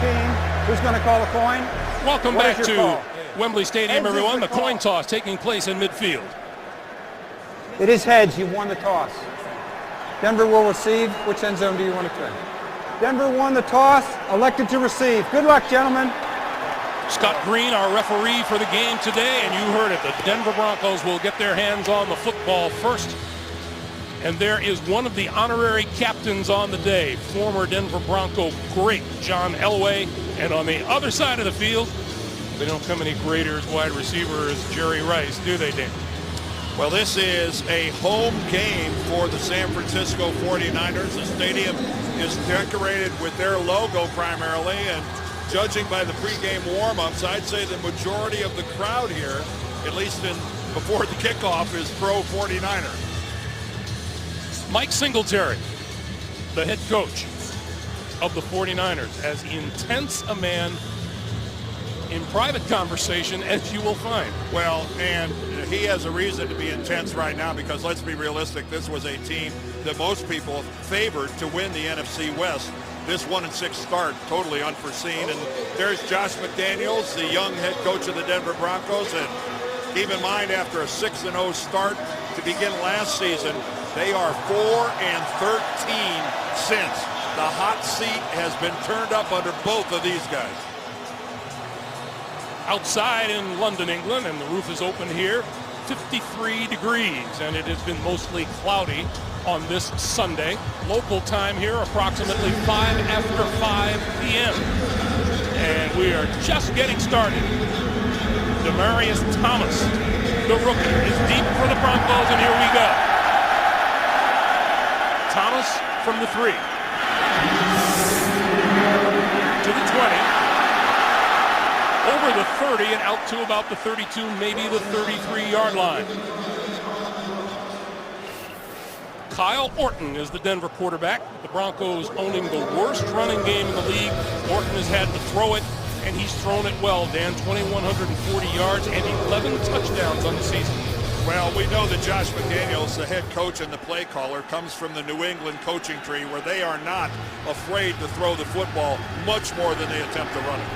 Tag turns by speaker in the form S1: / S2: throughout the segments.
S1: team. Who's going to call the coin?
S2: Welcome
S1: What
S2: back
S1: is your
S2: to
S1: call?
S2: Wembley Stadium,
S1: Heads is
S2: everyone.
S1: the
S2: The coin
S1: call.
S2: toss taking place in midfield.
S1: It is heads. You've won the toss. Denver will receive. Which end zone do you want to turn? Denver won the toss, elected to receive. Good luck, gentlemen.
S2: Scott Green, our referee for the game today, and you heard it. The Denver Broncos will get their hands on the football first. And there is one of the honorary captains on the day, former Denver Bronco great John Elway. And on the other side of the field, they don't come any greater as wide receiver as Jerry Rice, do they, Dan?
S3: Well, this is a home game for the San Francisco 49ers. The stadium is decorated with their logo primarily, and judging by the pregame warm-ups, I'd say the majority of the crowd here, at least before the kickoff, is pro 49er.
S2: Mike Singletary, the head coach of the 49ers, as intense a man in private conversation as you will find.
S3: Well, and he has a reason to be intense right now because, let's be realistic, this was a team that most people favored to win the NFC West. This 1-6 start, totally unforeseen. And there's Josh McDaniels, the young head coach of the Denver Broncos. And keep in mind, after a 6-0 start to begin last season, they are 4-13 since. The hot seat has been turned up under both of these guys.
S2: Outside in London, England, and the roof is open here, 53 degrees, and it has been mostly cloudy on this Sunday. Local time here, approximately 5 p.m. And we are just getting started. Demaryius Thomas, the rookie, is deep for the Broncos, and here we go. Thomas from the 3. To the 20. Over the 30 and out to about the 32, maybe the 33-yard line. Kyle Orton is the Denver quarterback. The Broncos owning the worst running game in the league. Orton has had to throw it, and he's thrown it well, Dan. 2,140 yards and 11 touchdowns on the season.
S3: Well, we know that Josh McDaniels, the head coach and the play caller, comes from the New England coaching tree where they are not afraid to throw the football much more than they attempt to run it.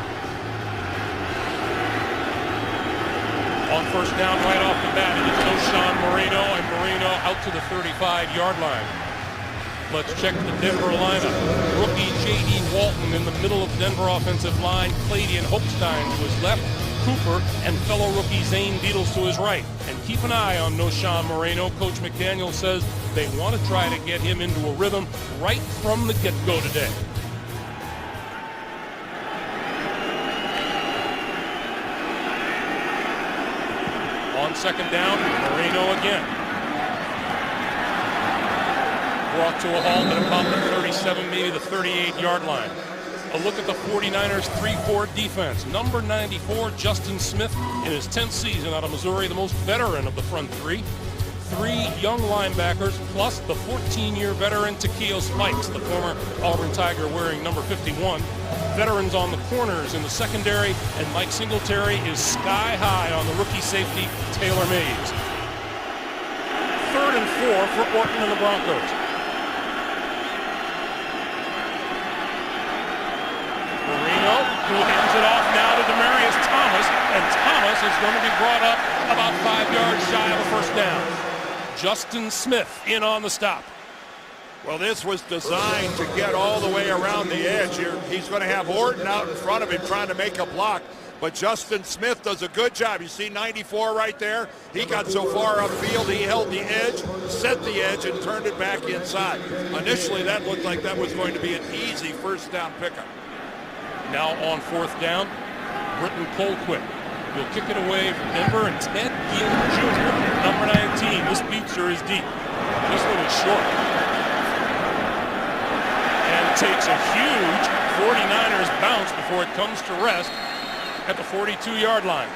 S2: On first down right off the bat, it is Noshawn Moreno, and Moreno out to the 35-yard line. Let's check the Denver lineup. Rookie J.D. Walton in the middle of the Denver offensive line, Cladian Hochstein to his left, Cooper and fellow rookie Zane Beadles to his right. And keep an eye on Noshawn Moreno. Coach McDaniel says they want to try to get him into a rhythm right from the get-go today. On second down, Moreno again. Brought to a halt at about the 37, maybe the 38-yard line. A look at the 49ers 3-4 defense. Number 94, Justin Smith, in his 10th season out of Missouri, the most veteran of the front 3. 3 young linebackers, plus the 14-year veteran Takeo Spikes, the former Auburn Tiger wearing number 51. Veterans on the corners in the secondary, and Mike Singletary is sky high on the rookie safety, Taylor Mays. 3rd and 4 for Orton and the Broncos. Moreno, who hands it off now to Demaryius Thomas, and Thomas is going to be brought up about 5 yards shy of a first down. Justin Smith in on the stop.
S3: Well, this was designed to get all the way around the edge here. He's going to have Orton out in front of him trying to make a block, but Justin Smith does a good job. You see 94 right there? He got so far upfield, he held the edge, set the edge, and turned it back inside. Initially, that looked like that was going to be an easy first down pickup.
S2: Now on 4th down, Britton Colquitt will kick it away from Denver, and Ted Ginn Jr., number 19. This speedster is deep. This one is short. And takes a huge 49ers bounce before it comes to rest at the 42-yard line.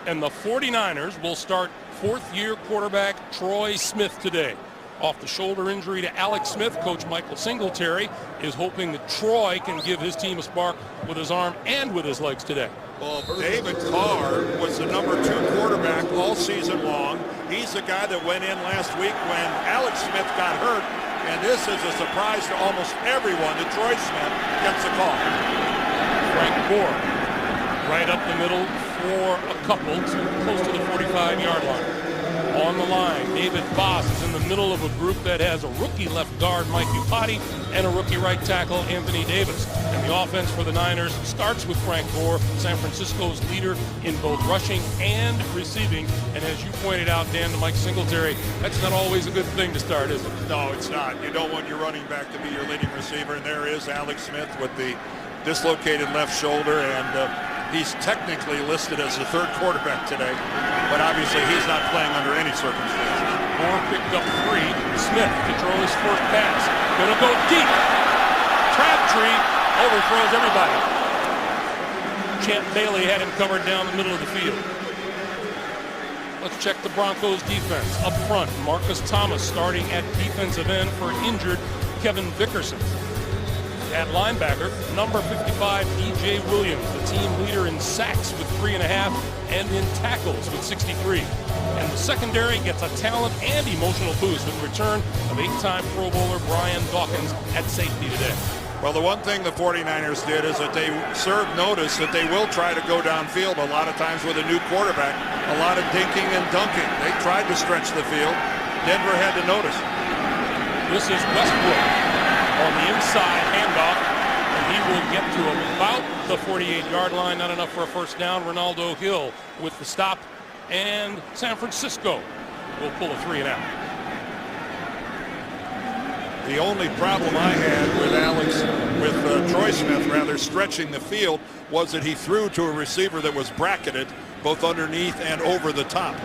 S2: And the 49ers will start 4th-year quarterback Troy Smith today. off the shoulder injury to Alex Smith. Coach Michael Singletary is hoping that Troy can give his team a spark with his arm and with his legs today.
S3: Well, David Carr was the number 2 quarterback all season long. He's the guy that went in last week when Alex Smith got hurt, and this is a surprise to almost everyone that Troy Smith gets the call.
S2: Frank Gore right up the middle for a couple, close to the 45-yard line. On the line, David Voss is in the middle of a group that has a rookie left guard, Mike Upati, and a rookie right tackle, Anthony Davis. And the offense for the Niners starts with Frank Gore, San Francisco's leader in both rushing and receiving. And as you pointed out, Dan, to Mike Singletary, that's not always a good thing to start, is it?
S3: No, it's not. You don't want your running back to be your leading receiver. And there is Alex Smith with the dislocated left shoulder, and he's technically listed as the 3rd quarterback today, but obviously he's not playing under any circumstances.
S2: Moore picked up 3. Smith to throw his first pass. Gonna go deep. Crabtree overthrows everybody. Champ Bailey had him covered down the middle of the field. Let's check the Broncos defense. Up front, Marcus Thomas starting at defensive end for injured Kevin Vickerson. At linebacker, number 55, E.J. Williams, the team leader in sacks with 3.5 and in tackles with 63. And the secondary gets a talent and emotional boost with the return of 8-time Pro Bowler Brian Dawkins at safety today.
S3: Well, the one thing the 49ers did is that they served notice that they will try to go downfield a lot of times with a new quarterback, a lot of dinking and dunking. They tried to stretch the field. Denver had to notice.
S2: This is Westbrook on the inside handoff, and he will get to about the 48-yard line. Not enough for a first down. Ronaldo Hill with the stop, and San Francisco will pull a 3-and-out.
S3: The only problem I had with Troy Smith stretching the field was that he threw to a receiver that was bracketed both underneath and over the top.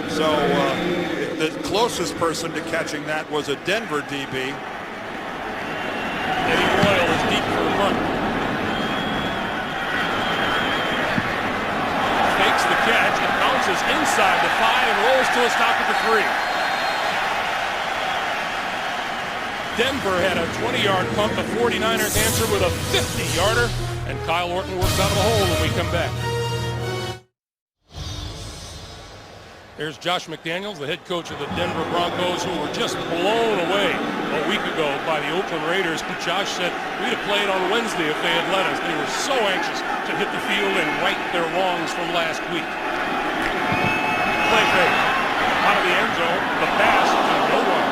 S3: So the closest person to catching that was a Denver DB.
S2: Eddie Royal is deep for the run. Fakes the catch and bounces inside the 5 and rolls to a stop at the 3. Denver had a 20-yard punt. The 49ers answer with a 50-yarder, and Kyle Orton works out of the hole when we come back. There's Josh McDaniels, the head coach of the Denver Broncos, who were just blown away a week ago by the Oakland Raiders. Josh said, we'd have played on Wednesday if they had let us. They were so anxious to hit the field and right their wrongs from last week. Play fake. Out of the end zone, the pass to no one.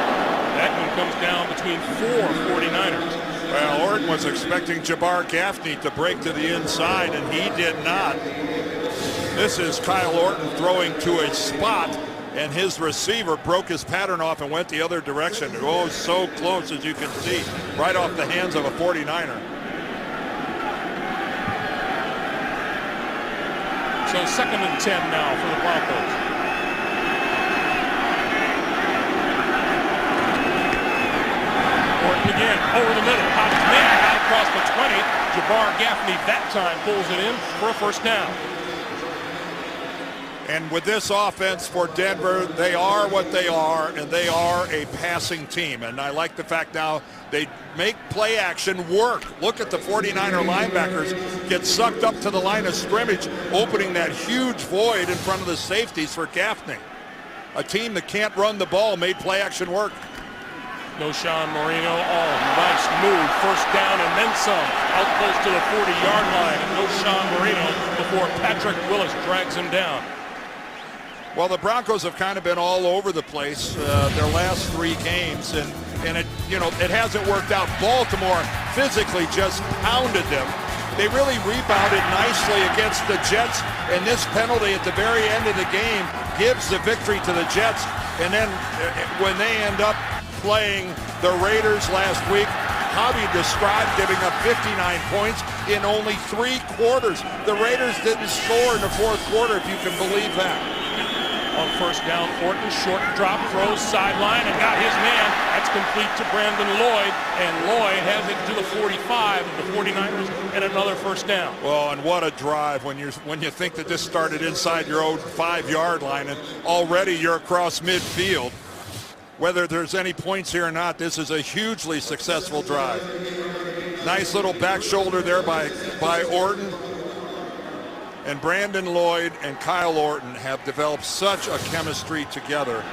S2: That one comes down between 4 49ers.
S3: Well, Orton was expecting Jabbar Gaffney to break to the inside, and he did not. This is Kyle Orton throwing to a spot, and his receiver broke his pattern off and went the other direction. Oh, so close, as you can see, right off the hands of a 49er.
S2: So 2nd and 10 now for the Broncos. Orton again, over the middle. Hot man out across the 20. Jabbar Gaffney that time pulls it in for a first down.
S3: And with this offense for Denver, they are what they are, and they are a passing team. And I like the fact now they make play action work. Look at the 49er linebackers get sucked up to the line of scrimmage, opening that huge void in front of the safeties for Gaffney. A team that can't run the ball made play action work.
S2: No Sean Marino. Oh, nice move. First down and then some. Out close to the 40-yard line. And no Sean Marino before Patrick Willis drags him down.
S3: Well, the Broncos have kind of been all over the place their last 3 games, and it hasn't worked out. Baltimore physically just pounded them. They really rebounded nicely against the Jets, and this penalty at the very end of the game gives the victory to the Jets. And then when they end up playing the Raiders last week, how do you describe giving up 59 points in only 3 quarters? The Raiders didn't score in the 4th quarter, if you can believe that.
S2: On first down, Orton, short drop, throws sideline, and got his man. That's complete to Brandon Lloyd, and Lloyd has it to the 45 of the 49ers, and another first down.
S3: Well, and what a drive when you think that this started inside your own 5-yard line, and already you're across midfield. whether there's any points here or not, this is a hugely successful drive. Nice little back shoulder there by Orton. And Brandon Lloyd and Kyle Orton have developed such a chemistry together.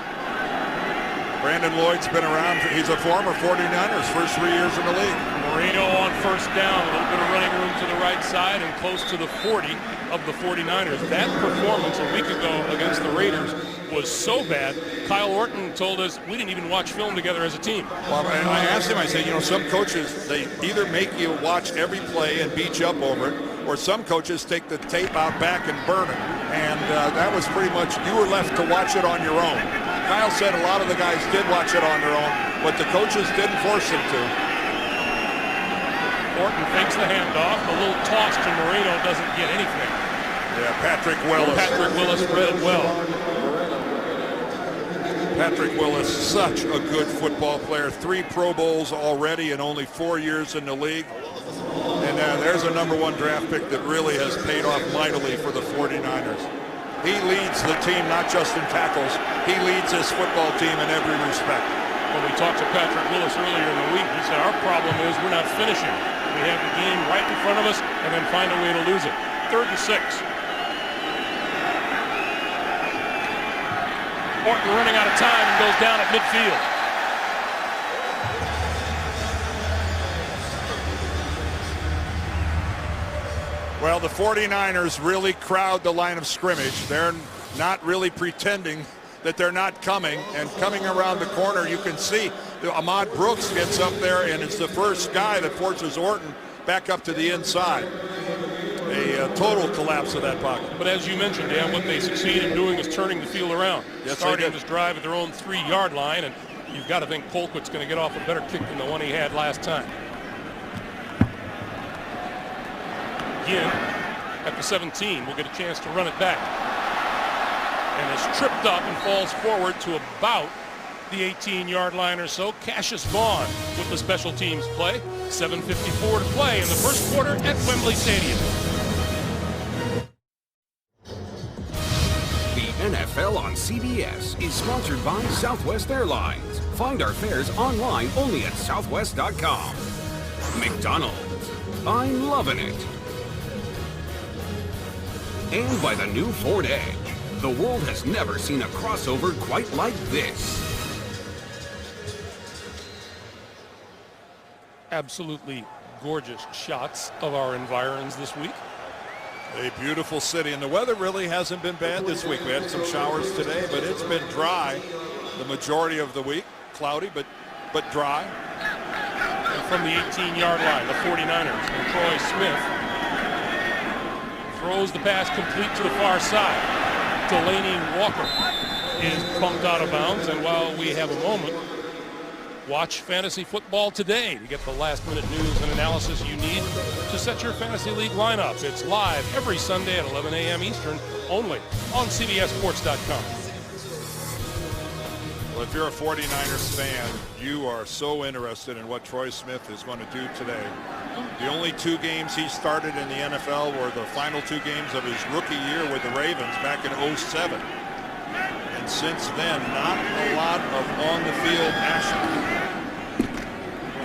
S3: Brandon Lloyd's been around. He's a former 49ers, first 3 years in the league.
S2: Marino on first down, a little bit of running room to the right side and close to the 40 of the 49ers. That performance a week ago against the Raiders was so bad, Kyle Orton told us we didn't even watch film together as a team.
S3: Well, I asked him, I said, you know, some coaches, they either make you watch every play and beat you up over it, or some coaches take the tape out back and burn it. And that was pretty much, you were left to watch it on your own. Kyle said a lot of the guys did watch it on their own, but the coaches didn't force them to.
S2: Orton fakes the handoff, a little toss to Marino, doesn't get anything.
S3: Yeah, Patrick Willis.
S2: Patrick Willis read it well.
S3: Patrick Willis, such a good football player. 3 Pro Bowls already in only 4 years in the league. And there's a #1 draft pick that really has paid off mightily for the 49ers. He leads the team, not just in tackles. He leads his football team in every respect.
S2: When we talked to Patrick Willis earlier in the week, he said our problem is we're not finishing. We have the game right in front of us and then find a way to lose it. 3rd and 6. Orton running out of time and goes down at midfield.
S3: Well, the 49ers really crowd the line of scrimmage. They're not really pretending that they're not coming. And coming around the corner, you can see Ahmad Brooks gets up there, and it's the first guy that forces Orton back up to the inside. A total collapse of that pocket.
S2: But as you mentioned, Dan, what they succeed in doing is turning the field around.
S3: Yes,
S2: starting this drive at their own 3-yard line, and you've got to think Colquitt's going to get off a better kick than the one he had last time. Again, at the 17, we'll get a chance to run it back. And is tripped up and falls forward to about the 18-yard line or so. Cassius Vaughn with the special teams play. 7:54 to play in the first quarter at Wembley Stadium.
S4: The NFL on CBS is sponsored by Southwest Airlines. Find our fares online only at southwest.com. McDonald's, I'm loving it. And by the new Ford Edge. The world has never seen a crossover quite like this.
S2: Absolutely gorgeous shots of our environs this week.
S3: A beautiful city, and the weather really hasn't been bad this week. We had some showers today, but it's been dry the majority of the week. Cloudy, but dry.
S2: And from the 18-yard line, the 49ers, and Troy Smith throws the pass complete to the far side. Delaney Walker is bumped out of bounds, and while we have a moment, watch Fantasy Football Today to get the last-minute news and analysis you need to set your Fantasy League lineup. It's live every Sunday at 11 a.m. Eastern, only on CBSSports.com.
S3: Well, if you're a 49ers fan, you are so interested in what Troy Smith is going to do today. The only 2 games he started in the NFL were the final 2 games of his rookie year with the Ravens back in '07. And since then, not a lot of on-the-field action.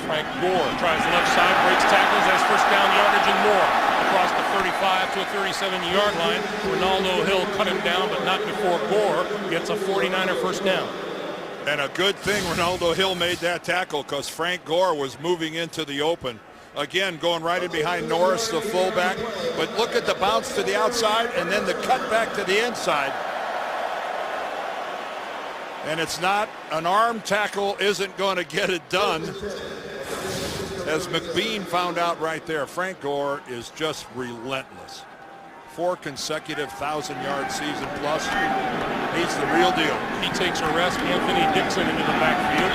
S2: Frank Gore tries the left side, breaks tackles, has first down yardage and more. Across the 35 to a 37-yard line. Ronaldo Hill cut him down, but not before Gore gets a 49er first down.
S3: And a good thing Ronaldo Hill made that tackle, because Frank Gore was moving into the open. Again, going right in behind Norris, the fullback. But look at the bounce to the outside and then the cut back to the inside. And it's not an arm tackle, isn't going to get it done. As McBean found out right there, Frank Gore is just relentless. 4 consecutive 1,000-yard season plus. He's the real deal.
S2: He takes a rest. Anthony Dixon into the backfield.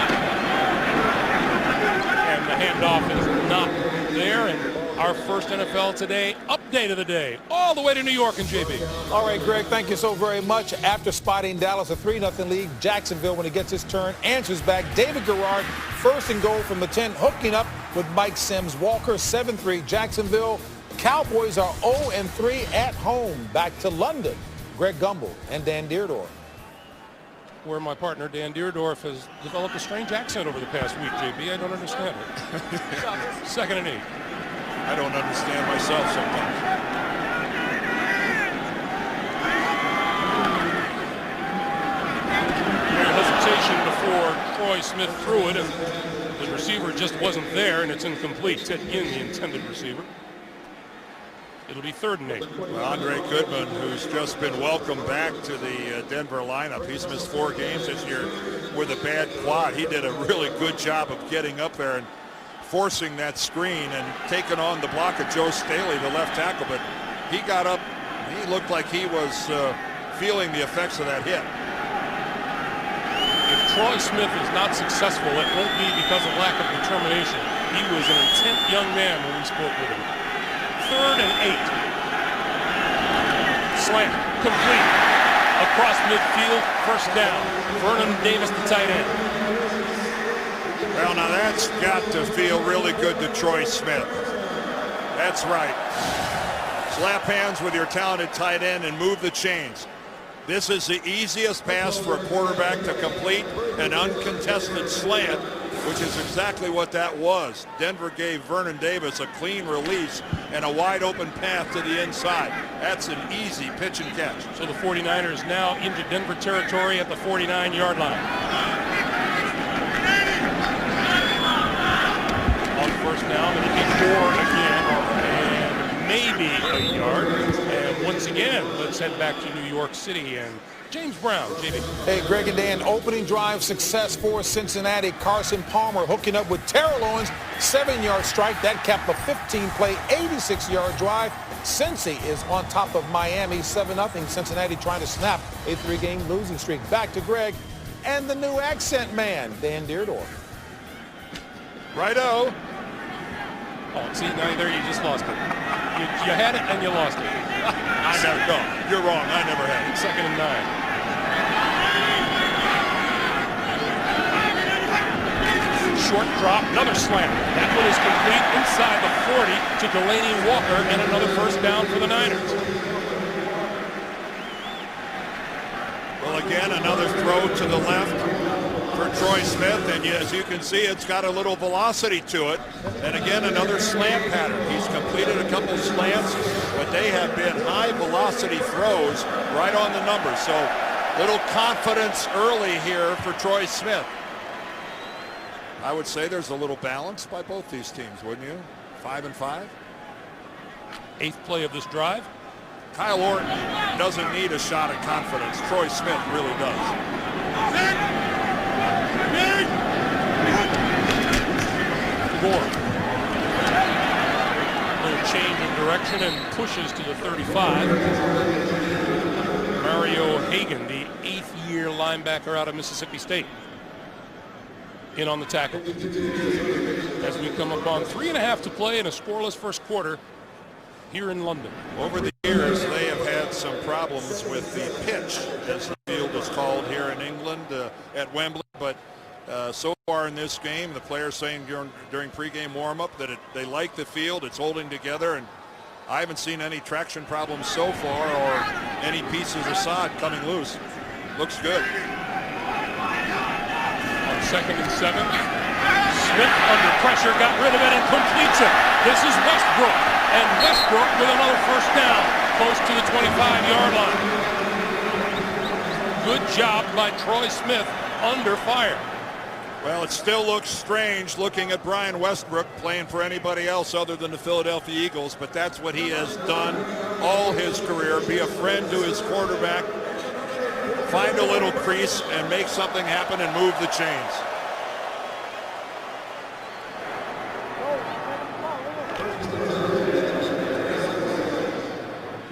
S2: And the handoff is not there. And our first NFL Today update of the day, all the way to New York and JB.
S5: All right, Greg, thank you so very much. After spotting Dallas a 3-0 lead, Jacksonville, when he gets his turn, answers back. David Garrard, first and goal from the 10, hooking up with Mike Sims. Walker, 7-3, Jacksonville. Cowboys are 0-3 at home. Back to London. Greg Gumbel and Dan Deardorff.
S2: where my partner Dan Deerdorf has developed a strange accent over the past week, JB. I don't understand it. 2nd and 8.
S3: I don't understand myself sometimes.
S2: Hesitation before Troy Smith threw it, and the receiver just wasn't there, and it's incomplete. Ted Ginn, the intended receiver. It'll be 3rd and 8.
S3: Well, Andre Goodman, who's just been welcomed back to the Denver lineup. He's missed 4 games this year with a bad quad. He did a really good job of getting up there and forcing that screen and taking on the block of Joe Staley, the left tackle. But he got up. He looked like he was feeling the effects of that hit.
S2: If Troy Smith is not successful, it won't be because of lack of determination. He was an intent young man when we spoke with him. 3rd and 8. Slant, complete. Across midfield, 1st down. Vernon Davis, the tight end.
S3: Well, now that's got to feel really good to Troy Smith. That's right. Slap hands with your talented tight end and move the chains. This is the easiest pass for a quarterback to complete, an uncontested slant, which is exactly what that was. Denver gave Vernon Davis a clean release and a wide open path to the inside. That's an easy pitch and catch.
S2: So the 49ers now into Denver territory at the 49-yard line. On 1st down, it'll be 4 again, and maybe a yard. And once again, let's head back to New York City and James Brown, JB.
S5: Hey, Greg and Dan, opening drive success for Cincinnati. Carson Palmer hooking up with Terrell Owens, 7-yard strike. That capped a 15-play, 86-yard drive. Cincy is on top of Miami, 7-0. Cincinnati trying to snap a 3-game losing streak. Back to Greg and the new accent man, Dan Deerdorf.
S3: Righto.
S2: Oh, see, now there you just lost it. You had it and you lost it.
S3: I never go. You're wrong. I never had it.
S2: 2nd and 9. Short drop, another slam. That one is complete inside the 40 to Delaney Walker, and another 1st down for the Niners.
S3: Well, again, another throw to the left for Troy Smith, and as you can see, it's got a little velocity to it. And again, another slant pattern. He's completed a couple slants, but they have been high velocity throws right on the numbers. So little confidence early here for Troy Smith. I would say there's a little balance by both these teams, wouldn't you? 5 and 5.
S2: 8th play of this drive.
S3: Kyle Orton doesn't need a shot at confidence. Troy Smith really does.
S2: Gore. Little change in direction and pushes to the 35. Mario Hagan, the 8th-year linebacker out of Mississippi State, in on the tackle. As we come upon 3.5 to play in a scoreless 1st quarter here in London.
S3: Over the years, they have had some problems with the pitch, as the field is called here in England at Wembley. But so far in this game, the players saying during pregame warm-up that they like the field, it's holding together, and I haven't seen any traction problems so far or any pieces of sod coming loose. Looks good.
S2: On 2nd and 7, Smith under pressure, got rid of it and completes it. This is Westbrook, and Westbrook with another 1st down, close to the 25-yard line. Good job by Troy Smith under fire.
S3: Well, it still looks strange looking at Brian Westbrook playing for anybody else other than the Philadelphia Eagles, but that's what he has done all his career. Be a friend to his quarterback, find a little crease and make something happen and move the chains.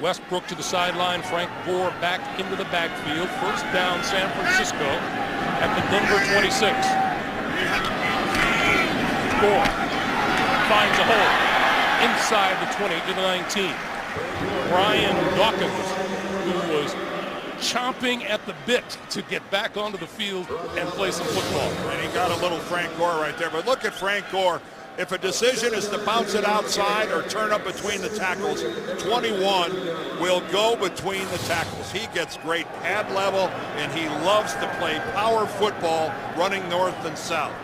S2: Westbrook to the sideline, Frank Gore back into the backfield. 1st down San Francisco at the Denver 26. Gore finds a hole inside the 20 to the 19. Brian Dawkins, who was chomping at the bit to get back onto the field and play some football.
S3: And he got a little Frank Gore right there. But look at Frank Gore If a decision is to bounce it outside or turn up between the tackles, 21 will go between the tackles. He gets great pad level, and he loves to play power football running north and south.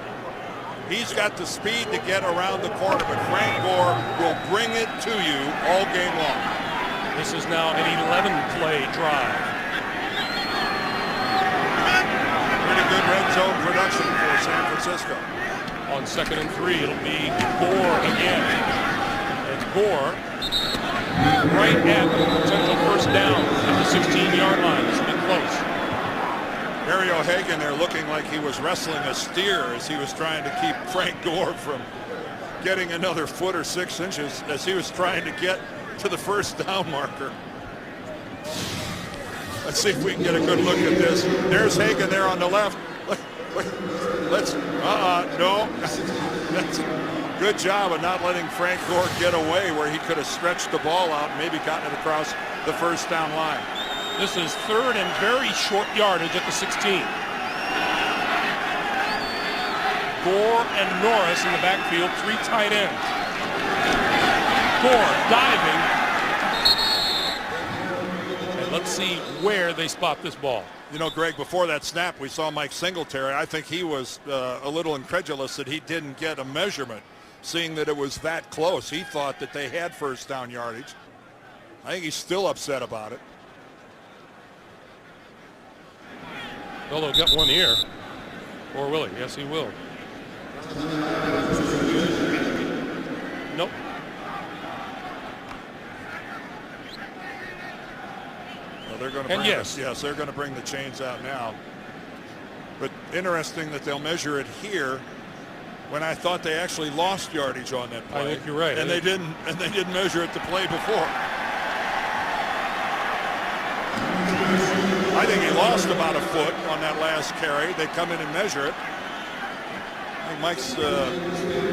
S3: He's got the speed to get around the corner, but Frank Gore will bring it to you all game long.
S2: This is now an 11-play drive.
S3: Pretty good red zone production for San Francisco.
S2: On 2nd and 3, it'll be Gore again. It's Gore right at the potential first down at the 16-yard line. It's been close.
S3: Harry O'Hagan there looking like he was wrestling a steer as he was trying to keep Frank Gore from getting another foot or 6 inches as he was trying to get to the first down marker. Let's see if we can get a good look at this. There's Hagan there on the left. Let's, no. That's a good job of not letting Frank Gore get away where he could have stretched the ball out and maybe gotten it across the first down line.
S2: This is 3rd and very short yardage at the 16. Gore and Norris in the backfield, 3 tight ends. Gore diving. And let's see where they spot this ball.
S3: You know, Greg, before that snap, we saw Mike Singletary. I think he was a little incredulous that he didn't get a measurement, seeing that it was that close. He thought that they had first down yardage. I think he's still upset about it.
S2: Well, he'll get one here. Or will he? Yes, he will. Nope.
S3: Well, they're going to bring yes, they're going to bring the chains out now. But interesting that they'll measure it here when I thought they actually lost yardage on that play.
S2: I think you're right.
S3: And they didn't measure it the play before. I think he lost about a foot on that last carry. They come in and measure it. I think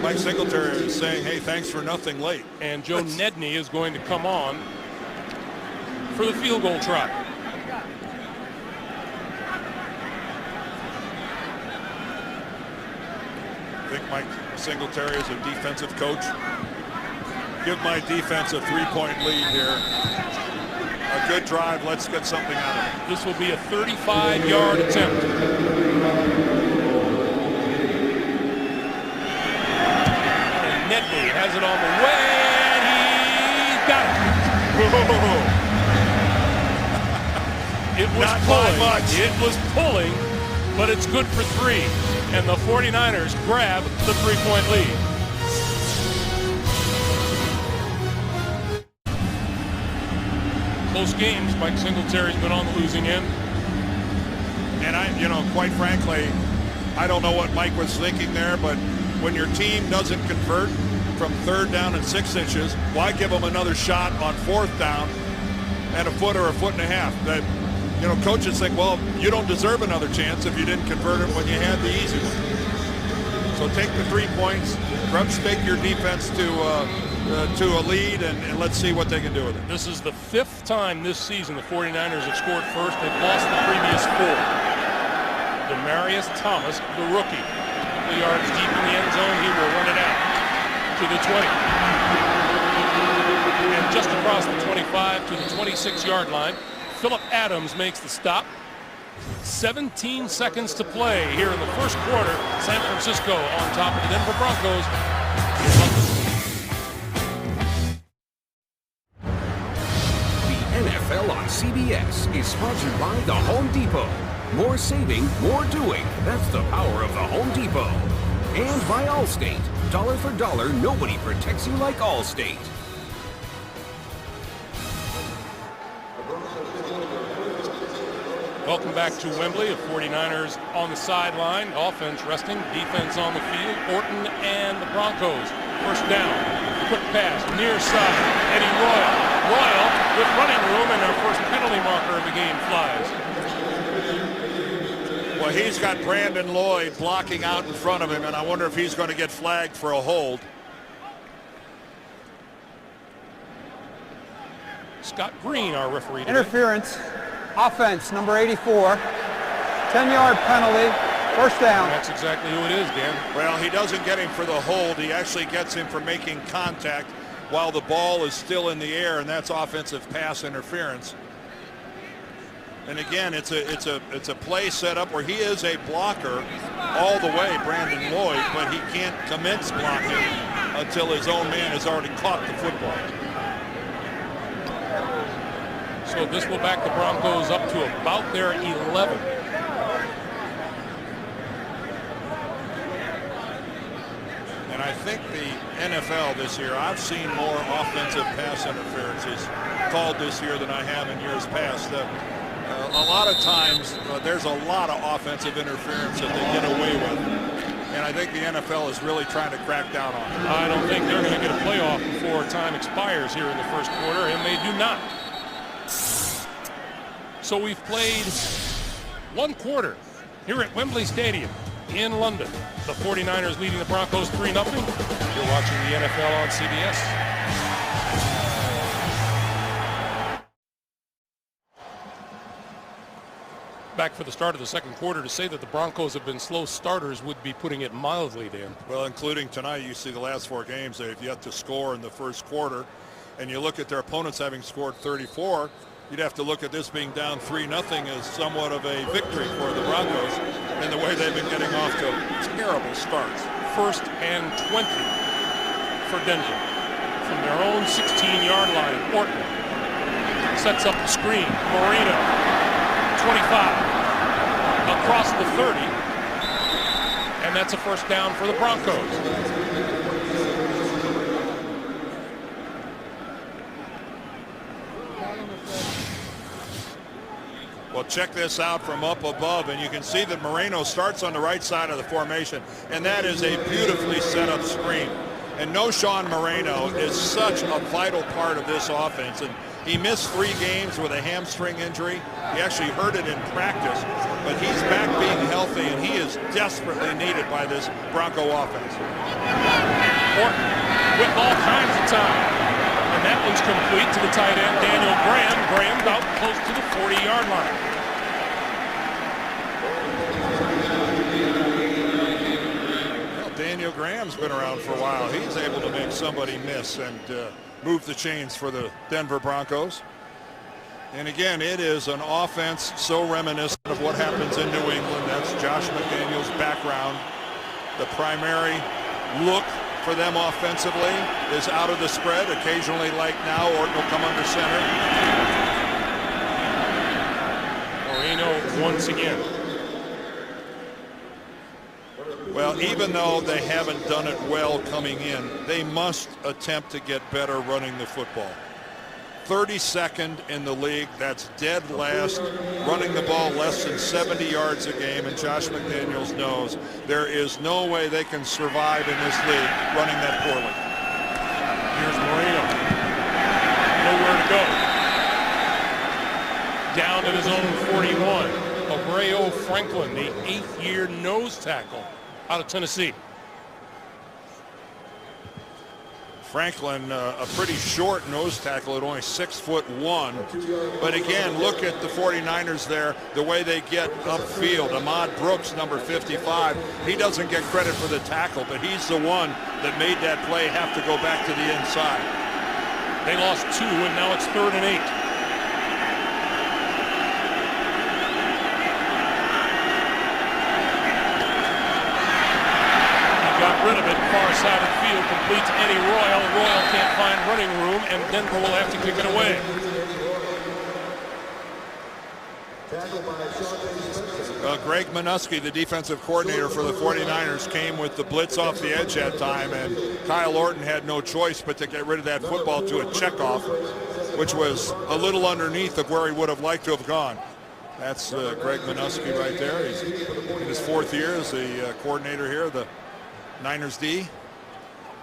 S3: Mike Singletary is saying, hey, thanks for nothing late.
S2: And Joe Nedney is going to come on for the field goal try.
S3: I think Mike Singletary is a defensive coach. Give my defense a 3-point lead here. A good drive. Let's get something out of it.
S2: This will be a 35-yard attempt. And Nedney has it on the way, and he's got it. It was
S3: Not
S2: pulling.
S3: much.
S2: It was pulling, but it's good for 3. And the 49ers grab the 3-point lead. Close games. Mike Singletary's been on the losing end.
S3: And quite frankly, I don't know what Mike was thinking there, but when your team doesn't convert from 3rd down and 6 inches, why give them another shot on 4th down and a foot or a foot and a half? That, coaches think, well, you don't deserve another chance if you didn't convert it when you had the easy one. So take the 3 points, grub stake your defense to a lead, and let's see what they can do with it.
S2: This is the 5th time this season the 49ers have scored first. They've lost the previous 4. Demarius Thomas, the rookie. A couple yards deep in the end zone. He will run it out to the 20. And just across the 25 to the 26-yard line, Phillip Adams makes the stop. 17 seconds to play here in the first quarter. San Francisco on top of the Denver Broncos.
S4: NFL on CBS is sponsored by The Home Depot. More saving, more doing. That's the power of The Home Depot. And by Allstate. Dollar for dollar, nobody protects you like Allstate.
S2: Welcome back to Wembley. The 49ers on the sideline. Offense resting. Defense on the field. Orton and the Broncos. First down. Quick pass. Near side. Eddie Royal. Royal with running room, and our first penalty marker of the game flies.
S3: Well, he's got Brandon Lloyd blocking out in front of him, and I wonder if he's going to get flagged for a hold.
S2: Scott Green, our referee today.
S1: Interference. Offense, number 84. 10-yard penalty. First down.
S2: That's exactly who it is, Dan.
S3: Well, he doesn't get him for the hold. He actually gets him for making contact while the ball is still in the air, and that's offensive pass interference. And again, it's a play set up where he is a blocker all the way, Brandon Lloyd, but he can't commence blocking until his own man has already caught the football.
S2: So this will back the Broncos up to about their 11.
S3: And I think the NFL this year, I've seen more offensive pass interferences called this year than I have in years past. A lot of times, there's a lot of offensive interference that they get away with. And I think the NFL is really trying to crack down on it.
S2: I don't think they're going to get a playoff before time expires here in the first quarter, and they do not. So we've played one quarter here at Wembley Stadium in London. The 49ers leading the Broncos 3-0. You're watching the NFL on CBS. Back for the start of the second quarter. To say that the Broncos have been slow starters would be putting it mildly, Dan.
S3: Well, including tonight, you see the last 4 games, they've yet to score in the first quarter. And you look at their opponents having scored 34, you'd have to look at this being down 3-0 as somewhat of a victory for the Broncos in the way they've been getting off to terrible starts.
S2: First and 20 for Denver. From their own 16-yard line, Orton sets up the screen. Moreno, 25, across the 30, and that's a first down for the Broncos.
S3: Well, check this out from up above, and you can see that Moreno starts on the right side of the formation, and that is a beautifully set up screen. And Noshawn Moreno is such a vital part of this offense, and he missed 3 games with a hamstring injury. He actually hurt it in practice, but he's back being healthy, and he is desperately needed by this Bronco offense.
S2: Orton with all kinds of time, and that one's complete to the tight end, Daniel Graham. Graham's out close to the 40-yard line.
S3: Daniel Graham's been around for a while. He's able to make somebody miss and move the chains for the Denver Broncos. And again, it is an offense so reminiscent of what happens in New England. That's Josh McDaniels' background. The primary look for them offensively is out of the spread. Occasionally, like now, Orton will come under center.
S2: Moreno once again.
S3: Well, even though they haven't done it well coming in, they must attempt to get better running the football. 32nd in the league, that's dead last, running the ball less than 70 yards a game, and Josh McDaniels knows there is no way they can survive in this league running that poorly.
S2: Here's Moreno. Nowhere to go. Down at his own 41. Abreu Franklin, the 8th-year nose tackle out of Tennessee.
S3: Franklin, a pretty short nose tackle at only 6'1". But again, look at the 49ers there, the way they get upfield. Ahmad Brooks, number 55, he doesn't get credit for the tackle, but he's the one that made that play have to go back to the inside.
S2: They lost 2, and now it's 3rd and 8. Got rid of it, far side of the field, complete to Eddie Royal. Royal can't find running room, and Denver will have to kick it away.
S3: Greg Minuski, the defensive coordinator for the 49ers, came with the blitz off the edge that time, and Kyle Orton had no choice but to get rid of that football to a checkoff, which was a little underneath of where he would have liked to have gone. That's Greg Minuski right there. He's in his 4th year as the coordinator here, the Niners D.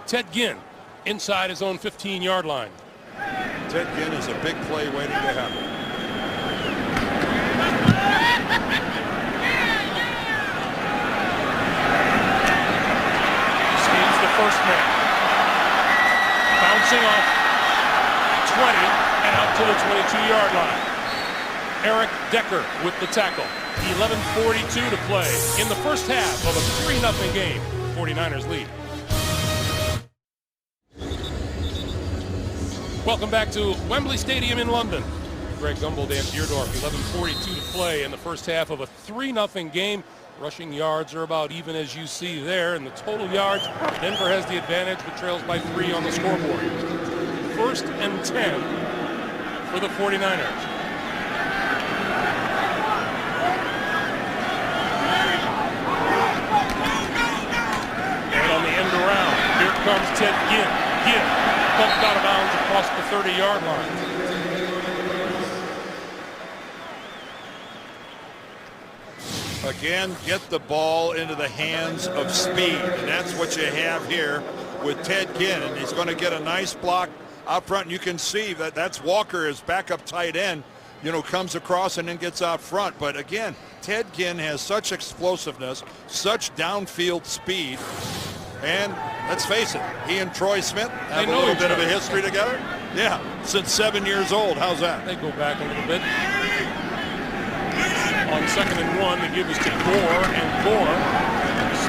S2: Ted Ginn inside his own 15-yard line.
S3: Ted Ginn is a big play waiting to happen.
S2: Steve's the first man. Bouncing off 20 and out to the 22-yard line. Eric Decker with the tackle. 11:42 to play in the first half of a 3-0 game. 49ers lead. Welcome back to Wembley Stadium in London. Greg Gumbel, Dan Deerdorf, 11:42 to play in the first half of a 3-0 game. Rushing yards are about even as you see there. In the total yards, Denver has the advantage but trails by 3 on the scoreboard. 1st and 10 for the 49ers. And on the end around, here comes Ted Ginn. Ginn bumped out of bounds across the 30-yard line.
S3: Again, get the ball into the hands of speed, and that's what you have here with Ted Ginn, and he's going to get a nice block out front. And you can see that that's Walker, his backup tight end, comes across and then gets out front. But again, Ted Ginn has such explosiveness, such downfield speed, and let's face it, he and Troy Smith have a little bit of a history together. Yeah, since 7 years old. How's that?
S2: They go back a little bit. On 2nd and 1, the give was to Gore, and Gore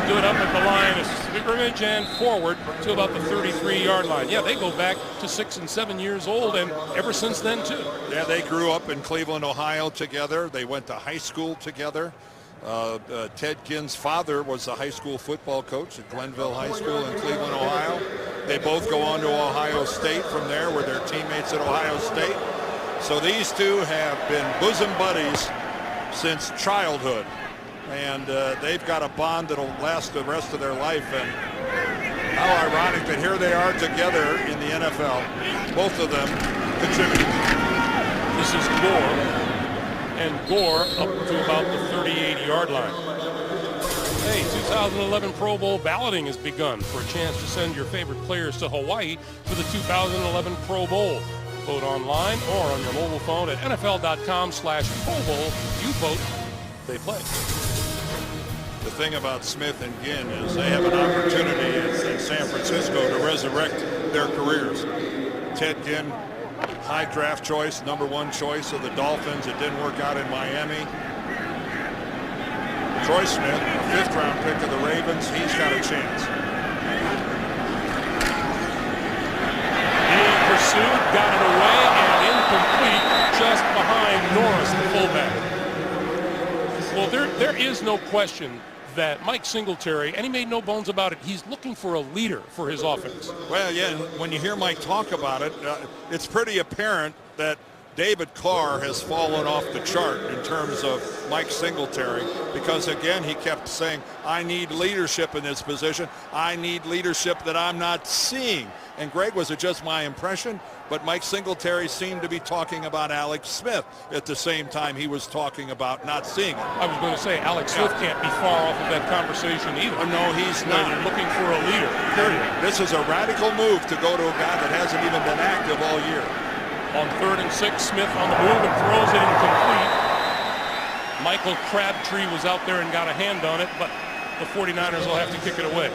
S2: stood up at the line of scrimmage and forward to about the 33-yard line. Yeah, they go back to 6 and 7 years old, and ever since then, too.
S3: Yeah, they grew up in Cleveland, Ohio together. They went to high school together. Ted Ginn's father was the high school football coach at Glenville High School in Cleveland, Ohio. They both go on to Ohio State from there, where they're teammates at Ohio State. So these two have been bosom buddies since childhood, and they've got a bond that'll last the rest of their life. And how ironic that here they are together in the NFL, both of them contributing.
S2: This is Gore, and Gore up to about the 38-yard line. Hey, 2011 Pro Bowl balloting has begun for a chance to send your favorite players to Hawaii for the 2011 Pro Bowl. Vote online or on your mobile phone at NFL.com/Pro Bowl. You vote, they play.
S3: The thing about Smith and Ginn is they have an opportunity in San Francisco to resurrect their careers. Ted Ginn, high draft choice, #1 choice of the Dolphins. It didn't work out in Miami. Troy Smith, a 5th-round pick of the Ravens, he's got a chance.
S2: Pursued, got it away, and incomplete just behind Norris, the fullback. Well, there is no question that Mike Singletary, and he made no bones about it, he's looking for a leader for his offense.
S3: Well, yeah, when you hear Mike talk about it, it's pretty apparent that David Carr has fallen off the chart in terms of Mike Singletary, because again, he kept saying, I need leadership in this position. I need leadership that I'm not seeing. And Greg, was it just my impression? But Mike Singletary seemed to be talking about Alex Smith at the same time he was talking about not seeing it.
S2: I was going to say, Alex Smith can't be far off of that conversation either.
S3: No, he's not.
S2: You're looking for a leader, period.
S3: This is a radical move to go to a guy that hasn't even been active all year.
S2: On 3rd and 6, Smith on the move and throws it incomplete. Michael Crabtree was out there and got a hand on it, but the 49ers will have to kick it away.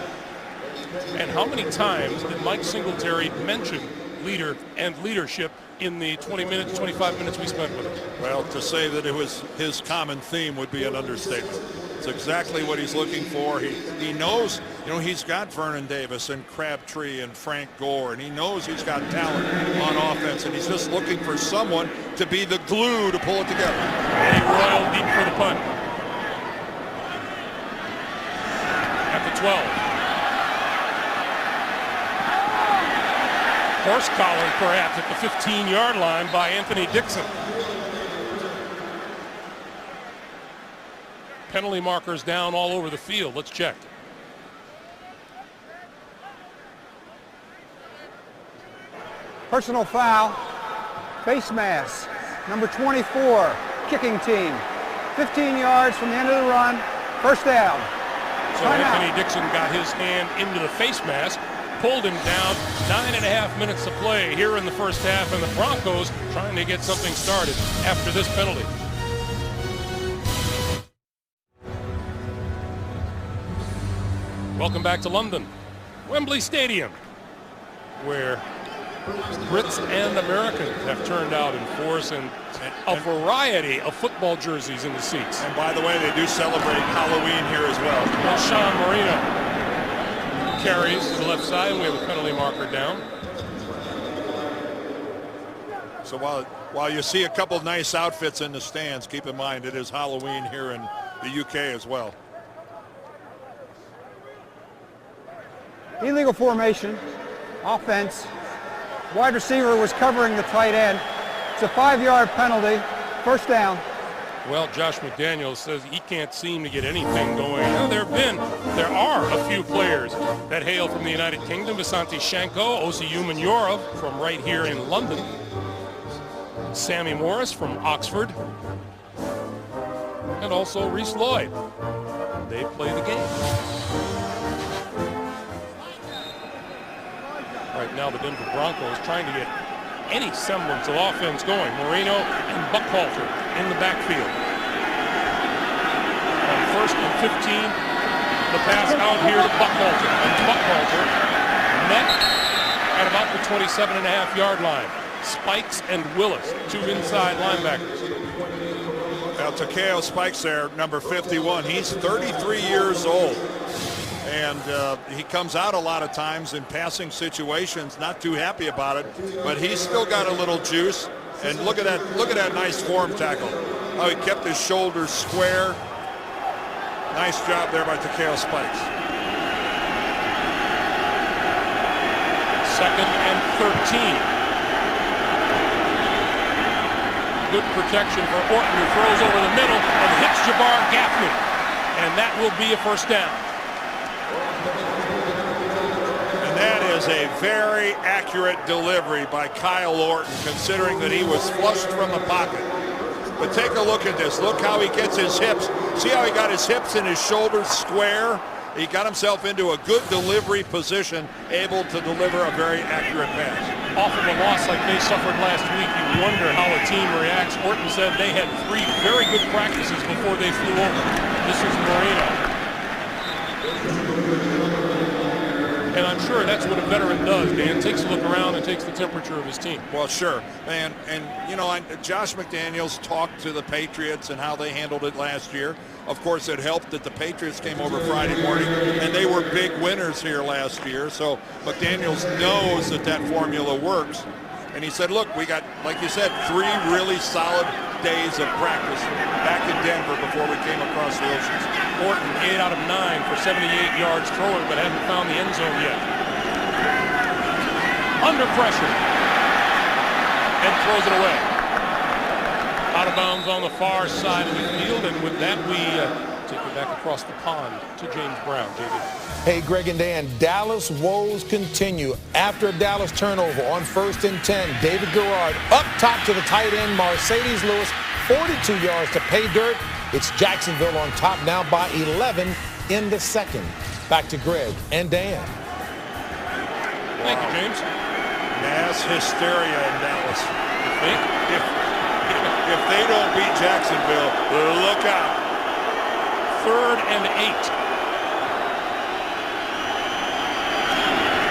S2: And how many times did Mike Singletary mention leader and leadership in the 25 minutes we spent with him?
S3: Well, to say that it was his common theme would be an understatement. It's exactly what he's looking for. He knows, he's got Vernon Davis and Crabtree and Frank Gore, and he knows he's got talent on offense, and he's just looking for someone to be the glue to pull it together.
S2: A Royal deep for the punt. At the 12. Horse collar perhaps at the 15-yard line by Anthony Dixon. Penalty markers down all over the field. Let's check.
S1: Personal foul, face mask, number 24, kicking team. 15 yards from the end of the run, first down.
S2: So Anthony Dixon got his hand into the face mask, pulled him down. 9.5 minutes to play here in the first half, and the Broncos trying to get something started after this penalty. Welcome back to London, Wembley Stadium, where Brits and Americans have turned out in force, and a variety of football jerseys in the seats.
S3: And by the way, they do celebrate Halloween here as well.
S2: Well, Sean Marino carries to the left side, and we have a penalty marker down.
S3: So while you see a couple nice outfits in the stands, keep in mind it is Halloween here in the UK as well.
S1: Illegal formation, offense. Wide receiver was covering the tight end. It's a 5-yard penalty, first down.
S2: Well, Josh McDaniels says he can't seem to get anything going. There are a few players that hail from the United Kingdom. Asante Shanko, Osi Umenyorov from right here in London. Sammy Morris from Oxford. And also Reese Lloyd. They play the game. Right now, the Denver Broncos trying to get any semblance of offense going. Marino and Buckhalter in the backfield. On 1st and 15, the pass out here to Buckhalter. And Buckhalter met at about the 27.5-yard line. Spikes and Willis, two inside linebackers.
S3: Now, Takeo Spikes there, number 51. He's 33 years old. And he comes out a lot of times in passing situations, not too happy about it, but he's still got a little juice. And look at that nice form tackle. Oh, he kept his shoulders square. Nice job there by Takeo Spikes.
S2: 2nd and 13. Good protection for Orton, who throws over the middle and hits Jabbar Gaffney. And that will be a first down.
S3: And that is a very accurate delivery by Kyle Orton, considering that he was flushed from the pocket. But take a look at this. Look how he gets his hips. See how he got his hips and his shoulders square? He got himself into a good delivery position, able to deliver a very accurate pass.
S2: Off of a loss like they suffered last week, you wonder how a team reacts. Orton said they had 3 very good practices before they flew over. This is Marino. And I'm sure that's what a veteran does, Dan. Takes a look around and takes the temperature of his team.
S3: Well, sure. And you know, Josh McDaniels talked to the Patriots and how they handled it last year. Of course, it helped that the Patriots came over Friday morning, and they were big winners here last year. So McDaniels knows that formula works. And he said, look, we got, like you said, 3 really solid days of practice back in Denver before we came across the oceans.
S2: Orton, 8 out of 9 for 78 yards throwing, but hasn't found the end zone yet. Under pressure. And throws it away. Out of bounds on the far side of the field, and with that we take it back across the pond to James Brown. JB.
S5: Hey, Greg and Dan, Dallas woes continue. After a Dallas turnover on 1st and 10, David Garrard up top to the tight end, Mercedes Lewis, 42 yards to pay dirt. It's Jacksonville on top now by 11 in the 2nd. Back to Greg and Dan.
S2: Thank you, James.
S3: Mass hysteria in Dallas.
S2: You think?
S3: If they don't beat Jacksonville, look out.
S2: 3rd and 8.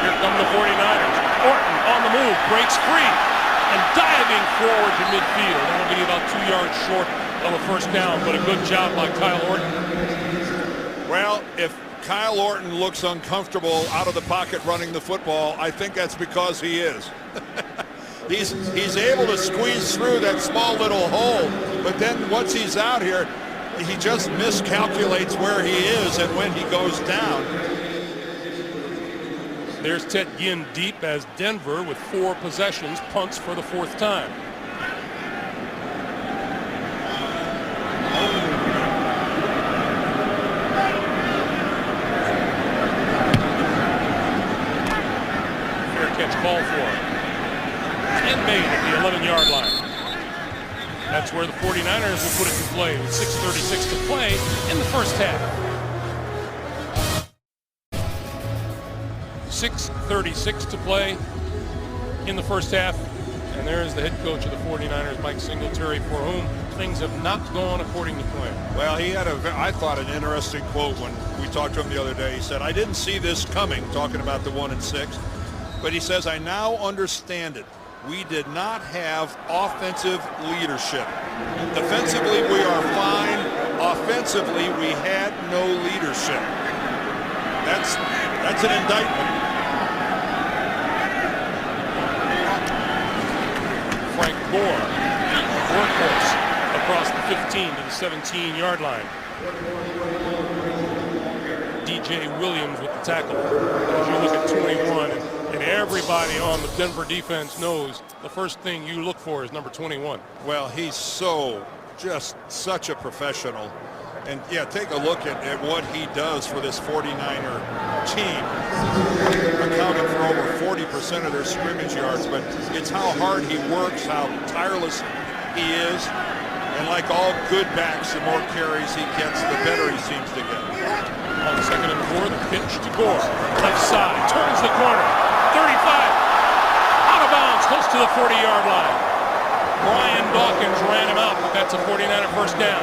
S2: Here come the 49ers. Orton on the move, breaks free, and diving forward to midfield. That'll be about 2 yards short of a first down, but a good job by Kyle Orton.
S3: Well, if Kyle Orton looks uncomfortable out of the pocket running the football, I think that's because he is. He's able to squeeze through that small little hole, but then once he's out here, he just miscalculates where he is and when he goes down.
S2: There's Ted Ginn deep as Denver, with 4 possessions, punts for the 4th time. Fair catch called for. And made at the 11-yard line. That's where the 49ers will put it to play with 6:36 to play in the first half. 6:36 to play in the first half. And there's the head coach of the 49ers, Mike Singletary, for whom things have not gone according to plan.
S3: Well, he had I thought, an interesting quote when we talked to him the other day. He said, I didn't see this coming, talking about the 1 and 6. But he says, I now understand it. We did not have offensive leadership. Defensively, we are fine. Offensively, we had no leadership. That's an indictment.
S2: Frank Gore, workhorse, across the 15 to the 17-yard line. DJ Williams with the tackle. As you look at 21, and everybody on the Denver defense knows the first thing you look for is number 21.
S3: Well, he's just such a professional. And yeah, take a look at what he does for this 49er team, accounting for over 40% of their scrimmage yards. But it's how hard he works, how tireless he is. And like all good backs, the more carries he gets, the better he seems to get.
S2: On 2nd and 4, the pitch to Gore. Left side, turns the corner. 35, out of bounds, close to the 40-yard line. Brian Dawkins ran him out, but that's a 49er first down.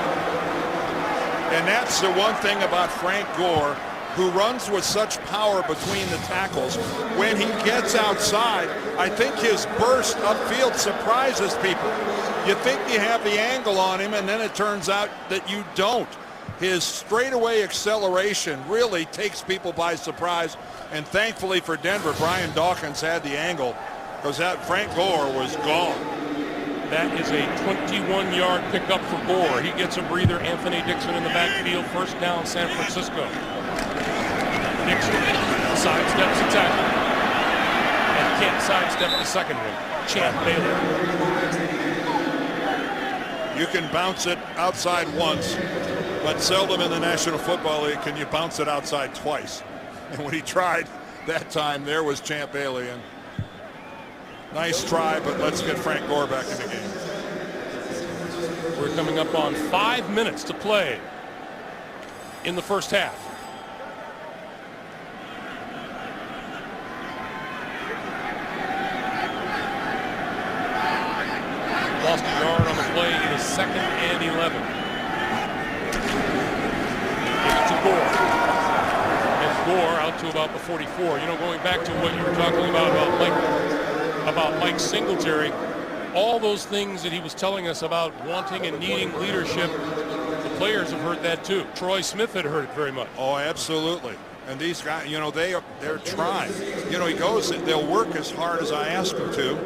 S3: And that's the one thing about Frank Gore, who runs with such power between the tackles. When he gets outside, I think his burst upfield surprises people. You think you have the angle on him, and then it turns out that you don't. His straightaway acceleration really takes people by surprise. And thankfully for Denver, Brian Dawkins had the angle, because that Frank Gore was gone.
S2: That is a 21-yard pickup for Gore. He gets a breather. Anthony Dixon in the backfield. First down, San Francisco. Dixon sidesteps the tackle. And can't sidestep the second one. Champ Bailey.
S3: You can bounce it outside once, but seldom in the National Football League can you bounce it outside twice. And when he tried that time, there was Champ Bailey. And nice try, but let's get Frank Gore back in the game.
S2: We're coming up on 5 minutes to play in the first half. Lost a yard on the play. It is 2nd and 11. Give it to Gore. And Gore out to about the 44. You know, going back to what you were talking about Mike Singletary, all those things that he was telling us about wanting and needing leadership, the players have heard that too. Troy Smith had heard it very much.
S3: Oh, absolutely. And these guys, you know, they're trying. You know, he goes, they'll work as hard as I ask them to.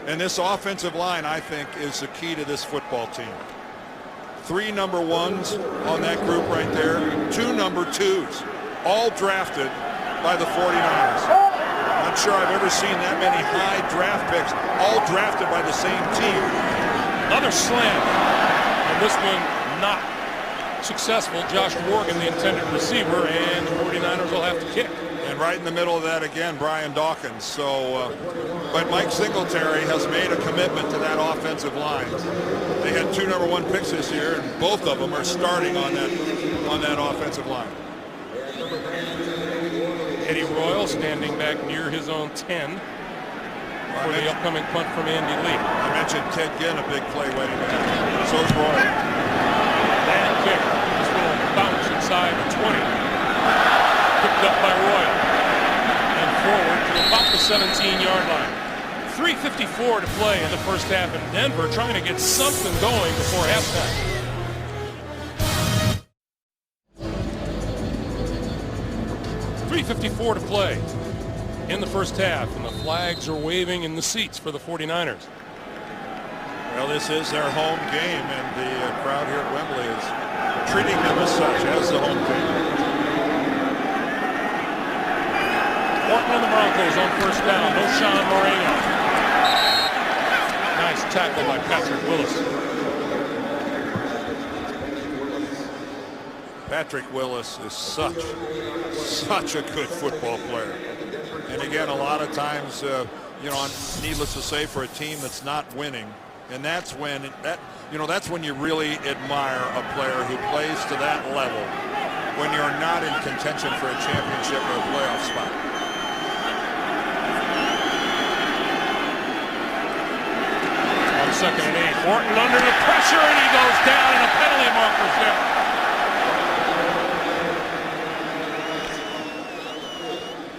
S3: And this offensive line, I think, is the key to this football team. 3 number 1s on that group right there. 2 number 2s, all drafted by the 49ers. Not sure I've ever seen that many high draft picks, all drafted by the same team.
S2: Another slam, and this one not successful. Josh Morgan, the intended receiver, and the 49ers will have to kick.
S3: And right in the middle of that again, Brian Dawkins. So, but Mike Singletary has made a commitment to that offensive line. They had 2 number 1 picks this year, and both of them are starting on that offensive line.
S2: Eddie Royal standing back near his own 10 for the upcoming punt from Andy Lee.
S3: I mentioned Ted Ginn, a big play waiting there. So's Royal.
S2: Bad kick. This will bounce inside the 20. Picked up by Royal. And forward to about the 17-yard line. 3:54 to play in the first half, and Denver trying to get something going before halftime. .54 to play in the first half, and the flags are waving in the seats for the 49ers.
S3: Well, this is their home game, and the crowd here at Wembley is treating them as such, as the home team.
S2: Orton and the Broncos on first down. No Sean Moreno. Nice tackle by Patrick Willis.
S3: Patrick Willis is such a good football player. And again, a lot of times, you know, needless to say, for a team that's not winning, and that's when that's when you really admire a player who plays to that level when you're not in contention for a championship or a playoff spot.
S2: On 2nd and 8, Orton under the pressure, and he goes down, and a penalty marker's there.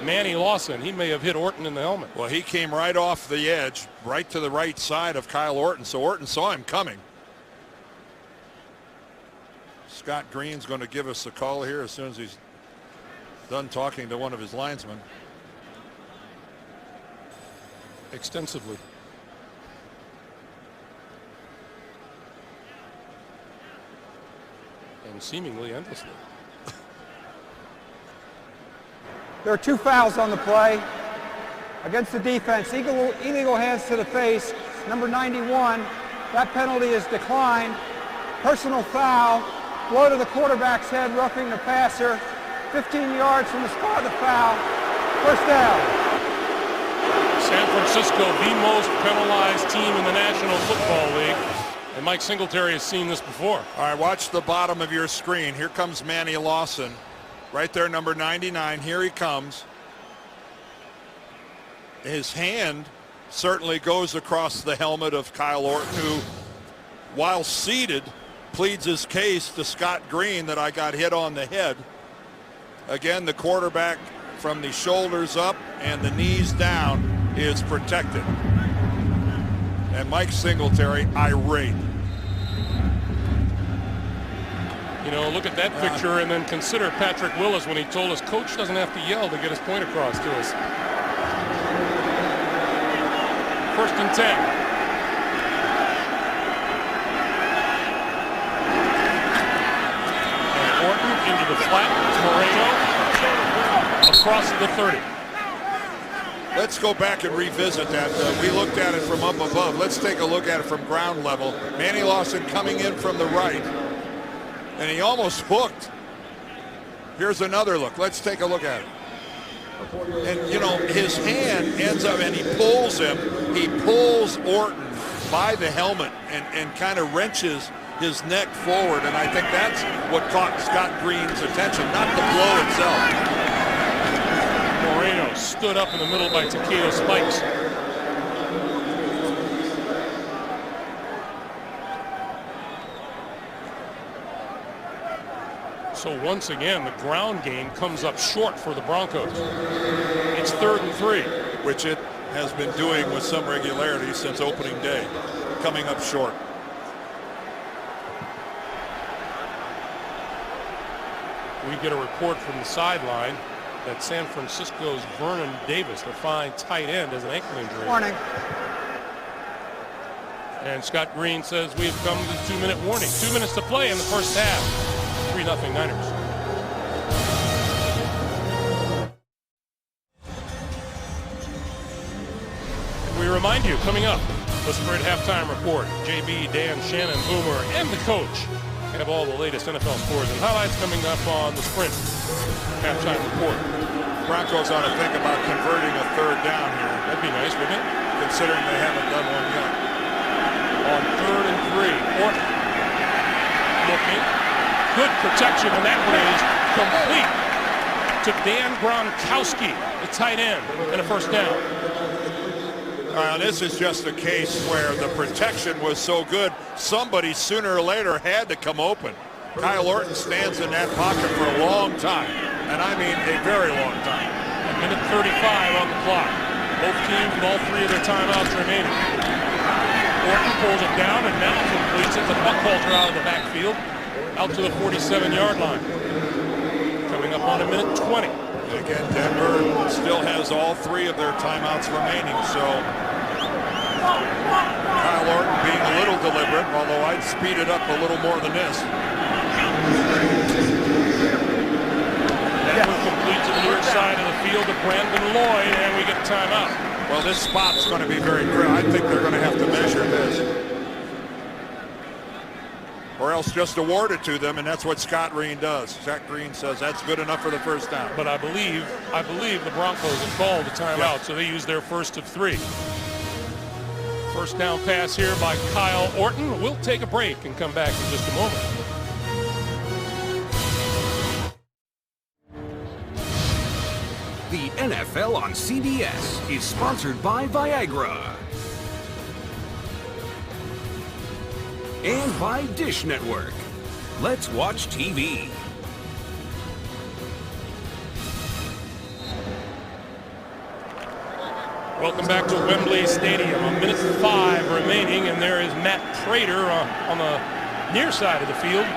S2: Manny Lawson. He may have hit Orton in the helmet.
S3: Well, he came right off the edge, right to the right side of Kyle Orton, so Orton saw him coming. Scott Green's going to give us a call here as soon as he's done talking to one of his linesmen.
S2: Extensively. And seemingly endlessly.
S1: There are 2 fouls on the play against the defense. Illegal hands to the face, number 91. That penalty is declined. Personal foul, blow to the quarterback's head, roughing the passer. 15 yards from the spot of the foul. First down.
S2: San Francisco, the most penalized team in the National Football League. And Mike Singletary has seen this before.
S3: All right, watch the bottom of your screen. Here comes Manny Lawson. Right there, number 99. Here he comes. His hand certainly goes across the helmet of Kyle Orton, who, while seated, pleads his case to Scott Green that I got hit on the head. Again, the quarterback from the shoulders up and the knees down is protected. And Mike Singletary irate.
S2: You know, look at that picture and then consider Patrick Willis when he told us coach doesn't have to yell to get his point across to us. 1st and 10. And Orton into the flat. Moreno across the 30.
S3: Let's go back and revisit that. We looked at it from up above. Let's take a look at it from ground level. Manny Lawson coming in from the right. And he almost hooked. Here's another look. Let's take a look at it. And, you know, his hand ends up, and he pulls him. He pulls Orton by the helmet and kind of wrenches his neck forward. And I think that's what caught Scott Green's attention, not the blow itself.
S2: Moreno stood up in the middle by Taquito Spikes. So once again, the ground game comes up short for the Broncos. It's 3rd and 3.
S3: Which it has been doing with some regularity since opening day, coming up short.
S2: We get a report from the sideline that San Francisco's Vernon Davis, the fine tight end, has an ankle injury.
S1: Warning.
S2: And Scott Green says we have come to the 2-minute warning. 2 minutes to play in the first half. 3-0 Niners. We remind you, coming up, the Spread Halftime Report. JB, Dan, Shannon, Boomer, and the coach have all the latest NFL scores and highlights coming up on the Sprint Halftime Report.
S3: Broncos ought to think about converting a 3rd down here.
S2: That'd be nice, wouldn't it?
S3: Considering they haven't done one yet.
S2: On 3rd and 3. Orton looking. Good protection, and that one is complete to Dan Gronkowski, the tight end, and a first down.
S3: This is just a case where the protection was so good, somebody sooner or later had to come open. Kyle Orton stands in that pocket for a long time, and I mean a very long time.
S2: A minute 35 on the clock. Both teams with all 3 of their timeouts remaining. Orton pulls it down and now completes it to Buckhalter out of the backfield, out to the 47-yard line. Coming up on a minute 20.
S3: Again, Denver still has all 3 of their timeouts remaining, so Kyle Orton being a little deliberate, although I'd speed it up a little more than this.
S2: That one complete to the near side of the field to Brandon Lloyd, and we get a timeout.
S3: Well, this spot's going to be very critical. I think they're going to have to measure this. Or else just award it to them, and that's what Scott Green does. Scott Green says that's good enough for the first down.
S2: But I believe the Broncos have called the timeout, so they use their first of 3. First down pass here by Kyle Orton. We'll take a break and come back in just a moment.
S4: The NFL on CBS is sponsored by Viagra. And by Dish Network. Let's watch TV.
S2: Welcome back to Wembley Stadium. 1:05 remaining, and there is Matt Prater on the near side of the field.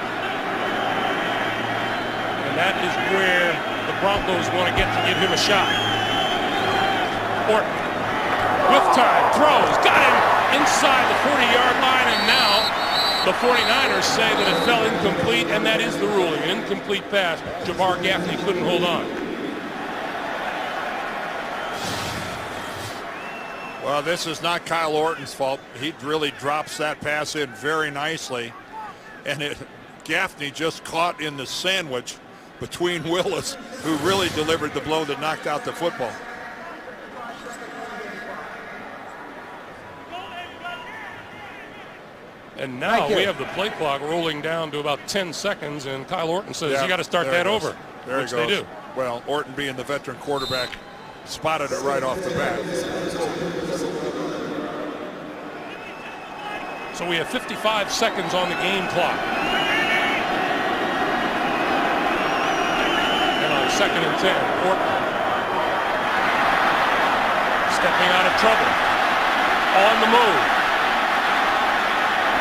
S2: And that is where the Broncos want to get to give him a shot. Orton, with time, throws, got him inside the 40-yard line, and now the 49ers say that it fell incomplete, and that is the ruling. An incomplete pass. Jabbar Gaffney couldn't hold on.
S3: Well, this is not Kyle Orton's fault. He really drops that pass in very nicely. And Gaffney just caught in the sandwich between Willis, who really delivered the blow that knocked out the football.
S2: And now we have the play clock rolling down to about 10 seconds, and Kyle Orton says, you got to start that over, which they do.
S3: Well, Orton, being the veteran quarterback, spotted it right off the bat.
S2: So we have 55 seconds on the game clock. And on 2nd and 10, Orton stepping out of trouble, on the move,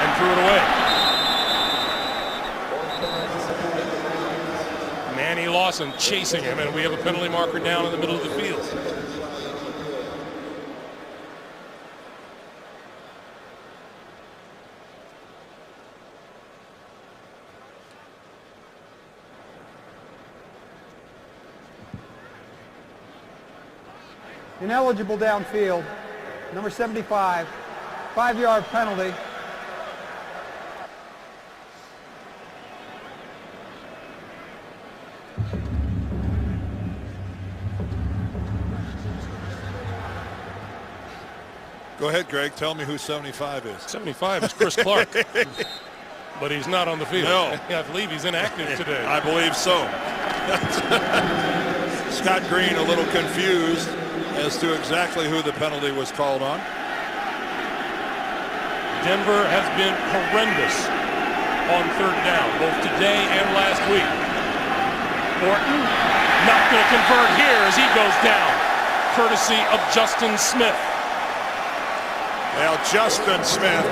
S2: and threw it away. Manny Lawson chasing him, and we have a penalty marker down in the middle of the field.
S1: Ineligible downfield. Number 75. 5-yard penalty.
S3: Go ahead, Greg. Tell me who 75 is.
S2: 75 is Chris Clark. But he's not on the field.
S3: No.
S2: I believe he's inactive today.
S3: I believe so. Scott Green a little confused as to exactly who the penalty was called on.
S2: Denver has been horrendous on 3rd down, both today and last week. Orton not going to convert here as he goes down, courtesy of Justin Smith.
S3: Well, Justin Smith,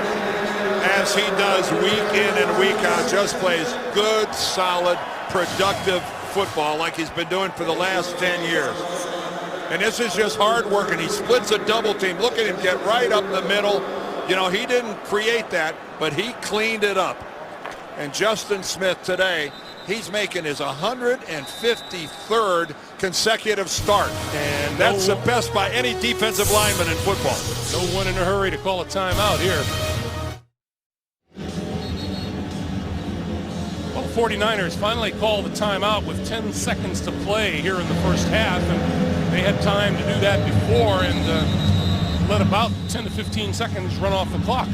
S3: as he does week in and week out, just plays good, solid, productive football like he's been doing for the last 10 years. And this is just hard work, and he splits a double team. Look at him get right up the middle. You know, he didn't create that, but he cleaned it up. And Justin Smith today, he's making his 153rd consecutive start. And that's the best by any defensive lineman in football.
S2: No one in a hurry to call a timeout here. Well, 49ers finally call the timeout with 10 seconds to play here in the first half. And they had time to do that before and let about 10 to 15 seconds run off the clock.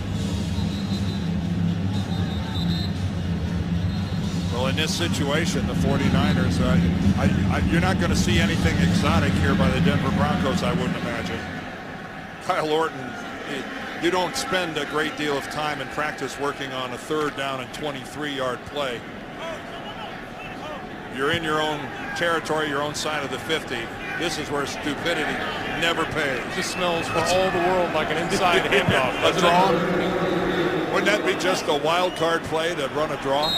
S3: Well, in this situation, the 49ers, you're not going to see anything exotic here by the Denver Broncos, I wouldn't imagine. Kyle Orton, you don't spend a great deal of time in practice working on a 3rd down and 23-yard play. You're in your own territory, your own side of the 50. This is where stupidity never pays.
S2: It just smells for all the world like an inside handoff.
S3: A draw? Wouldn't that be just a wild card play to run a draw?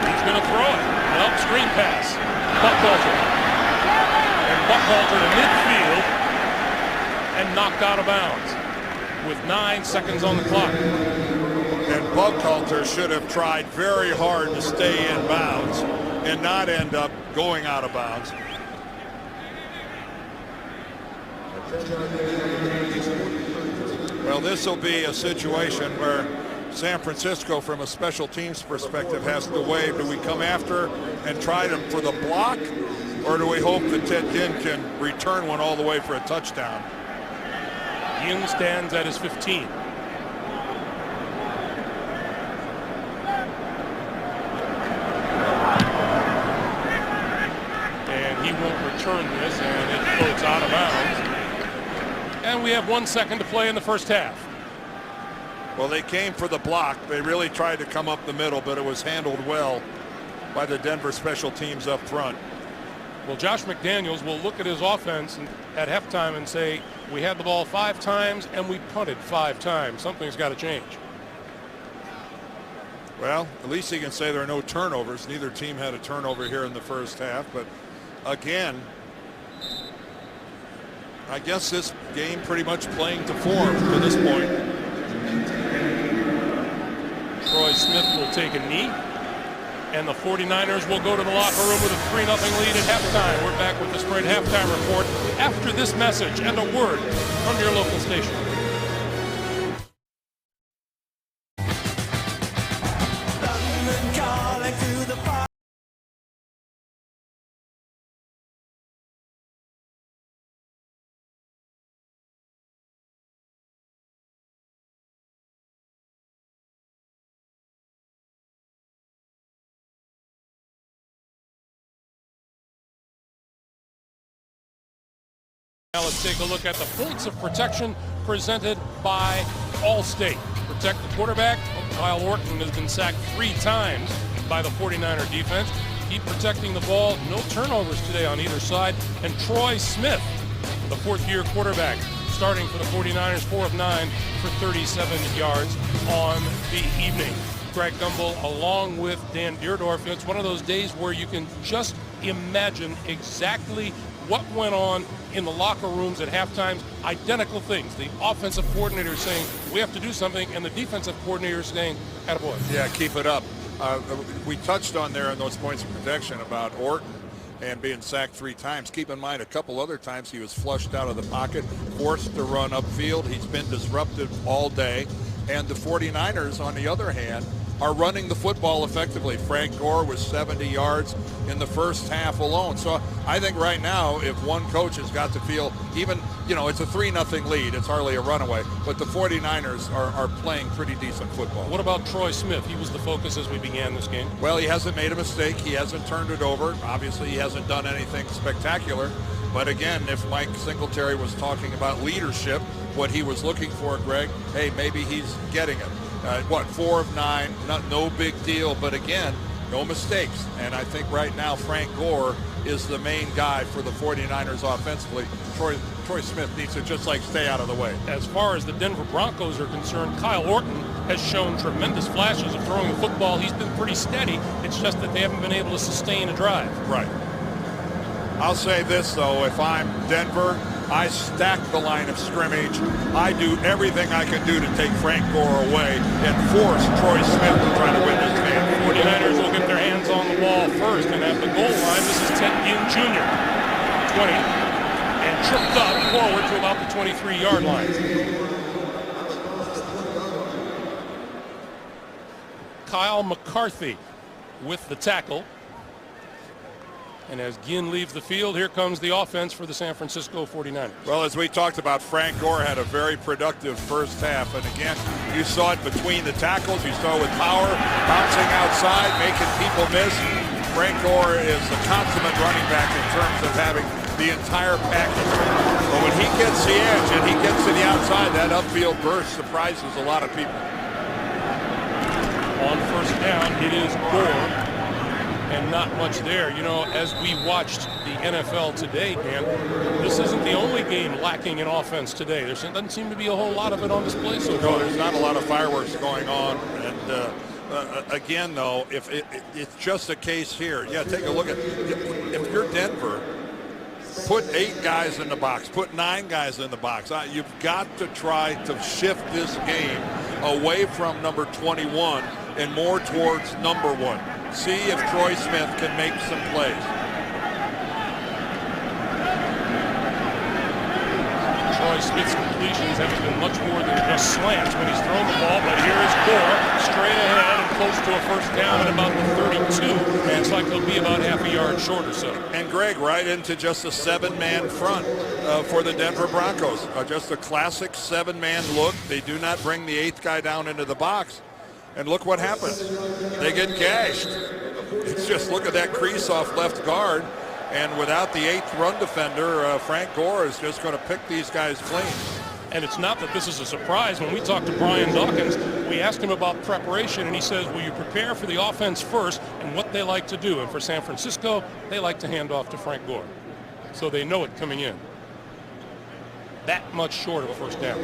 S2: He's going to throw it. Well, screen pass. Buckhalter. And Buckhalter to midfield and knocked out of bounds with 9 seconds on the clock.
S3: And Buckhalter should have tried very hard to stay in bounds and not end up going out of bounds. Well, this will be a situation where San Francisco, from a special teams perspective, has to weigh, do we come after and try them for the block, or do we hope that Ted Ginn can return one all the way for a touchdown?
S2: Ginn stands at his 15. And he won't return this, and it floats out of bounds. And we have 1 second to play in the first half.
S3: Well, they came for the block. They really tried to come up the middle, but it was handled well. by the Denver special teams up front.
S2: Well, Josh McDaniels will look at his offense at halftime and say, we had the ball 5 times and we punted 5 times. Something's got to change.
S3: Well, at least he can say there are no turnovers. Neither team had a turnover here in the first half. But again, I guess this game pretty much playing to form to this point.
S2: Troy Smith will take a knee, and the 49ers will go to the locker room with a 3-0 lead at halftime. We're back with the Spread Halftime Report after this message and a word from your local station. Now let's take a look at the points of protection presented by Allstate. Protect the quarterback. Kyle Orton has been sacked 3 times by the 49er defense. Keep protecting the ball. No turnovers today on either side. And Troy Smith, the 4th-year quarterback, starting for the 49ers, 4 of 9 for 37 yards on the evening. Greg Gumbel along with Dan Deerdorf. It's one of those days where you can just imagine exactly what went on in the locker rooms at halftime. Identical things. The offensive coordinator saying, we have to do something, and the defensive coordinator saying, attaboy.
S3: Yeah, keep it up. We touched on there in those points of protection about Orton and being sacked 3 times. Keep in mind, a couple other times he was flushed out of the pocket, forced to run upfield. He's been disrupted all day. And the 49ers, on the other hand, are running the football effectively. Frank Gore was 70 yards in the first half alone. So I think right now, if one coach has got to feel, even, it's a 3-0 lead. It's hardly a runaway. But the 49ers are playing pretty decent football.
S2: What about Troy Smith? He was the focus as we began this game.
S3: Well, he hasn't made a mistake. He hasn't turned it over. Obviously, he hasn't done anything spectacular. But again, if Mike Singletary was talking about leadership, what he was looking for, Greg, hey, maybe he's getting it. 4 of 9, no big deal, but again, no mistakes. And I think right now Frank Gore is the main guy for the 49ers offensively. Troy Smith needs to just stay out of the way.
S2: As far as the Denver Broncos are concerned, Kyle Orton has shown tremendous flashes of throwing the football. He's been pretty steady. It's just that they haven't been able to sustain a drive.
S3: Right. I'll say this, though, if I'm Denver, I stack the line of scrimmage. I do everything I can do to take Frank Gore away and force Troy Smith to try to win this game.
S2: 49ers will get their hands on the ball first, and at the goal line, this is Ted Ginn Jr., 20, and tripped up forward to about the 23-yard line. Kyle McCarthy with the tackle. And as Ginn leaves the field, here comes the offense for the San Francisco 49ers.
S3: Well, as we talked about, Frank Gore had a very productive first half. And again, you saw it between the tackles. You saw it with power, bouncing outside, making people miss. Frank Gore is the consummate running back in terms of having the entire package. But when he gets the edge and he gets to the outside, that upfield burst surprises a lot of people.
S2: On first down, it is Gore. And not much there. As we watched the NFL today, Dan, this isn't the only game lacking in offense today. There doesn't seem to be a whole lot of it on display so far.
S3: No, there's not a lot of fireworks going on. And again, though, if it's just a case here, take a look at if you're Denver, put 8 guys in the box, put 9 guys in the box. You've got to try to shift this game away from number 21 and more towards number 1. See if Troy Smith can make some plays.
S2: Troy Smith's completions haven't been much more than just slants when he's thrown the ball, but here is Gore straight ahead and close to a first down at about the 32. Looks like he'll be about half a yard short or so.
S3: And Greg, right into just a 7-man front for the Denver Broncos. Just a classic 7-man look. They do not bring the 8th guy down into the box. And look what happens. They get gashed. It's just look at that crease off left guard. And without the 8th run defender, Frank Gore is just going to pick these guys clean.
S2: And it's not that this is a surprise. When we talked to Brian Dawkins, we asked him about preparation, and he says, will you prepare for the offense first and what they like to do? And for San Francisco, they like to hand off to Frank Gore. So they know it coming in. That much short of a first down.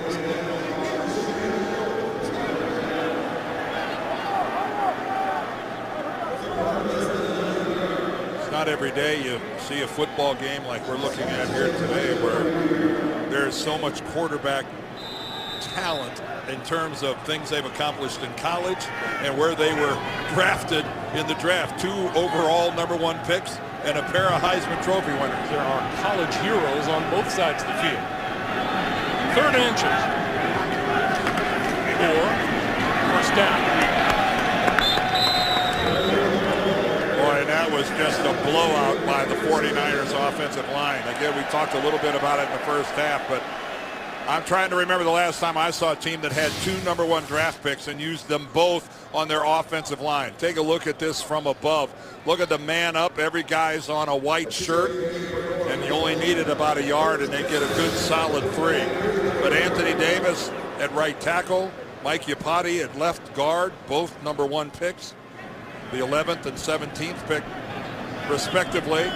S3: It's not every day you see a football game like we're looking at here today where there's so much quarterback talent in terms of things they've accomplished in college and where they were drafted in the draft. 2 overall #1 picks and a pair of Heisman Trophy winners.
S2: There are college heroes on both sides of the field. 3rd and inches. Or first down.
S3: Boy, that was just a blowout by the 49ers offensive line. Again, we talked a little bit about it in the first half, but I'm trying to remember the last time I saw a team that had 2 #1 draft picks and used them both on their offensive line. Take a look at this from above. Look at the man up. Every guy's on a white shirt, and you only needed about a yard, and they get a good solid 3. But Anthony Davis at right tackle, Mike Iupati at left guard, both #1 picks, the 11th and 17th pick, respectively.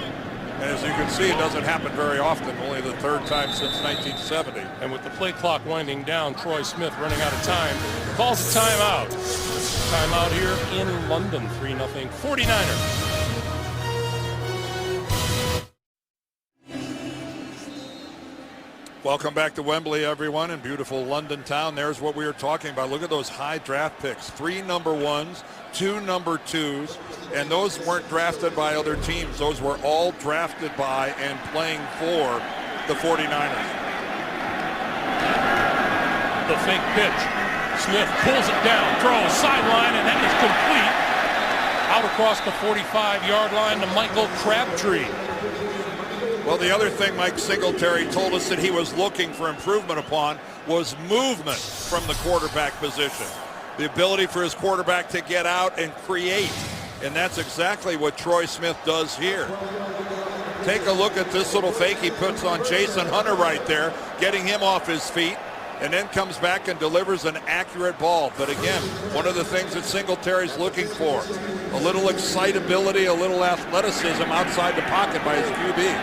S3: And as you can see, it doesn't happen very often, only the 3rd time since 1970.
S2: And with the play clock winding down, Troy Smith running out of time, calls a timeout. Timeout here in London, 3-0 49ers.
S3: Welcome back to Wembley, everyone, in beautiful London town. There's what we were talking about. Look at those high draft picks. 3 #1s, 2 #2s, and those weren't drafted by other teams. Those were all drafted by and playing for the 49ers.
S2: The fake pitch. Smith pulls it down, throws sideline, and that is complete. Out across the 45-yard line to Michael Crabtree.
S3: Well, the other thing Mike Singletary told us that he was looking for improvement upon was movement from the quarterback position. The ability for his quarterback to get out and create. And that's exactly what Troy Smith does here. Take a look at this little fake he puts on Jason Hunter right there, getting him off his feet, and then comes back and delivers an accurate ball. But again, one of the things that Singletary's looking for, a little excitability, a little athleticism outside the pocket by his QB.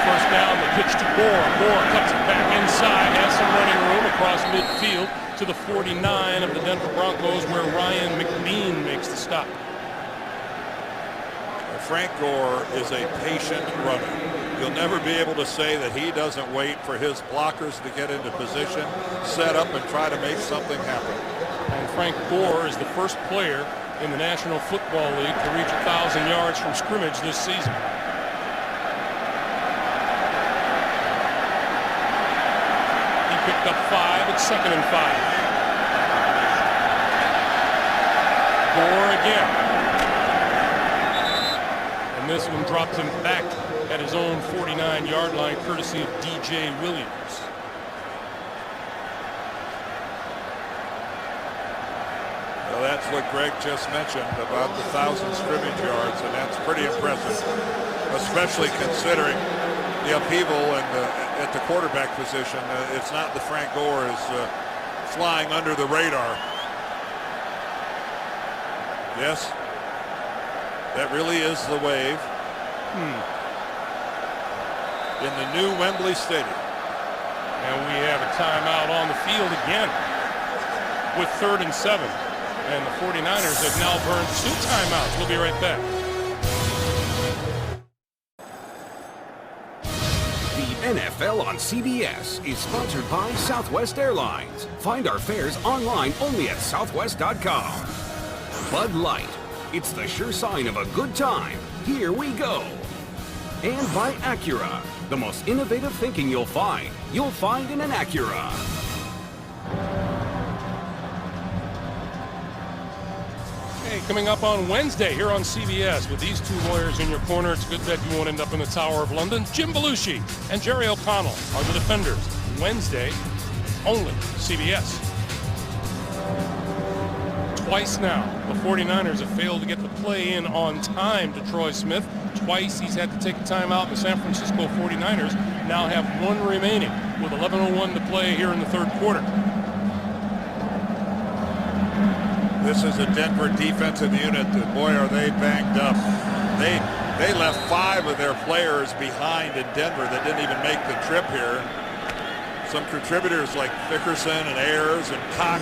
S2: First down, the pitch to Gore. Gore cuts it back inside, has some running room across midfield to the 49 of the Denver Broncos, where Ryan McBean makes the stop.
S3: Frank Gore is a patient runner. You'll never be able to say that he doesn't wait for his blockers to get into position, set up, and try to make something happen.
S2: And Frank Gore is the first player in the National Football League to reach 1,000 yards from scrimmage this season. Picked up 5 at 2nd and 5. Gore again. And this one drops him back at his own 49-yard line, courtesy of DJ Williams.
S3: Well, that's what Greg just mentioned about the 1,000 scrimmage yards, and that's pretty impressive, especially considering the upheaval and at the quarterback position. It's not that Frank Gore is flying under the radar. Yes, that really is the wave in the new Wembley Stadium.
S2: And we have a timeout on the field again with 3rd and 7. And the 49ers have now burned 2 timeouts. We'll be right back.
S4: NFL on CBS is sponsored by Southwest Airlines. Find our fares online only at southwest.com. Bud Light. It's the sure sign of a good time. Here we go. And by Acura. The most innovative thinking you'll find in an Acura.
S2: Hey, coming up on Wednesday here on CBS with these 2 lawyers in your corner, it's good that you won't end up in the Tower of London. Jim Belushi and Jerry O'Connell are the defenders. Wednesday, only CBS. Twice now, the 49ers have failed to get the play in on time to Troy Smith. twice he's had to take a timeout. The San Francisco 49ers now have one remaining with 11:01 to play here in the third quarter.
S3: This is a Denver defensive unit that, boy, are they banged up. They left 5 of their players behind in Denver that didn't even make the trip here. Some contributors like Dickerson and Ayers and Cox,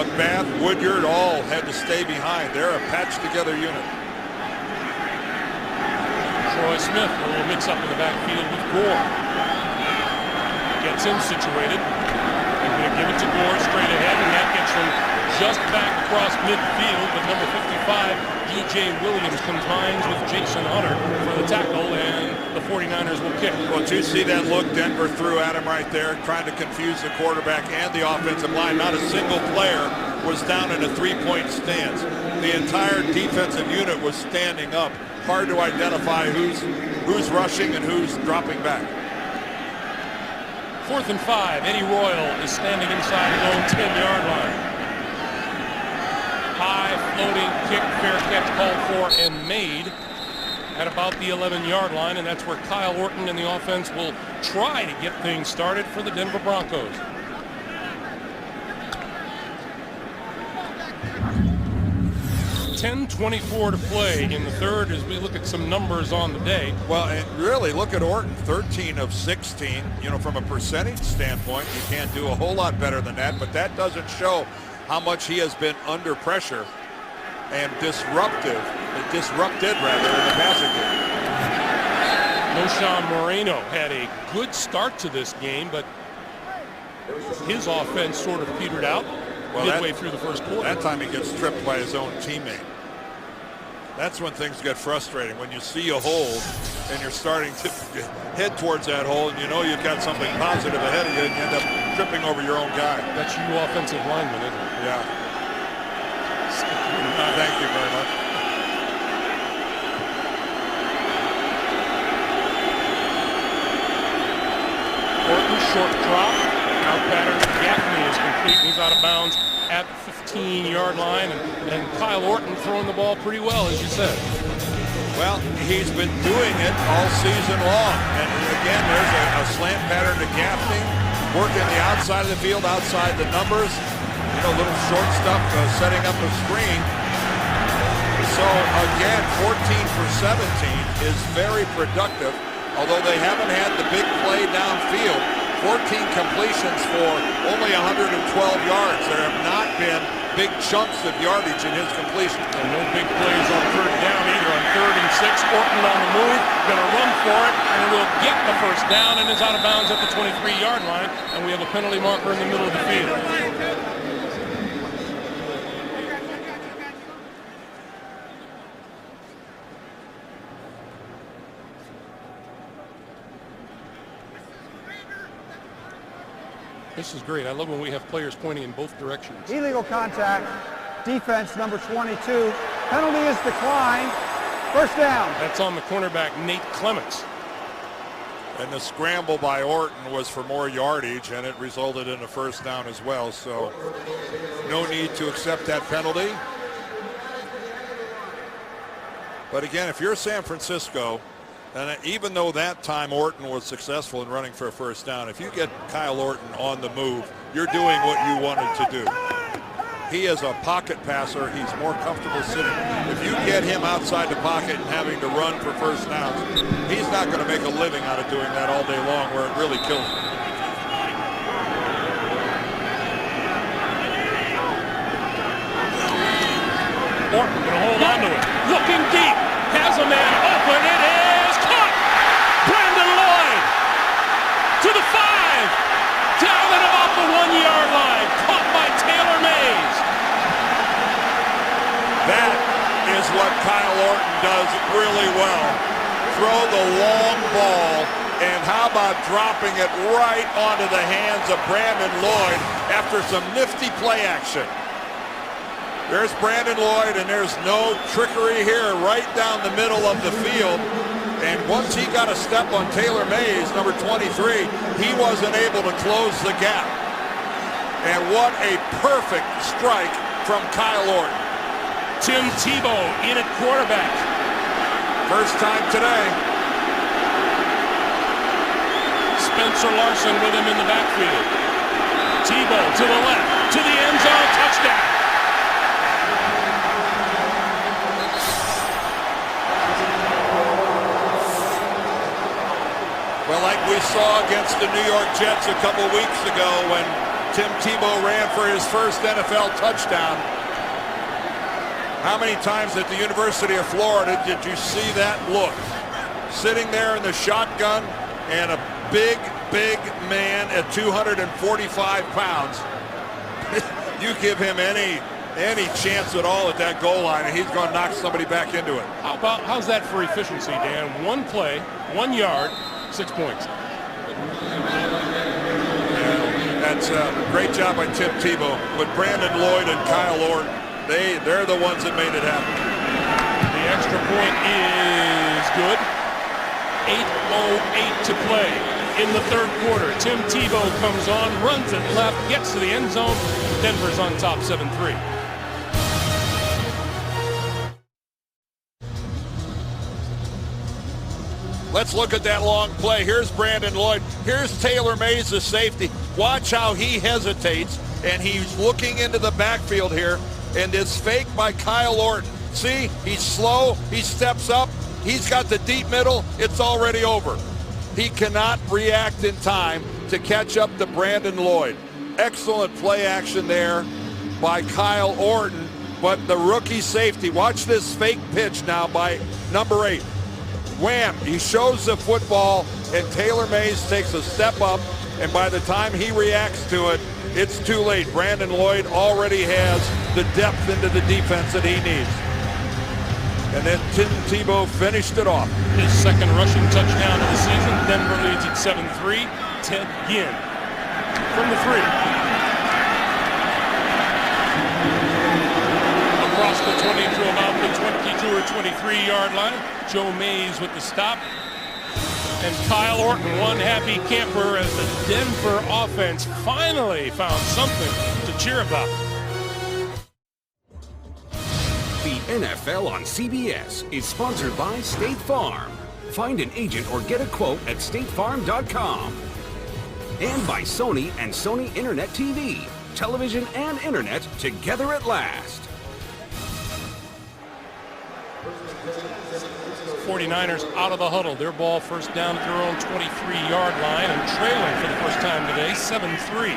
S3: McBath, Woodyard all had to stay behind. They're a patched-together unit.
S2: Troy Smith, a little mix-up in the backfield with Gore. Gets him situated. They're going to give it to Gore straight ahead, and that gets him just back across midfield. But number 55, E.J. Williams, combines with Jason Hunter for the tackle, and the 49ers will kick.
S3: Well, did you see that look Denver threw at him right there, trying to confuse the quarterback and the offensive line? Not a single player was down in a 3-point stance. The entire defensive unit was standing up. Hard to identify who's rushing and who's dropping back.
S2: 4th and 5. Eddie Royal is standing inside his own 10-yard line. High floating kick, fair catch called for and made at about the 11-yard line, and that's where Kyle Orton and the offense will try to get things started for the Denver Broncos. .24 to play in the third as we look at some numbers on the day.
S3: Well, and really look at Orton, 13 of 16. You know, from a percentage standpoint, you can't do a whole lot better than that, but that doesn't show how much he has been under pressure and disrupted in the passing game.
S2: Noshawn Moreno had a good start to this game, but his offense sort of petered out midway through the first quarter.
S3: That time he gets tripped by his own teammate. That's when things get frustrating, when you see a hole and you're starting to head towards that hole and you know you've got something positive ahead of you and you end up tripping over your own guy.
S2: That's you offensive lineman, isn't it?
S3: Yeah. Thank you very much.
S2: Orton, short drop. Now pattern to Gaffney is complete. He's out of bounds at the 15-yard line. And Kyle Orton throwing the ball pretty well, as you said.
S3: Well, he's been doing it all season long. And again, there's a slant pattern to Gaffney, working the outside of the field, outside the numbers. You know, little short stuff, setting up a screen. So again, 14 for 17 is very productive, although they haven't had the big play downfield. 14 completions for only 112 yards. There have not been big chunks of yardage in his completion.
S2: And no big plays on third down either. On 3rd and 6, Orton on the move, going to run for it, and will get the first down and is out of bounds at the 23-yard line. And we have a penalty marker in the middle of the field. This is great. I love when we have players pointing in both directions.
S1: Illegal contact. Defense number 22. Penalty is declined. First down.
S2: That's on the cornerback, Nate Clements.
S3: And the scramble by Orton was for more yardage, and it resulted in a first down as well. So no need to accept that penalty. But again, if you're San Francisco, and even though that time Orton was successful in running for a first down, if you get Kyle Orton on the move, you're doing what you wanted to do. He is a pocket passer. He's more comfortable sitting. If you get him outside the pocket and having to run for first downs, he's not going to make a living out of doing that all day long, where it really kills him.
S2: Orton going to hold on to it. Looking deep. Has a man open. It is caught. Brandon Lloyd to the 5. Down at about the 1-yard line. Caught by Taylor Mays.
S3: That is what Kyle Orton does really well. Throw the long ball, and how about dropping it right onto the hands of Brandon Lloyd after some nifty play action. There's Brandon Lloyd, and there's no trickery here, right down the middle of the field. And once he got a step on Taylor Mays, number 23, he wasn't able to close the gap. And what a perfect strike from Kyle Orton.
S2: Tim Tebow in at quarterback.
S3: First time today.
S2: Spencer Larson with him in the backfield. Tebow to the left, to the end zone, touchdown.
S3: Well, like we saw against the New York Jets a couple weeks ago when Tim Tebow ran for his first NFL touchdown. How many times at the University of Florida did you see that look? Sitting there in the shotgun and a big man at 245 pounds. You give him any chance at all at that goal line and he's going to knock somebody back into it.
S2: How's that for efficiency, Dan? One play, 1 yard, 6 points.
S3: That's a great job by Tim Tebow. But Brandon Lloyd and Kyle Orton, they're the ones that made it happen.
S2: The extra point is good. 8:08 to play in the third quarter. Tim Tebow comes on, runs it left, gets to the end zone. Denver's on top 7-3.
S3: Let's look at that long play. Here's Brandon Lloyd. Here's Taylor Mays, the safety. Watch how he hesitates, and he's looking into the backfield here. And this fake by Kyle Orton. See, he's slow. He steps up. He's got the deep middle. It's already over. He cannot react in time to catch up to Brandon Lloyd. Excellent play action there by Kyle Orton. But the rookie safety, watch this fake pitch now by number 8. Wham! He shows the football, and Taylor Mays takes a step up, and by the time he reacts to it, it's too late. Brandon Lloyd already has the depth into the defense that he needs. And then Tim Tebow finished it off.
S2: His second rushing touchdown of the season. Denver leads at 7-3. Ted Ginn from the 3. Across the 20 to about the 22 or 23-yard line. Joe Mays with the stop. And Kyle Orton, one happy camper as the Denver offense finally found something to cheer about.
S4: The NFL on CBS is sponsored by State Farm. Find an agent or get a quote at statefarm.com. And by Sony and Sony Internet TV. Television and internet together at last.
S2: 49ers out of the huddle. Their ball first down at their own 23-yard line and trailing for the first time today, 7-3.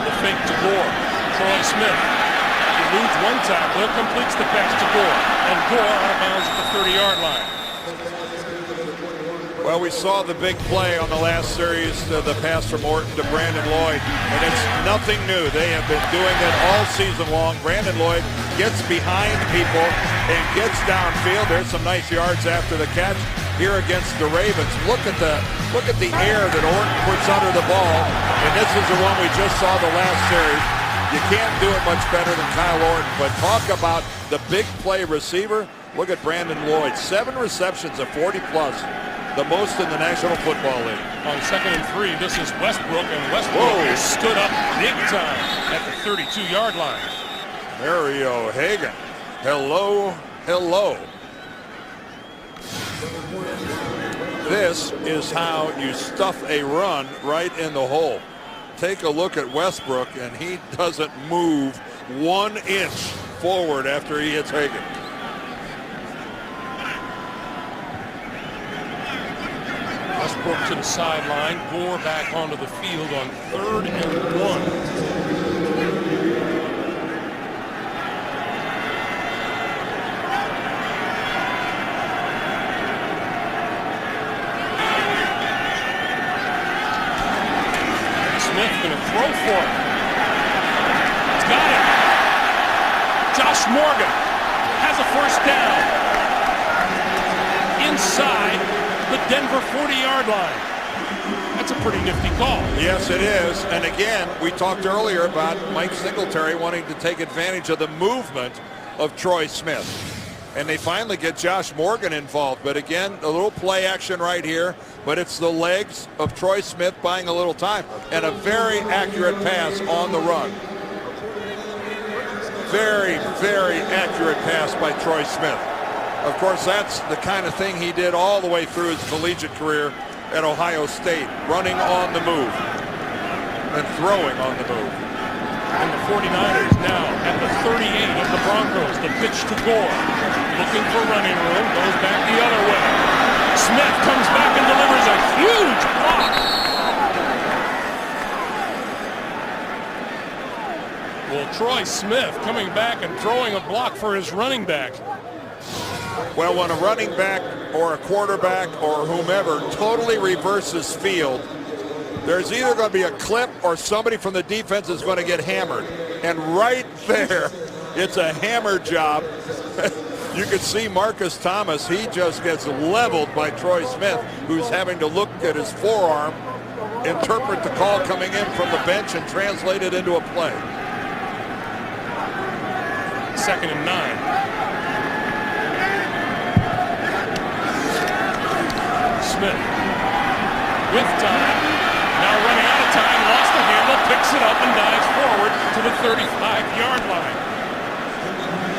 S2: The fake to Gore. Troy Smith eludes one tackler, completes the pass to Gore, and Gore out of bounds at the 30-yard line.
S3: Well, we saw the big play on the last series, the pass from Orton to Brandon Lloyd, and it's nothing new. They have been doing it all season long. Brandon Lloyd gets behind people and gets downfield. There's some nice yards after the catch here against the Ravens. Look at the air that Orton puts under the ball, and this is the one we just saw the last series. You can't do it much better than Kyle Orton, but talk about the big play receiver. Look at Brandon Lloyd, 7 receptions of 40-plus. The most in the National Football League.
S2: On 2nd and 3, this is Westbrook, and Westbrook has stood up big time at the 32-yard line.
S3: Mario Hagan. Hello. This is how you stuff a run right in the hole. Take a look at Westbrook, and he doesn't move 1 inch forward after he hits Hagan.
S2: Westbrook to the sideline. Gore back onto the field on 3rd and 1. Smith going to throw for it. He's got it. Josh Morgan has a first down. Inside the Denver 40-yard line. That's a pretty nifty call.
S3: Yes, it is. And again, we talked earlier about Mike Singletary wanting to take advantage of the movement of Troy Smith. And they finally get Josh Morgan involved. But again, a little play action right here. But it's the legs of Troy Smith buying a little time. And a very accurate pass on the run. very, very accurate pass by Troy Smith. Of course, that's the kind of thing he did all the way through his collegiate career at Ohio State, running on the move and throwing on the move.
S2: And the 49ers now at the 38 of the Broncos. The pitch to Gore. Looking for running room. Goes back the other way. Smith comes back and delivers a huge block. Well, Troy Smith coming back and throwing a block for his running back.
S3: Well, when a running back or a quarterback or whomever totally reverses field, there's either going to be a clip or somebody from the defense is going to get hammered. And right there, it's a hammer job. You can see Marcus Thomas, he just gets leveled by Troy Smith, who's having to look at his forearm, interpret the call coming in from the bench, and translate it into a play.
S2: 2nd and 9. Smith with time, now running out of time, lost the handle, picks it up and dives forward to the 35-yard line.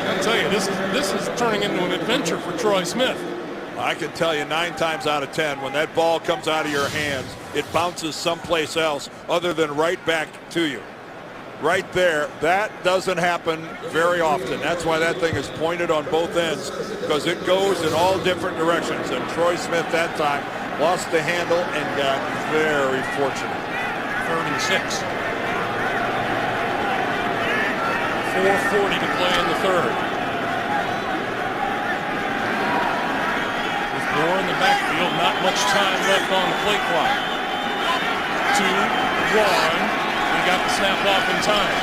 S2: I tell you, this is turning into an adventure for Troy Smith.
S3: I can tell you 9 times out of 10, when that ball comes out of your hands, it bounces someplace else other than right back to you. Right there, that doesn't happen very often. That's why that thing is pointed on both ends, because it goes in all different directions. And Troy Smith that time lost the handle and got very fortunate.
S2: 3rd and 6. 4:40 to play in the 3rd. With Gore in the backfield, not much time left on the play clock. 2, 1. He got the snap off in time.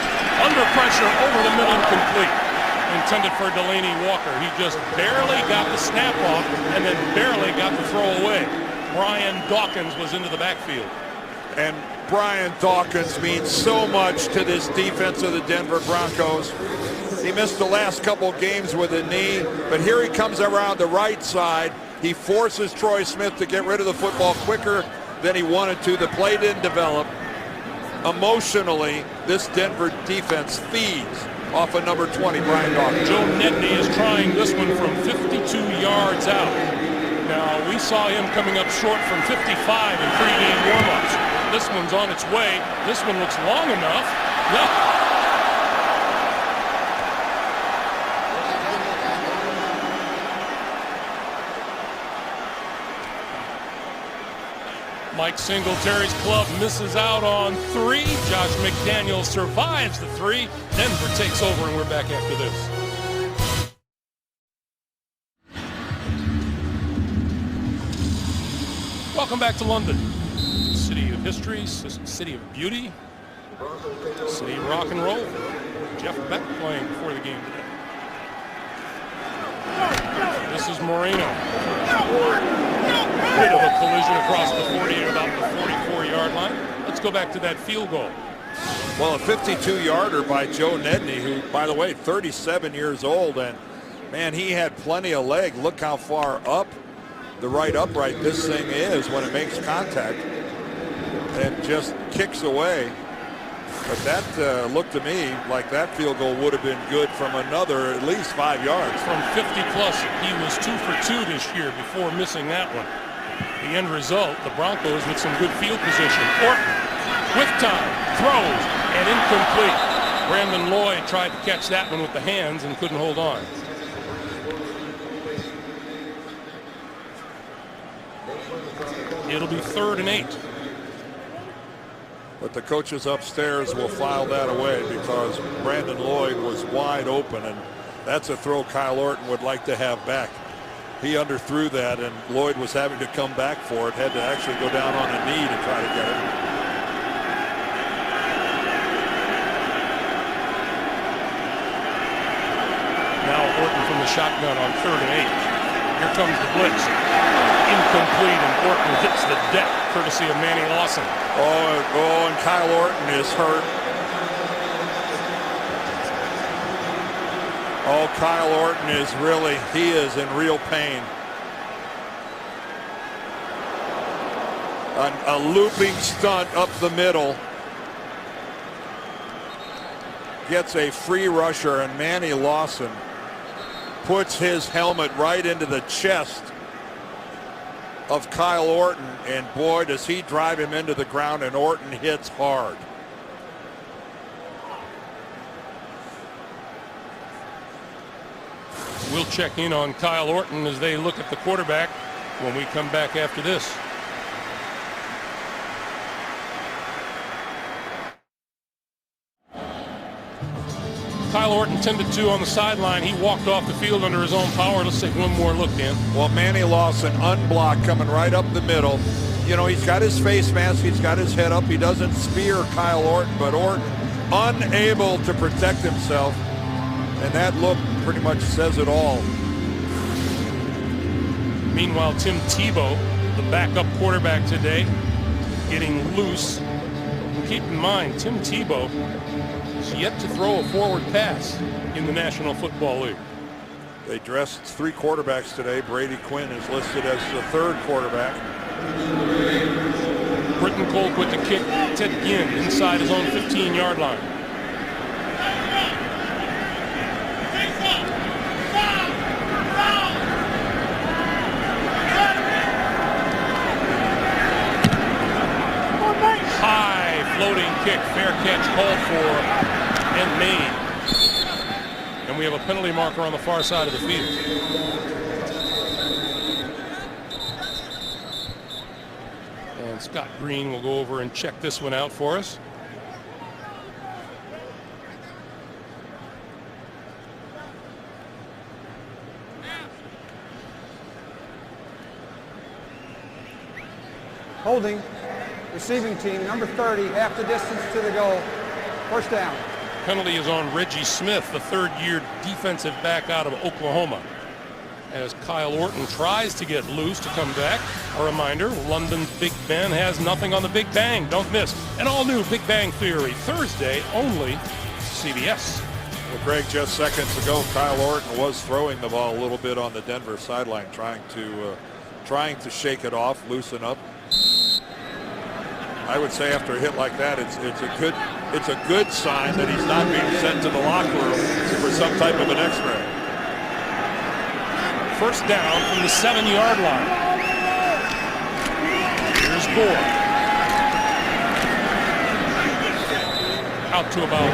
S2: Under pressure, over the middle, complete. Intended for Delaney Walker. He just barely got the snap off and then barely got the throw away. Brian Dawkins was into the backfield.
S3: And Brian Dawkins means so much to this defense of the Denver Broncos. He missed the last couple games with a knee, but here he comes around the right side. He forces Troy Smith to get rid of the football quicker than he wanted to. The play didn't develop. Emotionally, this Denver defense feeds off of number 20, Brian Dawkins.
S2: Joe Nedney is trying this one from 52 yards out. Now, we saw him coming up short from 55 in pregame warmups. This one's on its way. This one looks long enough. No. Mike Singletary's club misses out on 3. Josh McDaniels survives the 3. Denver takes over, and we're back after this. Welcome back to London. City of history, city of beauty, city of rock and roll. Jeff Beck playing before the game today. This is Moreno. Bit of a collision across the 40 at about the 44-yard line. Let's go back to that field goal.
S3: Well, a 52-yarder by Joe Nedney, who, by the way, 37 years old, and man, he had plenty of leg. Look how far up the right upright this thing is when it makes contact and just kicks away. But that looked to me like that field goal would have been good from another at least 5 yards.
S2: From 50 plus, he was 2 for 2 this year before missing that one. The end result, the Broncos with some good field position. Orton with time, throws, and incomplete. Brandon Lloyd tried to catch that one with the hands and couldn't hold on. It'll be 3rd and 8.
S3: But the coaches upstairs will file that away because Brandon Lloyd was wide open, and that's a throw Kyle Orton would like to have back. He underthrew that, and Lloyd was having to come back for it, had to actually go down on a knee to try to get it.
S2: Now Orton from the shotgun on 3rd and 8. Here comes the blitz. Incomplete, and Orton hits the deck, courtesy of Manny Lawson.
S3: Oh, and Kyle Orton is hurt. Oh, Kyle Orton is really, he is in real pain. A looping stunt up the middle. gets a free rusher, and Manny Lawson puts his helmet right into the chest of Kyle Orton, and boy, does he drive him into the ground, and Orton hits hard.
S2: We'll check in on Kyle Orton as they look at the quarterback when we come back after this. Kyle Orton tended to on the sideline. He walked off the field under his own power. Let's take one more look, Dan.
S3: Well, Manny Lawson unblocked, coming right up the middle. You know, he's got his face mask, he's got his head up. He doesn't spear Kyle Orton, but Orton unable to protect himself. And that look pretty much says it all.
S2: Meanwhile, Tim Tebow, the backup quarterback today, getting loose. Keep in mind, Tim Tebow is yet to throw a forward pass in the National Football League.
S3: They dressed 3 quarterbacks today. Brady Quinn is listed as the 3rd quarterback.
S2: Britton Colquitt to kick. Ted Ginn inside his own 15-yard line. High floating kick, fair catch called for and made. And we have a penalty marker on the far side of the field. And Scott Green will go over and check this one out for us.
S1: Holding, receiving team, number 30, half the distance to the goal. First down.
S2: Penalty is on Reggie Smith, the 3rd-year defensive back out of Oklahoma. As Kyle Orton tries to get loose to come back. A reminder, London's Big Ben has nothing on the Big Bang. Don't miss an all-new Big Bang Theory, Thursday only, CBS.
S3: Well, Greg, just seconds ago, Kyle Orton was throwing the ball a little bit on the Denver sideline, trying to shake it off, loosen up. I would say after a hit like that, it's a good sign that he's not being sent to the locker room for some type of an X-ray.
S2: First down from the 7-yard line. Here's Gore. Out to about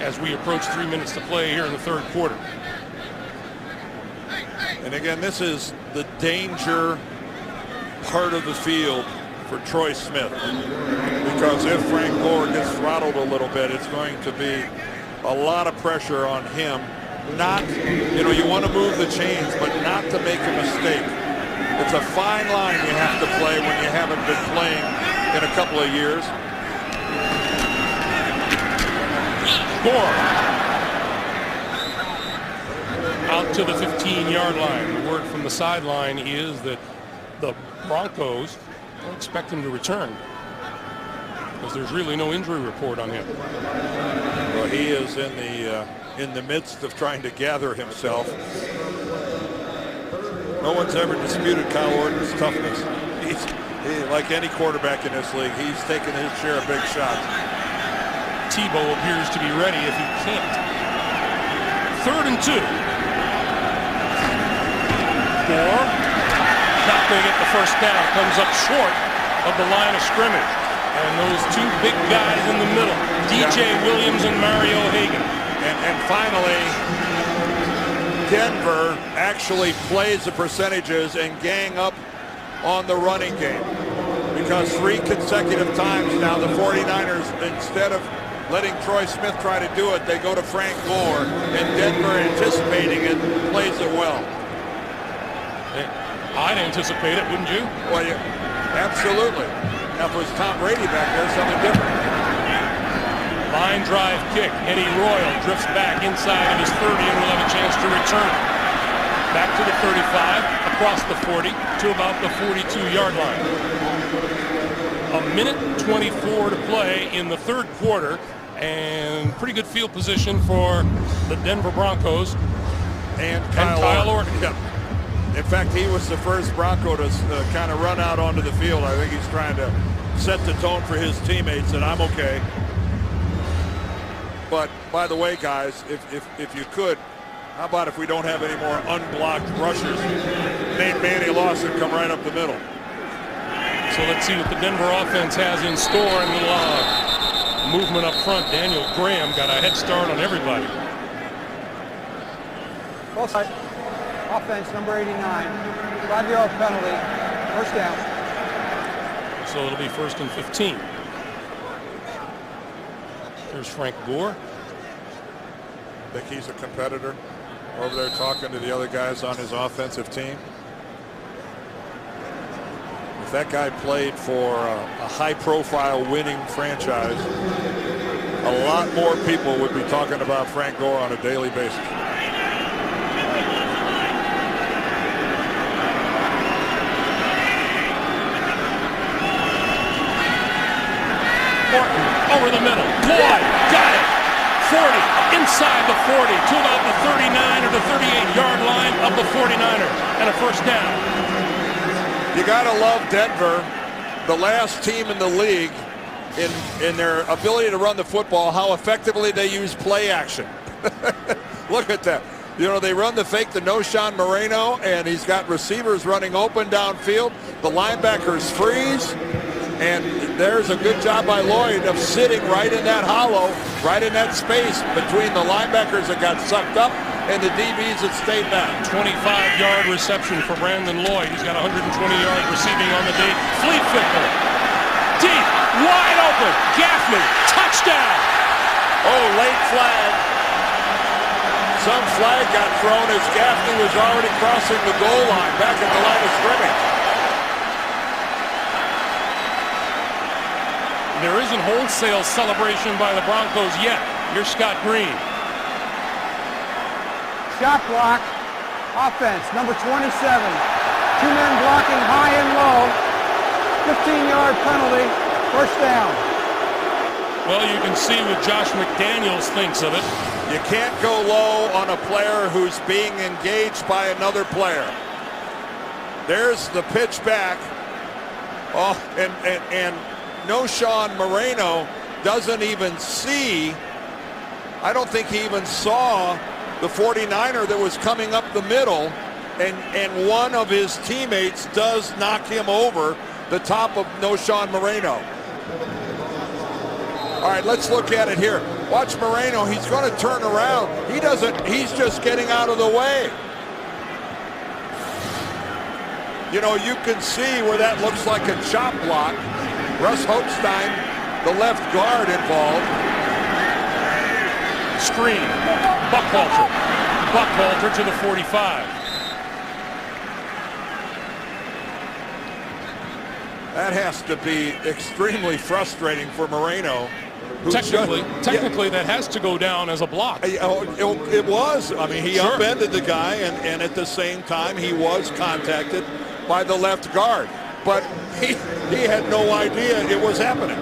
S2: 9 as we approach 3 minutes to play here in the 3rd quarter.
S3: And again, this is the danger part of the field for Troy Smith, because if Frank Gore gets throttled a little bit, it's going to be a lot of pressure on him. Not, you want to move the chains, but not to make a mistake. It's a fine line you have to play when you haven't been playing in a couple of years.
S2: Gore out to the 15-yard line. The word from the sideline is that the Broncos don't expect him to return because there's really no injury report on him.
S3: Well, he is in the midst of trying to gather himself. No one's ever disputed Kyle Orton's toughness. He, like any quarterback in this league, he's taken his share of big shots.
S2: Tebow appears to be ready if he can't. 3rd and 2. Gore, not going to get the first down, comes up short of the line of scrimmage. And those 2 big guys in the middle, DJ Williams and Mario Hagan.
S3: And finally, Denver actually plays the percentages and gang up on the running game, because 3 consecutive times now the 49ers, instead of letting Troy Smith try to do it, they go to Frank Gore, and Denver, anticipating it, plays it well.
S2: I'd anticipate it, wouldn't you?
S3: Well, absolutely. Now, if it was Tom Brady back there, something different.
S2: Line drive kick. Eddie Royal drifts back inside of his 30 and will have a chance to return. Back to the 35, across the 40, to about the 42-yard line. 1:24 to play in the 3rd quarter, and pretty good field position for the Denver Broncos
S3: And
S2: Kyle Orton.
S3: Yeah. In fact, he was the first Bronco to kind of run out onto the field. I think he's trying to set the tone for his teammates that I'm okay. But by the way, guys, if you could, how about if we don't have any more unblocked rushers? Nate Manny Lawson come right up the middle.
S2: So let's see what the Denver offense has in store. And little movement up front. Daniel Graham got a head start on everybody.
S1: Both sides. Offense, number 89. 5-yard penalty. First down.
S2: So it'll be 1st and 15. There's Frank Gore.
S3: I think he's a competitor over there talking to the other guys on his offensive team. If that guy played for a high-profile winning franchise, a lot more people would be talking about Frank Gore on a daily basis.
S2: Morton over the middle. Floyd got it. 40 inside the 40 to about the 39 or the 38-yard line of the 49ers, and a first down.
S3: You gotta love Denver, the last team in the league in their ability to run the football, how effectively they use play action. Look at that. You know, they run the fake to Noshawn Moreno, and he's got receivers running open downfield. The linebackers freeze, and there's a good job by Lloyd of sitting right in that hollow, right in that space between the linebackers that got sucked up and the DBs that stayed back.
S2: 25-yard reception for Brandon Lloyd. He's got 120 yards receiving on the day. Flea Fickle. Deep, wide open. Gaffney, touchdown.
S3: Oh, late flag. Some flag got thrown as Gaffney was already crossing the goal line, back at the line of scrimmage.
S2: There isn't wholesale celebration by the Broncos yet. Here's Scott Green.
S1: Shot block. Offense, number 27. 2 men blocking high and low. 15-yard penalty. First down.
S2: Well, you can see what Josh McDaniels thinks of it.
S3: You can't go low on a player who's being engaged by another player. There's the pitch back. Oh, and Noshawn Moreno doesn't even see. I don't think he even saw the 49er that was coming up the middle, and one of his teammates does knock him over the top of Noshawn Moreno. All right, let's look at it here. Watch Moreno. He's going to turn around. He doesn't. He's just getting out of the way. You know, you can see where that looks like a chop block. Russ Holstein, the left guard, involved.
S2: Screen. Buckwalter. Buckwalter to the 45.
S3: That has to be extremely frustrating for Moreno.
S2: Technically, that has to go down as a block.
S3: It was. I mean, he
S2: Sure.
S3: upended the guy, and at the same time, he was contacted by the left guard. But he had no idea it was happening.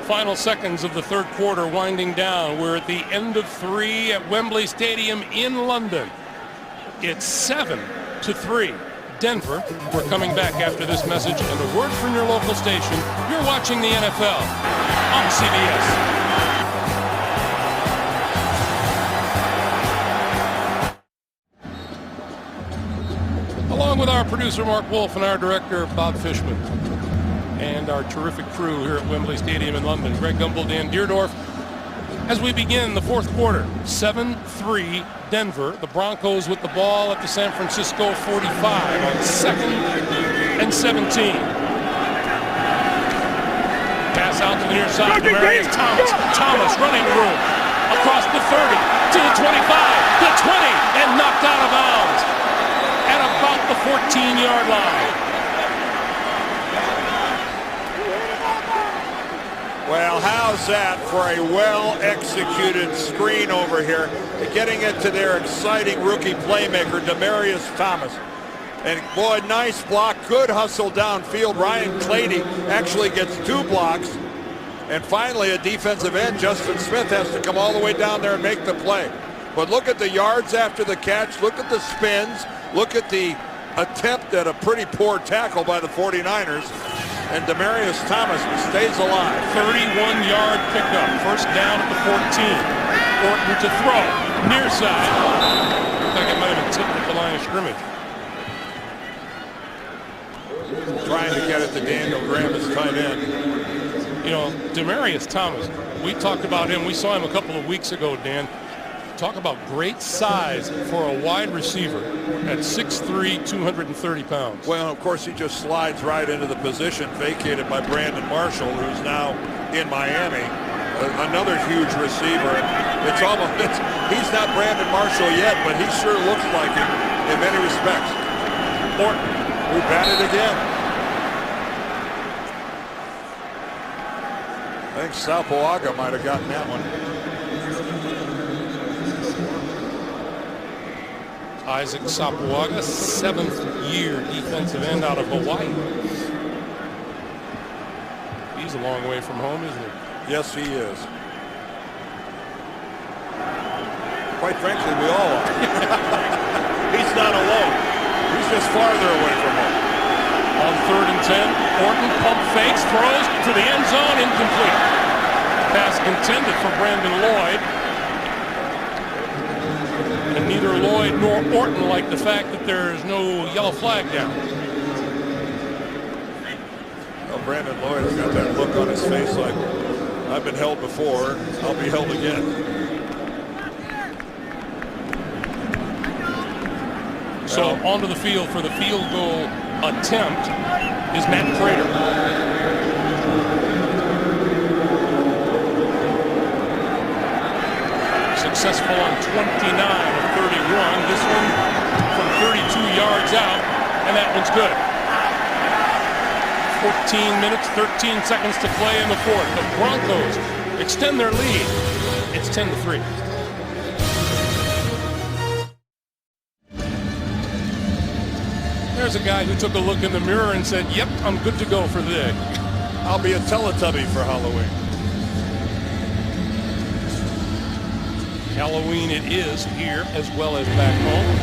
S2: Final seconds of the third quarter winding down. We're at the end of 3 at Wembley Stadium in London. It's 7-3. Denver. We're coming back after this message and a word from your local station. You're watching the NFL on CBS. Along with our producer Mark Wolf and our director Bob Fishman and our terrific crew here at Wembley Stadium in London, Greg Gumbel, Dan Deerdorf, as we begin the fourth quarter. 7-3 Denver. The Broncos with the ball at the San Francisco 45 on 2nd and 17. Pass out to the near side. Demarius Thomas. Thomas running room across the 30 to the 25, the 20, and knocked out of bounds at about the 14-yard line.
S3: Well, how's that for a well-executed screen over here, getting it to their exciting rookie playmaker, Demarius Thomas. And boy, nice block, good hustle downfield. Ryan Clady actually gets 2 blocks. And finally, a defensive end, Justin Smith, has to come all the way down there and make the play. But look at the yards after the catch, look at the spins, look at the attempt at a pretty poor tackle by the 49ers. And Demarius Thomas stays alive.
S2: 31-yard pickup. First down at the 14. Orton to throw. Near side. Looks like it might have been tipped at the line of scrimmage.
S3: Trying to get it to Daniel Graham as tight end.
S2: You know, Demaryius Thomas, we talked about him. We saw him a couple of weeks ago, Dan. Talk about great size for a wide receiver at 6'3", 230 pounds.
S3: Well, of course, he just slides right into the position vacated by Brandon Marshall, who's now in Miami. Another huge receiver. He's not Brandon Marshall yet, but he sure looks like him in many respects. Orton, who batted again. I think Sapuaga might have gotten that one.
S2: Isaac Sapuaga, 7th-year defensive end out of Hawaii. He's a long way from home, isn't he?
S3: Yes, he is. Quite frankly, we all are. He's not alone. He's just farther away from home.
S2: On 3rd and 10, Orton pump fakes, throws to the end zone, incomplete. Pass intended for Brandon Lloyd. And neither Lloyd nor Orton like the fact that there's no yellow flag down.
S3: Well, Brandon Lloyd has got that look on his face like, I've been held before, I'll be held again.
S2: So onto the field for the field goal attempt is Matt Prater. Successful on 29 of 31. This one from 32 yards out, and that one's good. 14 minutes, 13 seconds to play in the fourth. The Broncos extend their lead. It's 10-3. There's a guy who took a look in the mirror and said, yep, I'm good to go for the day.
S3: I'll be a Teletubby for Halloween.
S2: Halloween it is here as well as back home.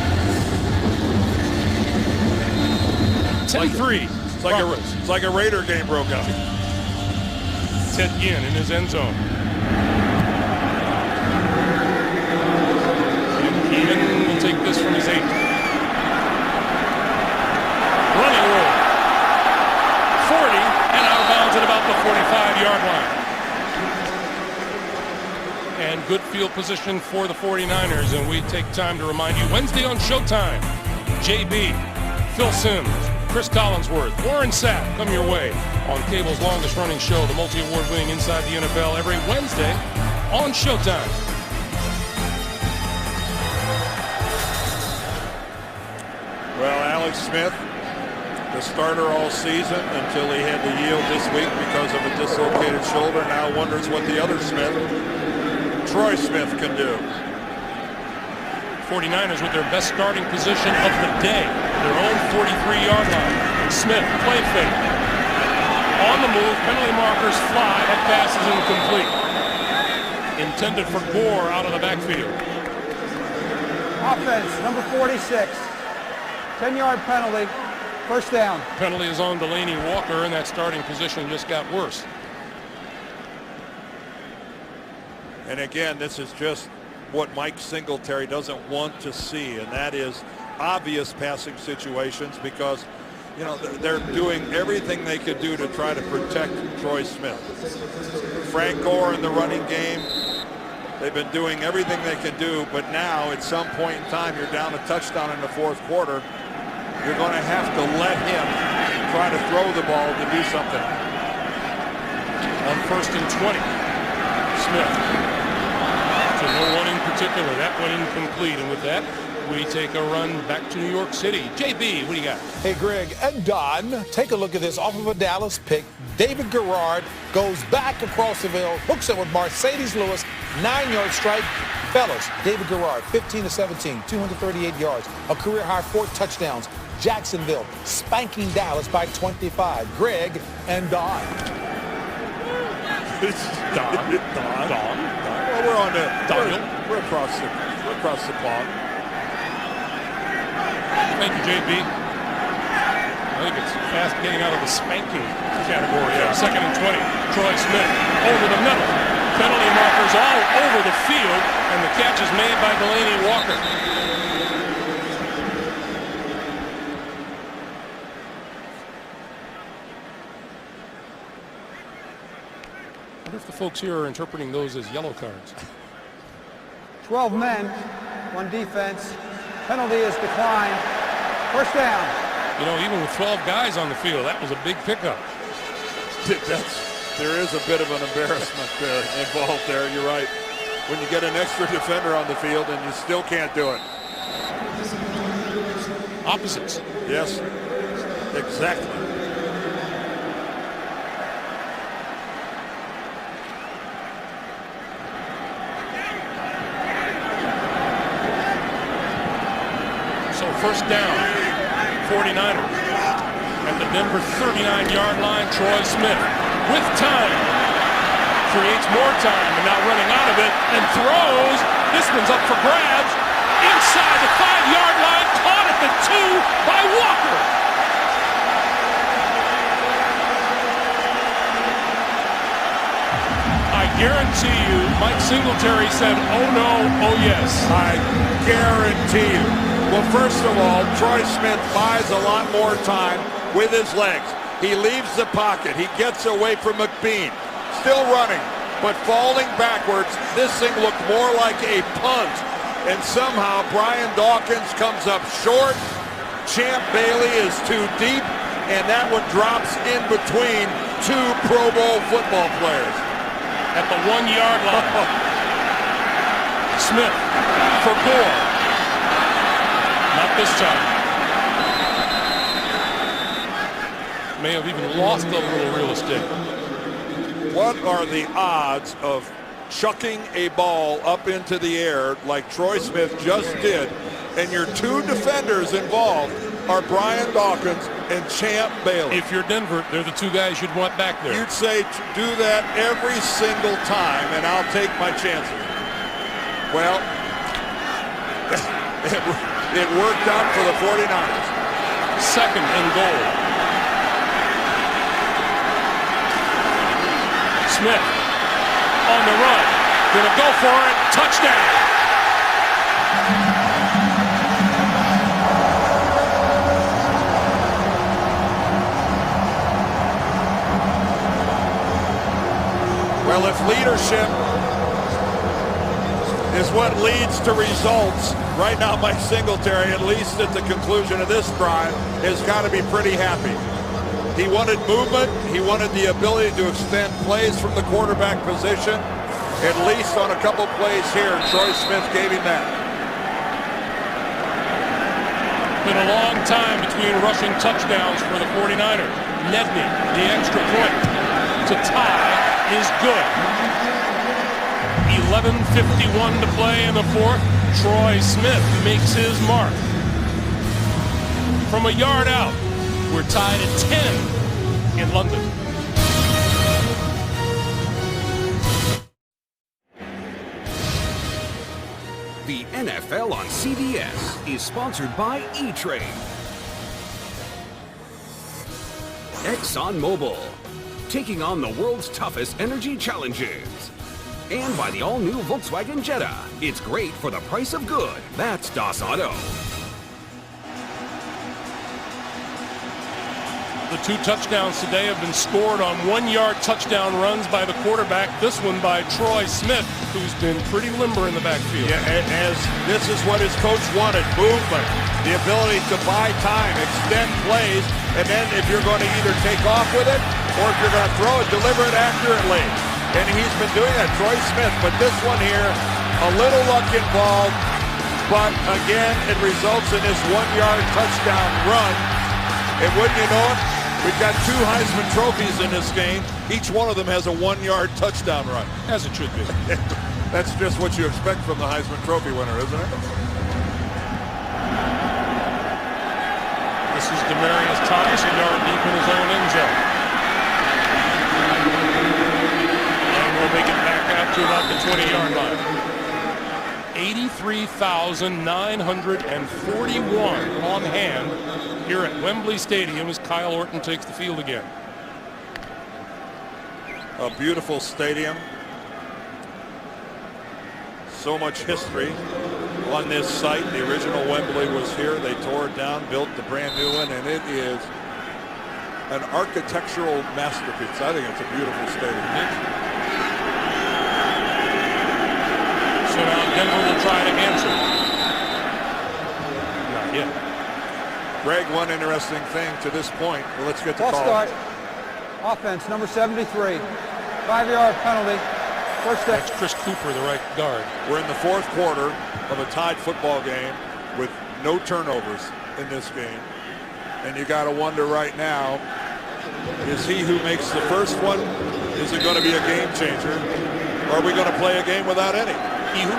S2: 10-3.
S3: It's like a Raider game broke out.
S2: Ted Ginn in his end zone. And Keenan will take this from his 8. Running roll. 40 and out of bounds at about the 45-yard line. And good field position for the 49ers. And we take time to remind you, Wednesday on Showtime, JB, Phil Simms, Chris Collinsworth, Warren Sapp come your way on cable's longest running show, the multi-award winning Inside the NFL, every Wednesday on Showtime.
S3: Well, Alex Smith, the starter all season until he had to yield this week because of a dislocated shoulder, now wonders what the other Smith, Troy Smith, can do.
S2: 49ers with their best starting position of the day, their own 43-yard line. Smith, play fake. On the move, penalty markers fly, that pass is incomplete. Intended for Gore out of the backfield.
S1: Offense, number 46. 10-yard penalty, first down.
S2: Penalty is on Delaney Walker, and that starting position just got worse.
S3: And again, this is just what Mike Singletary doesn't want to see, and that is obvious passing situations because, you know, they're doing everything they could do to try to protect Troy Smith. Frank Gore in the running game, they've been doing everything they can do, but now at some point in time, you're down a touchdown in the fourth quarter. You're going to have to let him try to throw the ball to do something.
S2: On 1st and 20, Smith. To no one in particular. That one incomplete. And with that, we take a run back to New York City. JB, what do you got?
S5: Hey, Greg and Don, take a look at this. Off of a Dallas pick, David Garrard goes back across the field, hooks it with Mercedes Lewis, 9-yard strike. Fellas, David Garrard, 15-17, 238 yards, a career-high 4 touchdowns. Jacksonville spanking Dallas by 25. Greg and Don.
S2: Don.
S3: Well, we're on the we're across the clock.
S2: Thank you, JB. I think it's fast getting out of the spanking category. Yeah. 2nd and 20. Troy Smith over the middle. Penalty markers all over the field, and the catch is made by Delaney Walker. I wonder if the folks here are interpreting those as yellow cards.
S1: 12 men, 1 defense. Penalty is declined. First down.
S2: You know, even with 12 guys on the field, that was a big pickup.
S3: There is a bit of an embarrassment involved there. You're right. When you get an extra defender on the field and you still can't do it.
S2: Opposites.
S3: Yes, exactly.
S2: So first down, 49ers. At the Denver 39-yard line, Troy Smith with time. Creates more time and now running out of it and throws. This one's up for grabs. Inside the 5-yard line, caught at the 2 by Walker. I guarantee you, Mike Singletary said, oh no, oh yes.
S3: I guarantee you. Well, first of all, Troy Smith buys a lot more time with his legs. He leaves the pocket. He gets away from McBean. Still running, but falling backwards. This thing looked more like a punt. And somehow Brian Dawkins comes up short. Champ Bailey is too deep. And that one drops in between 2 Pro Bowl football players.
S2: At the 1-yard line. Smith for Gore. Not this time. May have even lost a little real estate.
S3: What are the odds of chucking a ball up into the air like Troy Smith just did, and your 2 defenders involved are Brian Dawkins and Champ Bailey?
S2: If you're Denver, they're the 2 guys you'd want back there.
S3: You'd say do that every single time, and I'll take my chances. Well, it worked out for the 49ers.
S2: Second and goal. Smith on the run. Gonna go for it. Touchdown.
S3: Well, if leadership is what leads to results, right now Mike Singletary, at least at the conclusion of this drive, has got to be pretty happy. He wanted movement. He wanted the ability to extend plays from the quarterback position. At least on a couple plays here, Troy Smith gave him that.
S2: Been a long time between rushing touchdowns for the 49ers. Nedney, the extra point to tie is good. 11:51 to play in the 4th. Troy Smith makes his mark. From a yard out, we're tied at 10 in London.
S4: The NFL on CBS is sponsored by E-Trade, ExxonMobil, taking on the world's toughest energy challenges, and by the all-new Volkswagen Jetta. It's great for the price of good. That's Das Auto.
S2: The 2 touchdowns today have been scored on 1-yard touchdown runs by the quarterback. This one by Troy Smith, who's been pretty limber in the backfield.
S3: Yeah, as this is what his coach wanted, movement, the ability to buy time, extend plays, and then if you're going to either take off with it or if you're going to throw it, deliver it accurately. And he's been doing that, Troy Smith. But this one here, a little luck involved, but again, it results in this 1-yard touchdown run. And wouldn't you know it, we've got 2 Heisman trophies in this game. Each one of them has a 1-yard touchdown run.
S2: As it should be.
S3: That's just what you expect from the Heisman Trophy winner, isn't it?
S2: This is Demaryius Thomas, a yard deep in his own end zone. And we'll make it back out to about the 20-yard line. 83,941 on hand here at Wembley Stadium as Kyle Orton takes the field again.
S3: A beautiful stadium. so much history on this site. The original Wembley was here. They tore it down, built the brand new one, and it is an architectural masterpiece. I think it's a beautiful stadium.
S2: So now Denver will try to answer. Not yet.
S3: Greg, one interesting thing to this point. Well, let's get to
S1: Ball
S3: call.
S1: start. Offense, number 73. 5-yard penalty. First down.
S2: That's Chris Cooper, the right guard.
S3: We're in the fourth quarter of a tied football game with no turnovers in this game. And you got to wonder right now, is he who makes the first one, is it going to be a game changer? Or are we going to play a game without any?
S2: He who? Good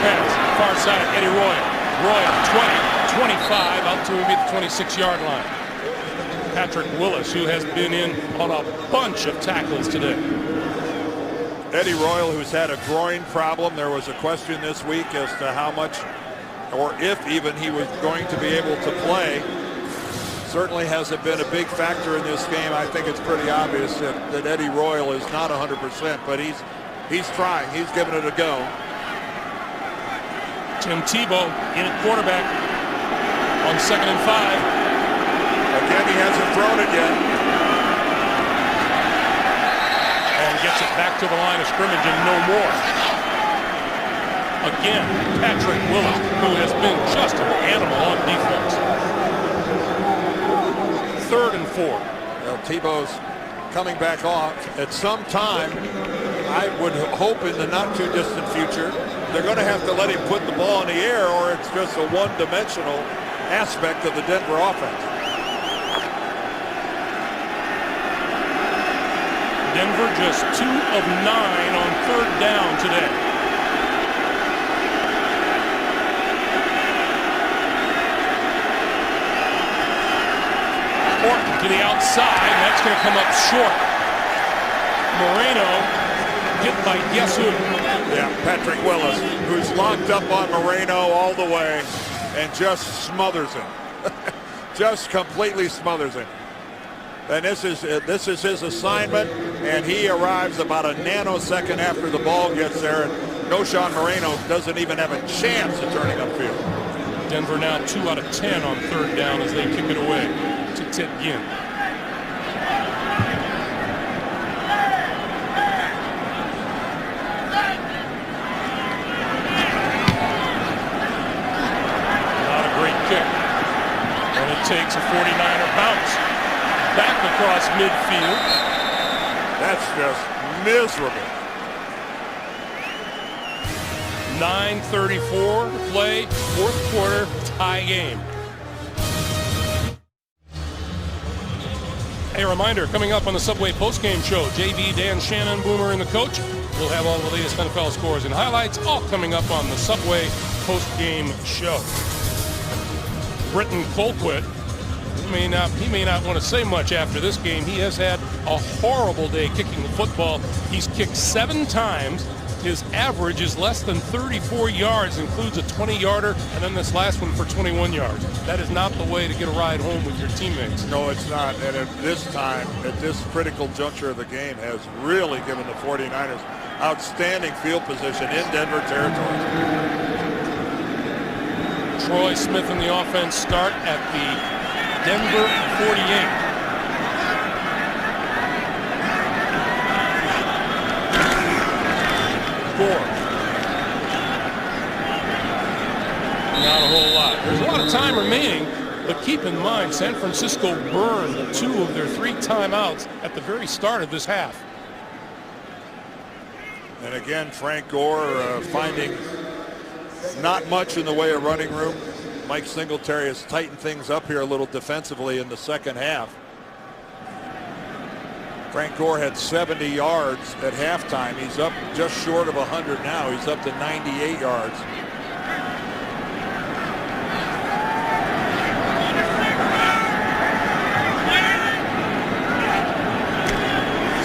S2: pass, far side, Eddie Royal. Royal, 20, 25, out to him at the 26-yard line. Patrick Willis, who has been in on a bunch of tackles today.
S3: Eddie Royal, who's had a groin problem. There was a question this week as to how much, or if even, he was going to be able to play. Certainly hasn't been a big factor in this game. I think it's pretty obvious that Eddie Royal is not 100%, but he's trying. He's giving it a go.
S2: Tim Tebow in at quarterback on 2nd and 5.
S3: Again, he hasn't thrown it yet.
S2: And gets it back to the line of scrimmage and no more. Again, Patrick Willis, who has been just an animal on defense. 3rd and 4.
S3: Well, Tebow's coming back off. At some time, I would hope in the not too distant future, they're going to have to let him put the ball in the air, or it's just a one-dimensional aspect of the Denver offense.
S2: Denver just 2 of 9 on 3rd down today. Horton to the outside. That's going to come up short. Moreno hit by guess who?
S3: Yeah, Patrick Willis, who's locked up on Moreno all the way and just smothers him. Just completely smothers him. And this is his assignment, and he arrives about a nanosecond after the ball gets there, and Noshawn Moreno doesn't even have a chance of turning upfield.
S2: Denver now 2 out of 10 on 3rd down as they kick it away to Ted Ginn. Not a great kick. And it takes a 49er bounce. Back across midfield.
S3: That's just miserable.
S2: 9:34 to play, 4th quarter, tie game. A reminder, coming up on the Subway postgame show, JB, Dan Shannon, Boomer, and the coach. We'll have all the latest NFL scores and highlights, all coming up on the Subway postgame show. Britton Colquitt, he may not want to say much after this game. He has had a horrible day kicking the football. He's kicked 7 times. His average is less than 34 yards, includes a 20-yarder, and then this last one for 21 yards. That is not the way to get a ride home with your teammates.
S3: No, it's not. And at this time, at this critical juncture of the game, has really given the 49ers outstanding field position in Denver territory.
S2: Troy Smith and the offense start at the Denver 48. Not a whole lot. There's a lot of time remaining, but keep in mind, San Francisco burned 2 of their 3 timeouts at the very start of this half.
S3: And again, Frank Gore finding not much in the way of running room. Mike Singletary has tightened things up here a little defensively in the second half. Frank Gore had 70 yards at halftime. He's up just short of 100 now. He's up to 98 yards.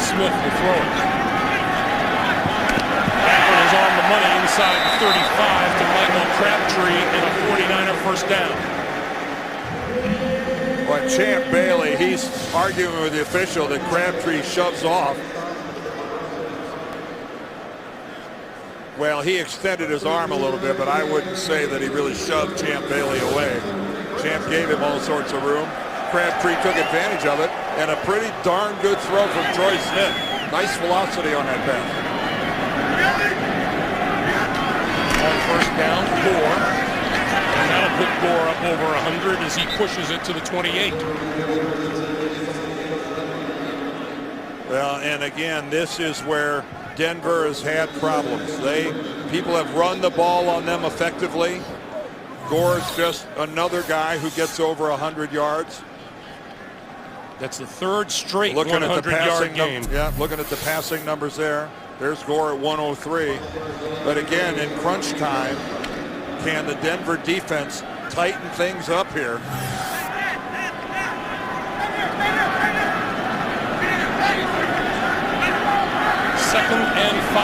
S2: Smith will throw it. That one is on the money inside the 35 to Michael Crabtree and a 49er first down.
S3: But Champ Bailey, he's arguing with the official that Crabtree shoves off. Well, he extended his arm a little bit, but I wouldn't say that he really shoved Champ Bailey away. Champ gave him all sorts of room. Crabtree took advantage of it, and a pretty darn good throw from Troy Smith. Nice velocity on that pass.
S2: On first down, Gore. And that'll put Gore up over 100 as he pushes it to the 28.
S3: Well, and again, this is where Denver has had problems. People have run the ball on them effectively. Gore's just another guy who gets over 100 yards.
S2: That's the third straight 100-yard game.
S3: Yeah, looking at the passing numbers there. There's Gore at 103. But again, in crunch time, can the Denver defense tighten things up here?
S2: Second and 5.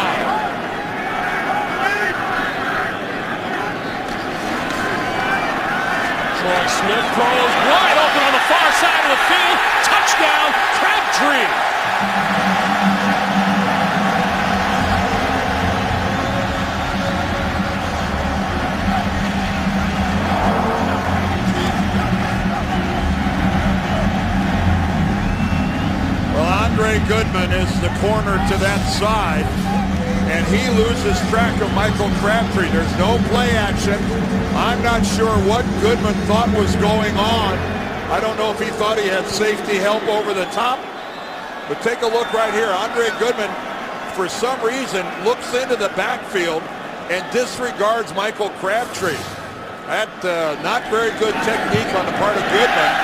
S2: Troy Smith throws wide open on the far side of the field. Touchdown, Crabtree.
S3: Andre Goodman is the corner to that side, and he loses track of Michael Crabtree. There's no play action. I'm not sure what Goodman thought was going on. I don't know if he thought he had safety help over the top, but take a look right here. Andre Goodman, for some reason, looks into the backfield and disregards Michael Crabtree. That not very good technique on the part of Goodman.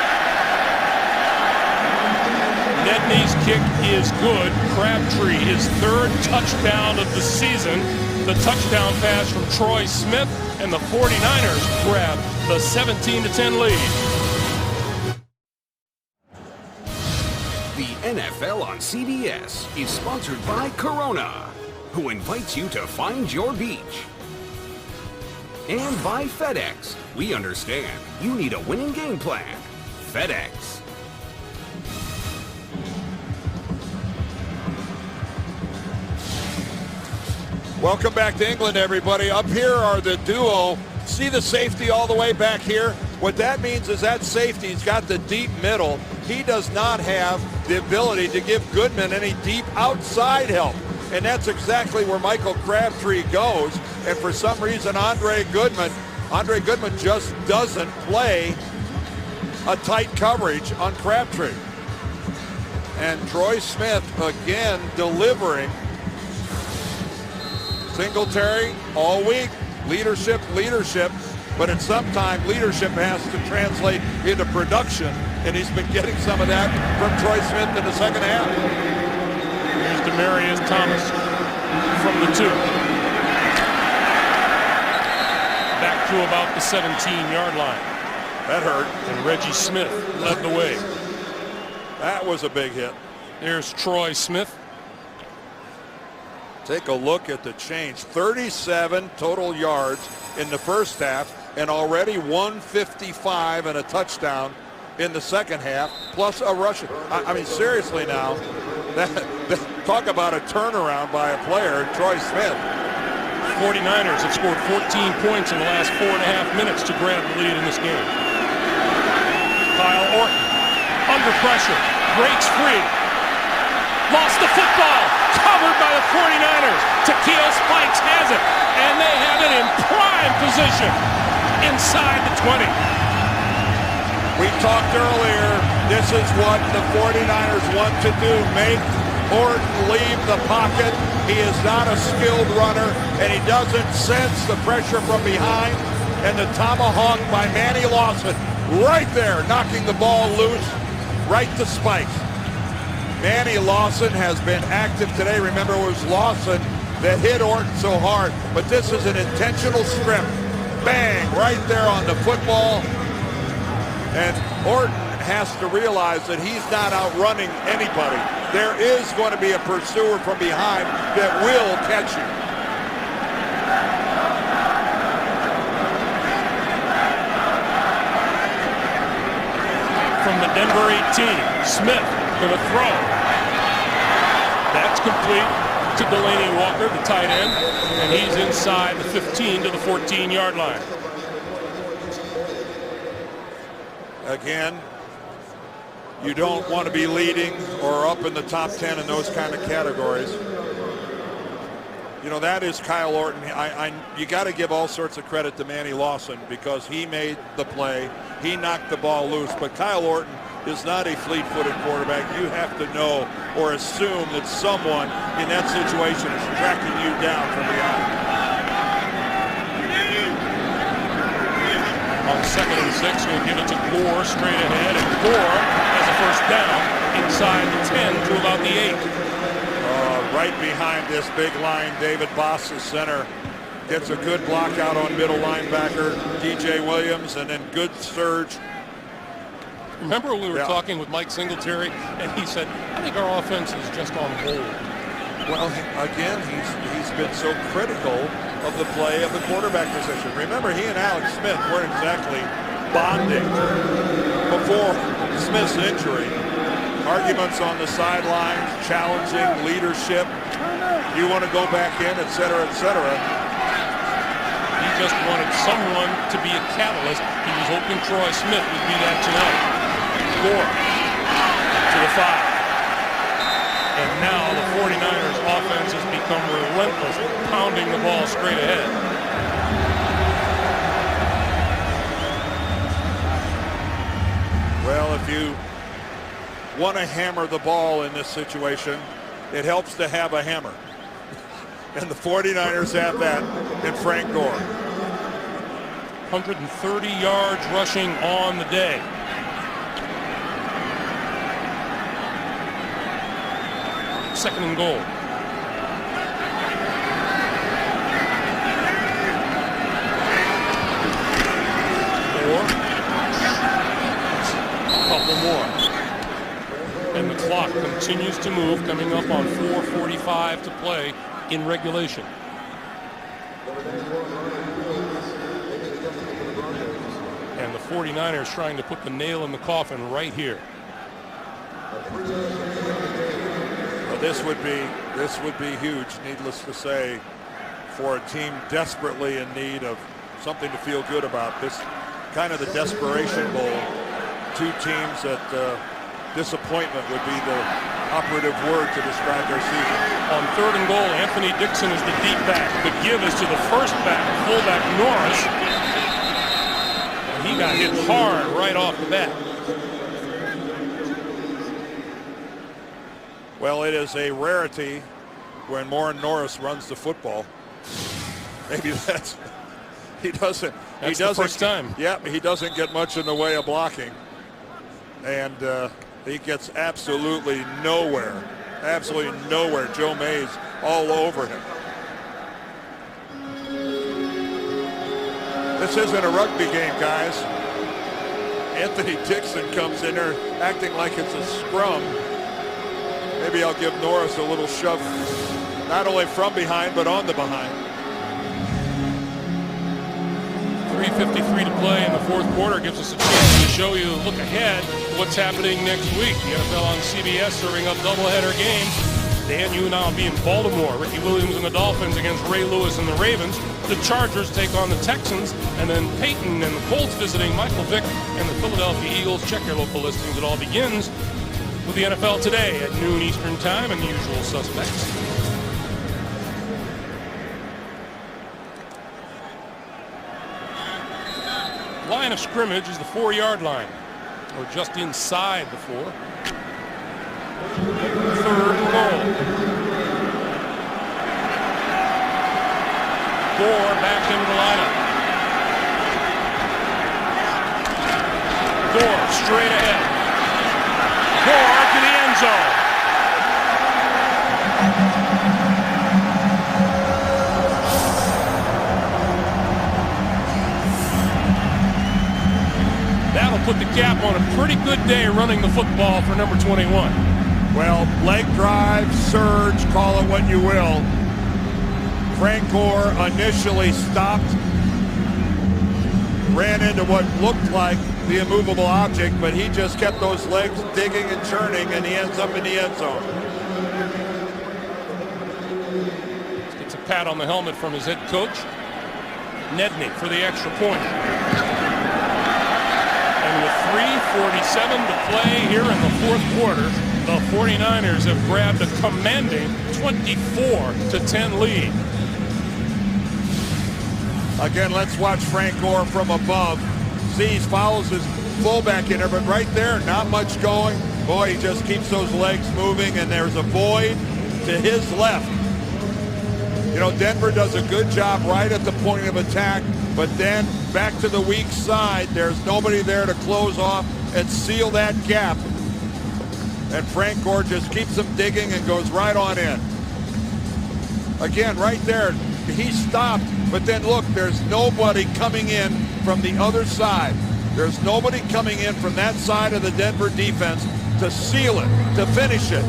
S2: Nedney's kick is good. Crabtree, his third touchdown of the season. The touchdown pass from Troy Smith, and the 49ers grab the 17-10 lead.
S4: The NFL on CBS is sponsored by Corona, who invites you to find your beach. And by FedEx. We understand you need a winning game plan. FedEx.
S3: Welcome back to England, everybody. Up here are the duo. See the safety all the way back here? What that means is that safety's got the deep middle. He does not have the ability to give Goodman any deep outside help. And that's exactly where Michael Crabtree goes. And for some reason, Andre Goodman just doesn't play a tight coverage on Crabtree. And Troy Smith again delivering. Singletary all week, leadership, but at some time leadership has to translate into production, and he's been getting some of that from Troy Smith in the second half.
S2: Here's Demaryius Thomas from the 2. Back to about the 17-yard line.
S3: That hurt.
S2: And Reggie Smith led the way.
S3: That was a big hit.
S2: There's Troy Smith.
S3: Take a look at the change. 37 total yards in the first half, and already 155 and a touchdown in the second half, plus a rush. I mean, seriously now, talk about a turnaround by a player, Troy Smith.
S2: 49ers have scored 14 points in the last 4.5 minutes to grab the lead in this game. Kyle Orton, under pressure, breaks free. Lost the football, covered by the 49ers. Takeo Spikes has it, and they have it in prime position inside the 20.
S3: We talked earlier, this is what the 49ers want to do, make Orton leave the pocket. He is not a skilled runner, and he doesn't sense the pressure from behind. And the tomahawk by Manny Lawson, right there, knocking the ball loose, right to Spikes. Manny Lawson has been active today. Remember, it was Lawson that hit Orton so hard. But this is an intentional strip. Bang, right there on the football. And Orton has to realize that he's not outrunning anybody. There is going to be a pursuer from behind that will catch you.
S2: from the Denver 18. Smith gonna throw. That's complete to Delaney Walker, the tight end, and he's inside the 15 to the 14-yard line.
S3: Again, you don't want to be leading or up in the top 10 in those kind of categories. You know, that is Kyle Orton. You got to give all sorts of credit to Manny Lawson because he made the play. He knocked the ball loose. But Kyle Orton is not a fleet-footed quarterback. You have to know or assume that someone in that situation is tracking you down from behind.
S2: On 2nd and 6, we'll give it to Gore straight ahead, and Gore has a first down inside the 10 to about the 8.
S3: Right behind this big line, David Boss, the center, gets a good block out on middle linebacker, DJ Williams, and then good surge.
S2: Remember when we were talking with Mike Singletary, and he said, I think our offense is just on hold.
S3: Well, again, he's been so critical of the play of the quarterback position. Remember, he and Alex Smith weren't exactly bonding before Smith's injury. Arguments on the sidelines, challenging leadership. You want to go back in, et cetera, et cetera.
S2: He just wanted someone to be a catalyst. He was hoping Troy Smith would be that tonight. Gore to the 5. And now the 49ers offense has become relentless, pounding the ball straight ahead.
S3: Well, if you want to hammer the ball in this situation, it helps to have a hammer. And the 49ers have that in Frank Gore.
S2: 130 yards rushing on the day. Second and goal. A couple more. And the clock continues to move, coming up on 4:45 to play in regulation. And the 49ers trying to put the nail in the coffin right here.
S3: Well, this would be huge, needless to say, for a team desperately in need of something to feel good about. This kind of the desperation bowl. Two teams that disappointment would be the operative word to describe their season.
S2: On 3rd and goal, Anthony Dixon is the deep back. The give is to the first back, fullback Norris. And he got hit hard right off the bat.
S3: Well, it is a rarity when Warren Norris runs the football. Maybe that's he doesn't.
S2: That's the first time.
S3: Yeah, he doesn't get much in the way of blocking, and he gets absolutely nowhere. Absolutely nowhere. Joe Mays all over him. This isn't a rugby game, guys. Anthony Dixon comes in there acting like it's a scrum. Maybe I'll give Norris a little shove, not only from behind, but on the behind.
S2: 3:53 to play in the 4th quarter gives us a chance to show you, look ahead, what's happening next week. The NFL on CBS serving up doubleheader games. Dan, you and I will be in Baltimore. Ricky Williams and the Dolphins against Ray Lewis and the Ravens. The Chargers take on the Texans. And then Peyton and the Colts visiting Michael Vick and the Philadelphia Eagles. Check your local listings. It all begins with the NFL Today at noon Eastern Time and the usual suspects. Line of scrimmage is the 4-yard line, or just inside the 4. 3rd and goal. Gore back into the lineup. Gore straight ahead. Gore to the end zone. That'll put the cap on a pretty good day running the football for number 21.
S3: Well, leg drive, surge, call it what you will. Frank Gore initially stopped, ran into what looked like the immovable object, but he just kept those legs digging and churning, and he ends up in the end zone.
S2: Gets a pat on the helmet from his head coach. Nedney for the extra point. And with 3:47 to play here in the fourth quarter, the 49ers have grabbed a commanding 24-10 lead.
S3: Again, let's watch Frank Gore from above. See, he follows his fullback in there, but right there, not much going. Boy, he just keeps those legs moving, and there's a void to his left. You know, Denver does a good job right at the point of attack, but then back to the weak side. There's nobody there to close off and seal that gap. And Frank Gore just keeps him digging and goes right on in. Again, right there, he stopped, but then look, there's nobody coming in from the other side. There's nobody coming in from that side of the Denver defense to seal it, to finish it.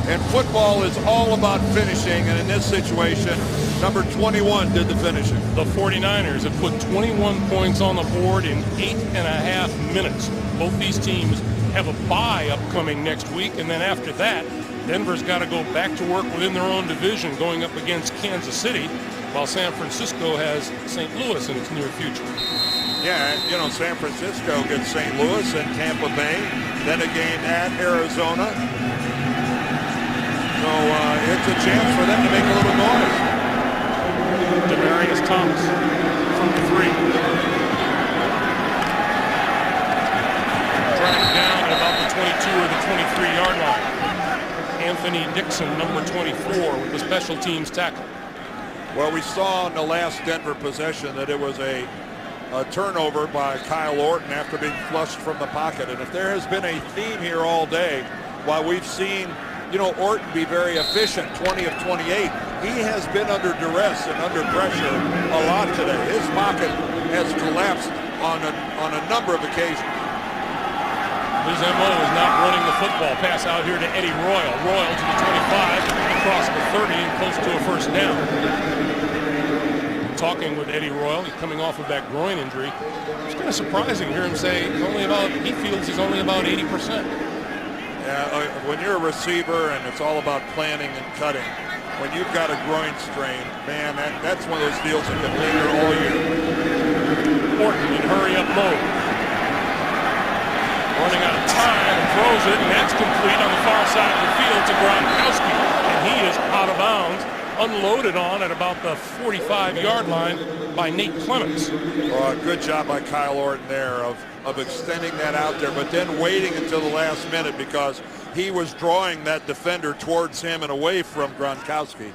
S3: And football is all about finishing, and in this situation, number 21 did the finishing.
S2: The 49ers have put 21 points on the board in 8.5 minutes. Both these teams have a bye upcoming next week, and then after that, Denver's got to go back to work within their own division going up against Kansas City, while San Francisco has St. Louis in its near future.
S3: Yeah, you know, San Francisco gets St. Louis and Tampa Bay, then a game at Arizona. So it's a chance for them to make a little noise.
S2: Demaryius Thomas from the 3. Dragged down at about the 22 or the 23-yard line. Anthony Dixon, number 24, with the special teams tackle.
S3: Well, we saw in the last Denver possession that it was a turnover by Kyle Orton after being flushed from the pocket. And if there has been a theme here all day, while we've seen, you know, Orton be very efficient, 20 of 28, he has been under duress and under pressure a lot today. His pocket has collapsed on a number of occasions.
S2: His MO is not running the football. Pass out here to Eddie Royal. Royal to the 25, across the 30, and close to a first down. Talking with Eddie Royal, he's coming off of that groin injury. It's kind of surprising to hear him say he feels he's only about 80%.
S3: Yeah, when you're a receiver and it's all about planning and cutting, when you've got a groin strain, man, that's one of those deals that can linger all year.
S2: Orton in hurry-up mode. Running out of time and throws it, and that's complete on the far side of the field to Gronkowski. And he is out of bounds, unloaded on at about the 45-yard line by Nate Clements.
S3: Oh, good job by Kyle Orton there of extending that out there, but then waiting until the last minute because he was drawing that defender towards him and away from Gronkowski.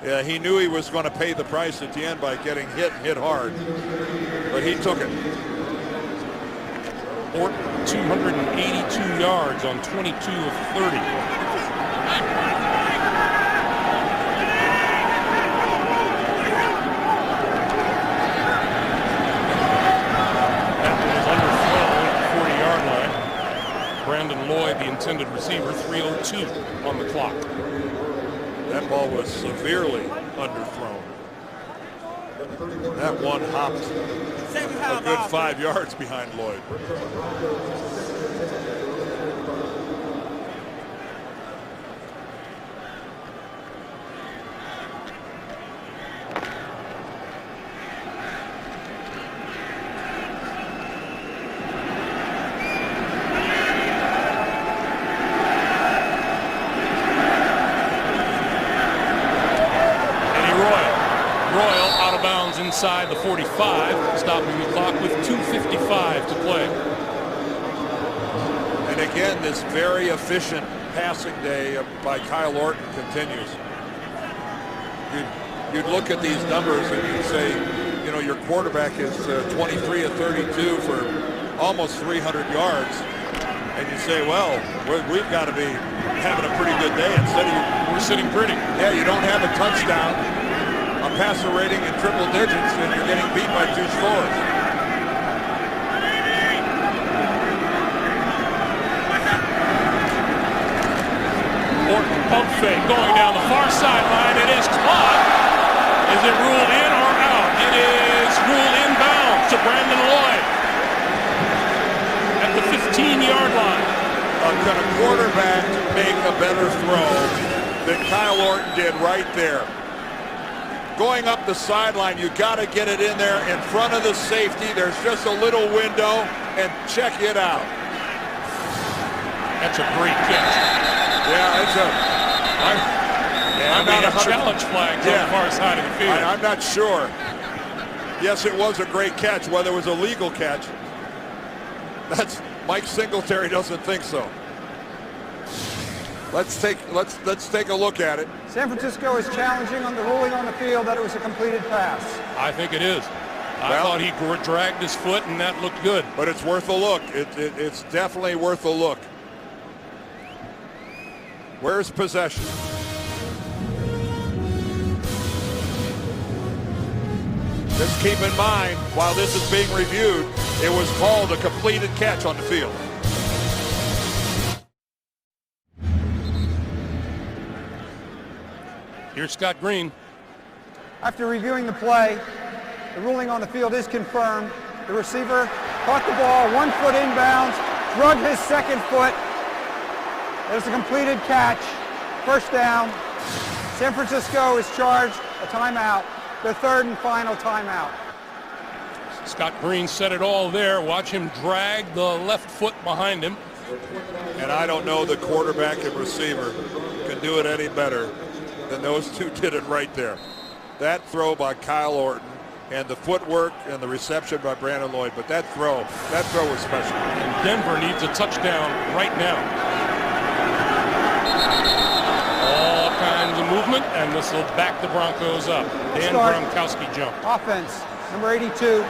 S3: Yeah, he knew he was going to pay the price at the end by getting hit hard, but he took it.
S2: Orton, 282 yards on 22 of 30. That one is underthrown at the 40-yard line. Brandon Lloyd, the intended receiver, 3:02 on the clock.
S3: That ball was severely underthrown. That one hopped a good 5 yards behind Lloyd.
S2: Inside the 45, stopping the clock with 2:55 to play.
S3: And again, this very efficient passing day by Kyle Orton continues. You'd look at these numbers and you'd say, you know, your quarterback is 23 of 32 for almost 300 yards. And you say, well, we've got to be having a pretty good day. Instead of
S2: we're sitting pretty.
S3: Yeah, you don't have a touchdown, a passer rating in triple digits, and you're getting beat by 2 scores.
S2: Orton pump fake going down the far sideline. It is caught. Is it ruled in or out? It is ruled inbound to Brandon Lloyd.
S3: can a quarterback make a better throw than Kyle Orton did right there? Going up the sideline, you got to get it in there in front of the safety. There's just a little window, and check it out.
S2: That's a great catch.
S3: Yeah, it's I'm not
S2: a challenge flag on the far side of the field.
S3: I'm not sure. Yes, it was a great catch. Whether it was a legal catch, Mike Singletary doesn't think so. Let's take a look at it.
S1: San Francisco is challenging on the ruling on the field that it was a completed pass.
S2: I think it is. I thought he dragged his foot, and that looked good.
S3: But it's worth a look. It's definitely worth a look. Where's possession? Just keep in mind, while this is being reviewed, it was called a completed catch on the field.
S2: Here's Scott Green.
S1: After reviewing the play, the ruling on the field is confirmed. The receiver caught the ball 1 foot inbounds, drug his second foot. There's a completed catch. First down. San Francisco is charged a timeout. Their third and final timeout.
S2: Scott Green said it all there. Watch him drag the left foot behind him.
S3: And I don't know the quarterback and receiver can do it any better than those two did it right there. That throw by Kyle Orton and the footwork and the reception by Brandon Lloyd. But that throw was special.
S2: And Denver needs a touchdown right now. All kinds of movement, and this will back the Broncos up. Dan Gronkowski jump.
S1: Offense, number 82,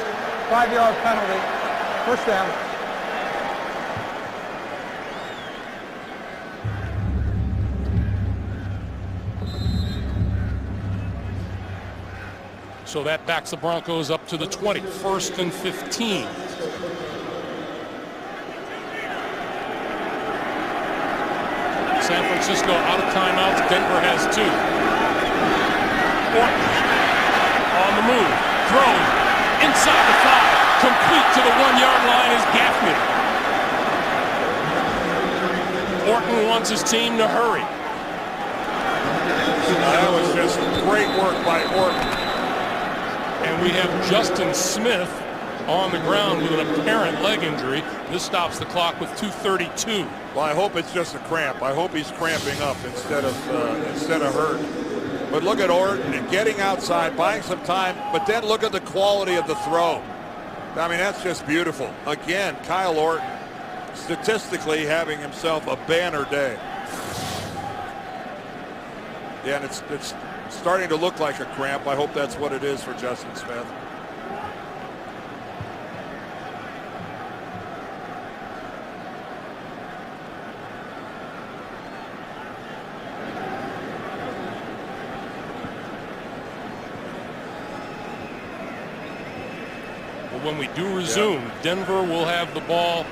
S1: 5-yard penalty. First down.
S2: So that backs the Broncos up to the 20. First and 15. San Francisco out of timeouts. Denver has 2. Orton on the move. Throws inside the 5. Complete to the 1-yard line is Gaffney. Orton wants his team to hurry.
S3: That was just great work by Orton.
S2: And we have Justin Smith on the ground with an apparent leg injury. This stops the clock with 2:32.
S3: Well, I hope it's just a cramp. I hope he's cramping up instead of hurt. But look at Orton and getting outside, buying some time, but then look at the quality of the throw. I mean, that's just beautiful. Again, Kyle Orton statistically having himself a banner day. Yeah, and it's starting to look like a cramp. I hope that's what it is for Justin Smith.
S2: Well, when we do resume, Denver will have the ball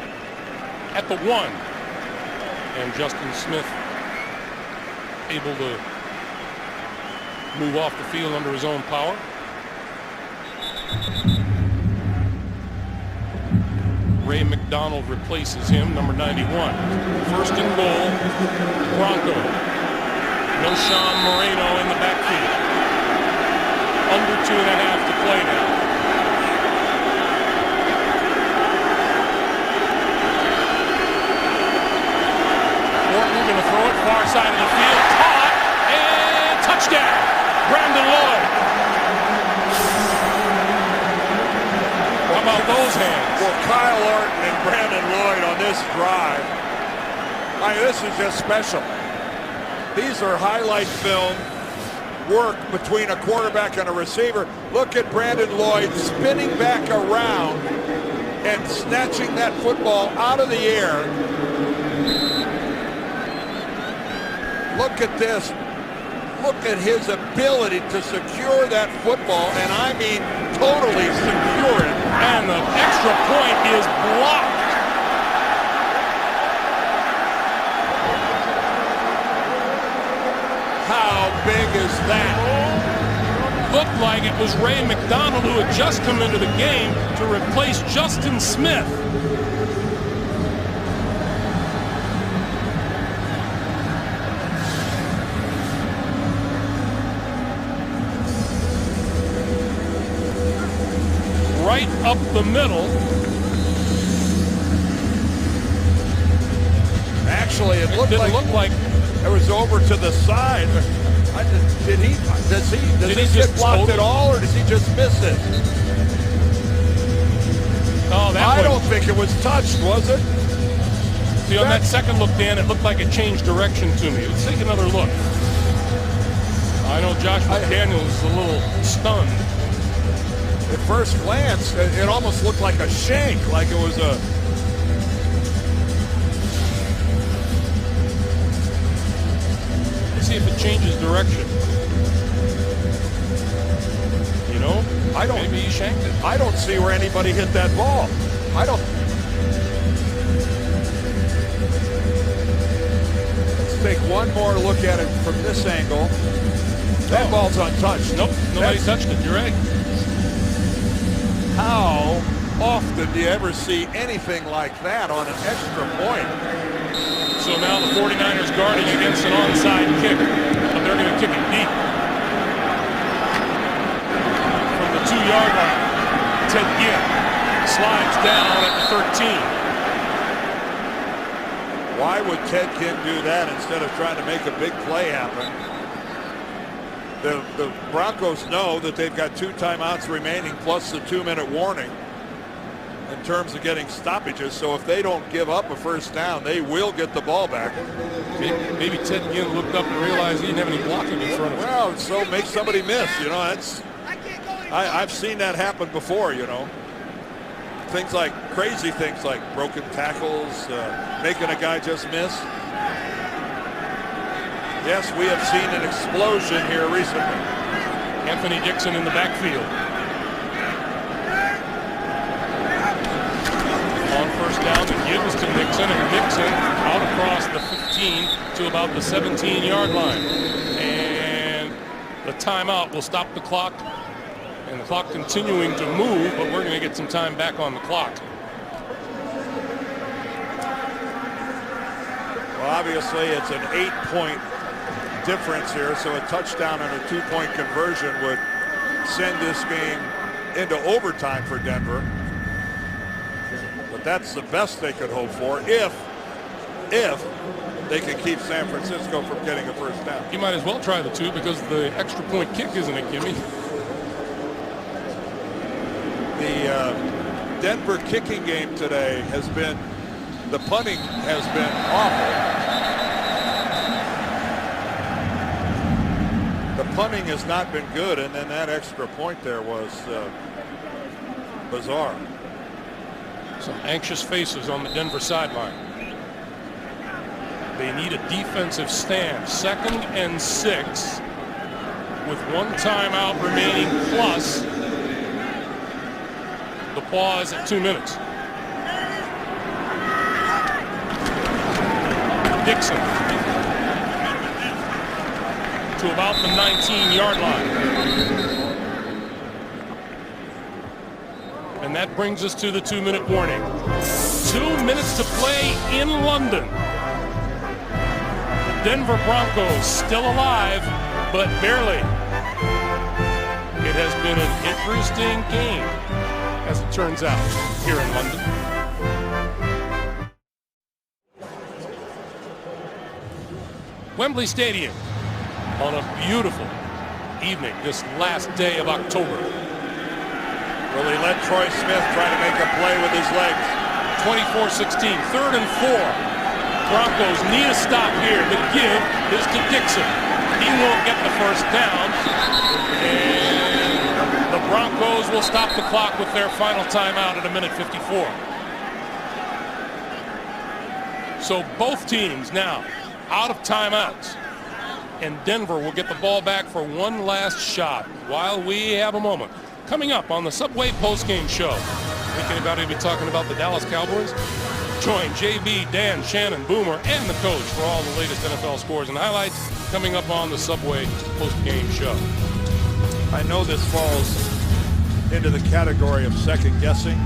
S2: at the 1. And Justin Smith able to move off the field under his own power. Ray McDonald replaces him, number 91. First and goal, Bronco. No Sean Moreno in the backfield. Under 2.5 to play now. Orton going to throw it far side of the field. Caught and touchdown. Brandon Lloyd. How about those hands?
S3: Well, Kyle Orton and Brandon Lloyd on this drive. I mean, this is just special. These are highlight film work between a quarterback and a receiver. Look at Brandon Lloyd spinning back around and snatching that football out of the air. Look at this. Look at his ability to secure that football, and I mean totally secure it.
S2: And the extra point is blocked.
S3: How big is that?
S2: Looked like it was Ray McDonald who had just come into the game to replace Justin Smith. up the middle.
S3: Actually, it looked
S2: Didn't
S3: like
S2: look like
S3: it was over to the side. Does
S2: he
S3: he
S2: just
S3: get blocked
S2: totally-
S3: at all, or does he just miss it?
S2: oh, that
S3: I
S2: one.
S3: don't think it was touched, was it?
S2: See, on that second look, Dan, it looked like it changed direction to me. Let's take another look. I know Josh McDaniels is a little stunned.
S3: At first glance, it almost looked like a shank, like it was a...
S2: Let's see if it changes direction. You know? Maybe he shanked it.
S3: I don't see where anybody hit that ball. I don't... Let's take one more look at it from this angle. That ball's untouched.
S2: Nope, nobody touched it. You're right.
S3: How often do you ever see anything like that on an extra point?
S2: So now the 49ers guarding against an onside kick, but they're going to kick it deep. From the 2-yard line, Ted Ginn slides down at the 13.
S3: Why would Ted Ginn do that instead of trying to make a big play happen? The Broncos know that they've got 2 timeouts remaining plus the 2-minute warning in terms of getting stoppages. So if they don't give up a first down, they will get the ball back.
S2: Maybe Ted Ginn looked up and realized he didn't have any blocking in front of him.
S3: Well, so make somebody miss. You know, that's I've seen that happen before. You know, things like crazy things like broken tackles, making a guy just miss. Yes, we have seen an explosion here recently.
S2: Anthony Dixon in the backfield. On first down, it gives to Nixon, and Nixon out across the 15 to about the 17-yard line. And the timeout will stop the clock, and the clock continuing to move, but we're going to get some time back on the clock.
S3: Well, obviously, it's an 8-point difference here, so a touchdown and a 2-point conversion would send this game into overtime for Denver. But that's the best they could hope for if they can keep San Francisco from getting a first down.
S2: You might as well try the 2 because the extra point kick isn't a gimme.
S3: The Denver kicking game today has been, the punting has been awful. The punting has not been good, and then that extra point there was bizarre.
S2: Some anxious faces on the Denver sideline. They need a defensive stand. 2nd and 6 with 1 timeout remaining plus the pause at 2 minutes. Dixon to about the 19-yard line. And that brings us to the 2-minute warning. 2 minutes to play in London. The Denver Broncos still alive, but barely. It has been an interesting game, as it turns out, here in London. Wembley Stadium on a beautiful evening this last day of October.
S3: Will he let Troy Smith try to make a play with his legs?
S2: 24-16, 3rd and 4. Broncos need a stop here. The give is to Dixon. He won't get the first down. And the Broncos will stop the clock with their final timeout at 1:54. So both teams now out of timeouts. And Denver will get the ball back for one last shot while we have a moment. Coming up on the Subway postgame show. Think anybody will be talking about the Dallas Cowboys? Join JB, Dan, Shannon, Boomer, and the coach for all the latest NFL scores and highlights coming up on the Subway postgame show.
S3: I know this falls into the category of second guessing,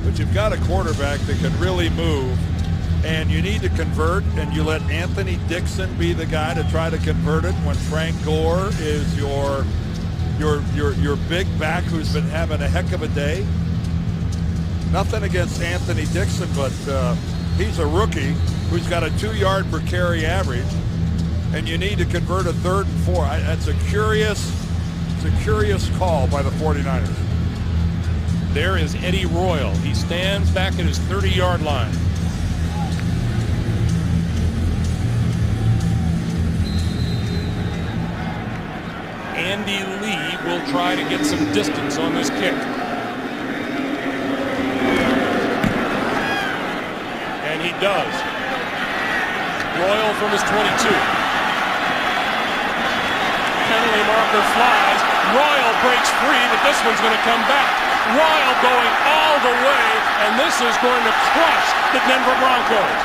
S3: but you've got a quarterback that can really move, and you need to convert, and you let Anthony Dixon be the guy to try to convert it when Frank Gore is your big back who's been having a heck of a day. Nothing against Anthony Dixon, but he's a rookie who's got a 2-yard per carry average, and you need to convert a 3rd and 4. That's a curious call by the 49ers.
S2: There is Eddie Royal. He stands back at his 30-yard line. Andy Lee will try to get some distance on this kick. And he does. Royal from his 22. Penalty marker flies. Royal breaks free, but this one's going to come back. Royal going all the way, and this is going to crush the Denver Broncos.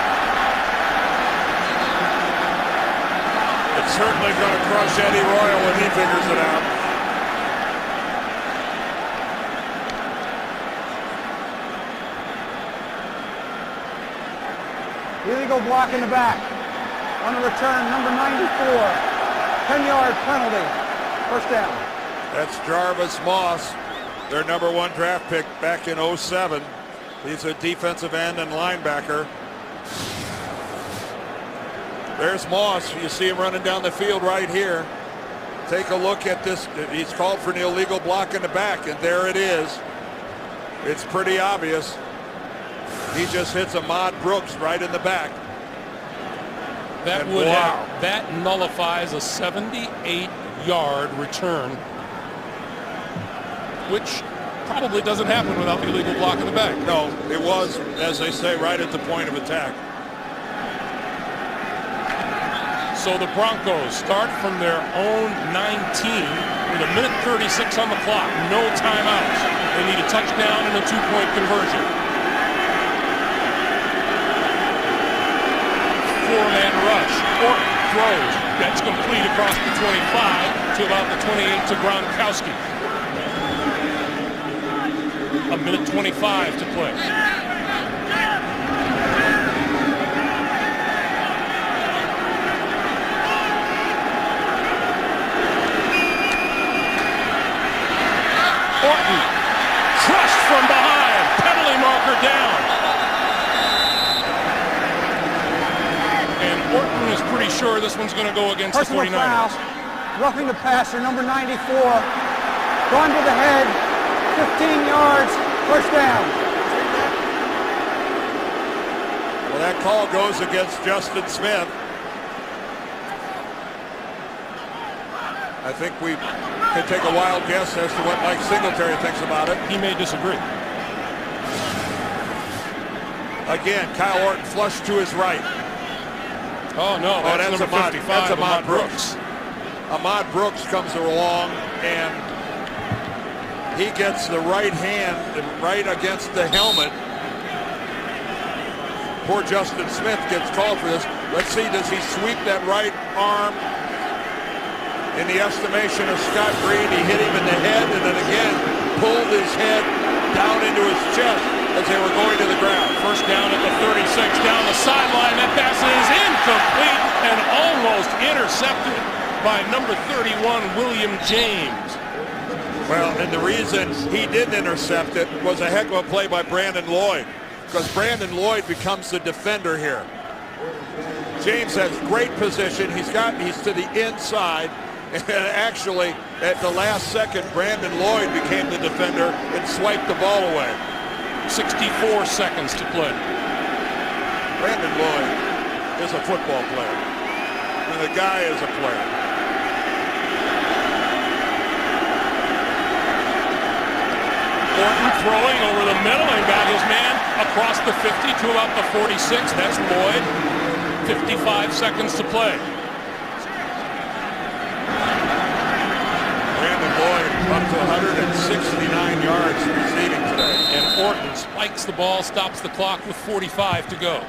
S3: It's certainly going to crush Eddie Royal when he figures it out.
S1: Illegal block in the back. On the return, number 94. 10-yard penalty. First down.
S3: That's Jarvis Moss, their number 1 draft pick back in 07. He's a defensive end and linebacker. There's Moss. You see him running down the field right here. Take a look at this. He's called for an illegal block in the back, and there it is. It's pretty obvious. He just hits Ahmad Brooks right in the back.
S2: That
S3: And
S2: would
S3: wow.
S2: that nullifies a 78-yard return, which probably doesn't happen without the illegal block in the back.
S3: No, it was, as they say, right at the point of attack.
S2: So the Broncos start from their own 19 with a minute 36 on the clock. No timeouts. They need a touchdown and a 2-point conversion. 4-man rush. Orton throws. That's complete across the 25 to about the 28 to Gronkowski. A minute 25 to play. Orton crushed from behind. Penalty marker down. And Orton is pretty sure this one's going to go against
S1: Personal
S2: the 49ers.
S1: foul. Roughing the passer, number 94. Gone to the head. 15 yards. First down.
S3: Well, that call goes against Justin Smith. I think we can take a wild guess as to what Mike Singletary thinks about it.
S2: He may disagree.
S3: Again, Kyle Orton flushed to his right.
S2: Oh, no, that's number 55,
S3: That's
S2: Ahmad Brooks.
S3: Ahmad Brooks comes along, and he gets the right hand right against the helmet. Poor Justin Smith gets called for this. Let's see, does he sweep that right arm? In the estimation of Scott Green, he hit him in the head and then again pulled his head down into his chest as they were going to the ground.
S2: First down at the 36, down the sideline. That pass is incomplete and almost intercepted by number 31, William James.
S3: Well, and the reason he didn't intercept it was a heck of a play by Brandon Lloyd, because Brandon Lloyd becomes the defender here. James has great position. He's to the inside. And actually, at the last second, Brandon Lloyd became the defender and swiped the ball away.
S2: 64 seconds to play.
S3: Brandon Lloyd is a football player. And the guy is a player.
S2: Orton throwing over the middle and got his man across the 50 to about the 46. That's Lloyd. 55 seconds to play.
S3: Up to 169 yards receiving today.
S2: And Orton spikes the ball, stops the clock with 45 to go.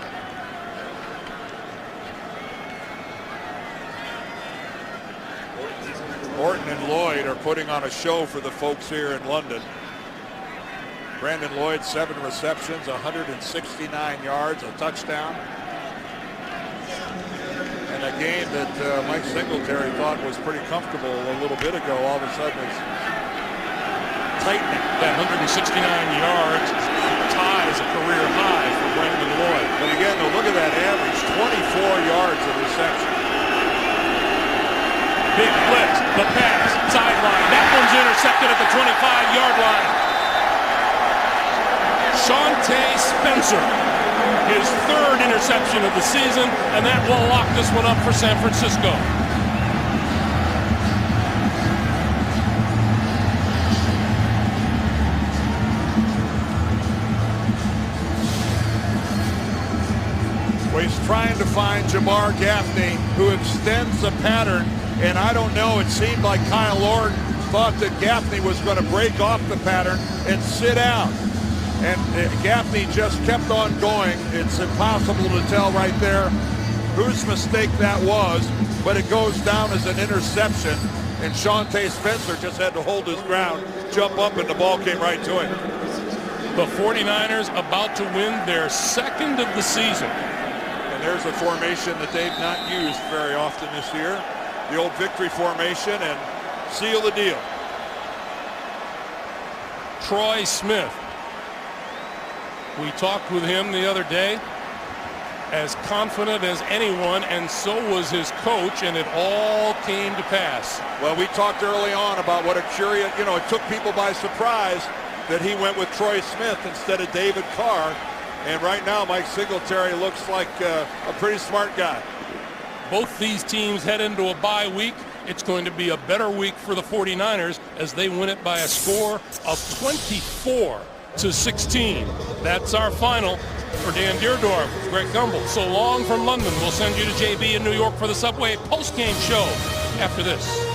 S3: Orton and Lloyd are putting on a show for the folks here in London. Brandon Lloyd, 7 receptions, 169 yards, a touchdown. And a game that Mike Singletary thought was pretty comfortable a little bit ago, all of a sudden is tightening.
S2: That 169 yards tied is a career high for Brandon Lloyd.
S3: But again, look at that average, 24 yards of reception.
S2: Big blitz, the pass, sideline. That one's intercepted at the 25-yard line. Shante Spencer, his third interception of the season, and that will lock this one up for San Francisco.
S3: Well, he's trying to find Jamar Gaffney, who extends the pattern, and I don't know, it seemed like Kyle Lord thought that Gaffney was going to break off the pattern and sit out. And Gaffney just kept on going. It's impossible to tell right there whose mistake that was, but it goes down as an interception, and Shante Spencer just had to hold his ground, jump up, and the ball came right to him.
S2: The 49ers about to win their second of the season.
S3: And there's a formation that they've not used very often this year. The old victory formation, and seal the deal.
S2: Troy Smith. We talked with him the other day, as confident as anyone, and so was his coach, and it all came to pass.
S3: Well, we talked early on about what a curious, it took people by surprise that he went with Troy Smith instead of David Carr. And right now, Mike Singletary looks like a pretty smart guy.
S2: Both these teams head into a bye week. It's going to be a better week for the 49ers as they win it by a score of 24-16. That's our final. For Dan Deerdorf, Greg Gumbel, so long from London. We'll send you to JB in New York for the Subway post-game show after this.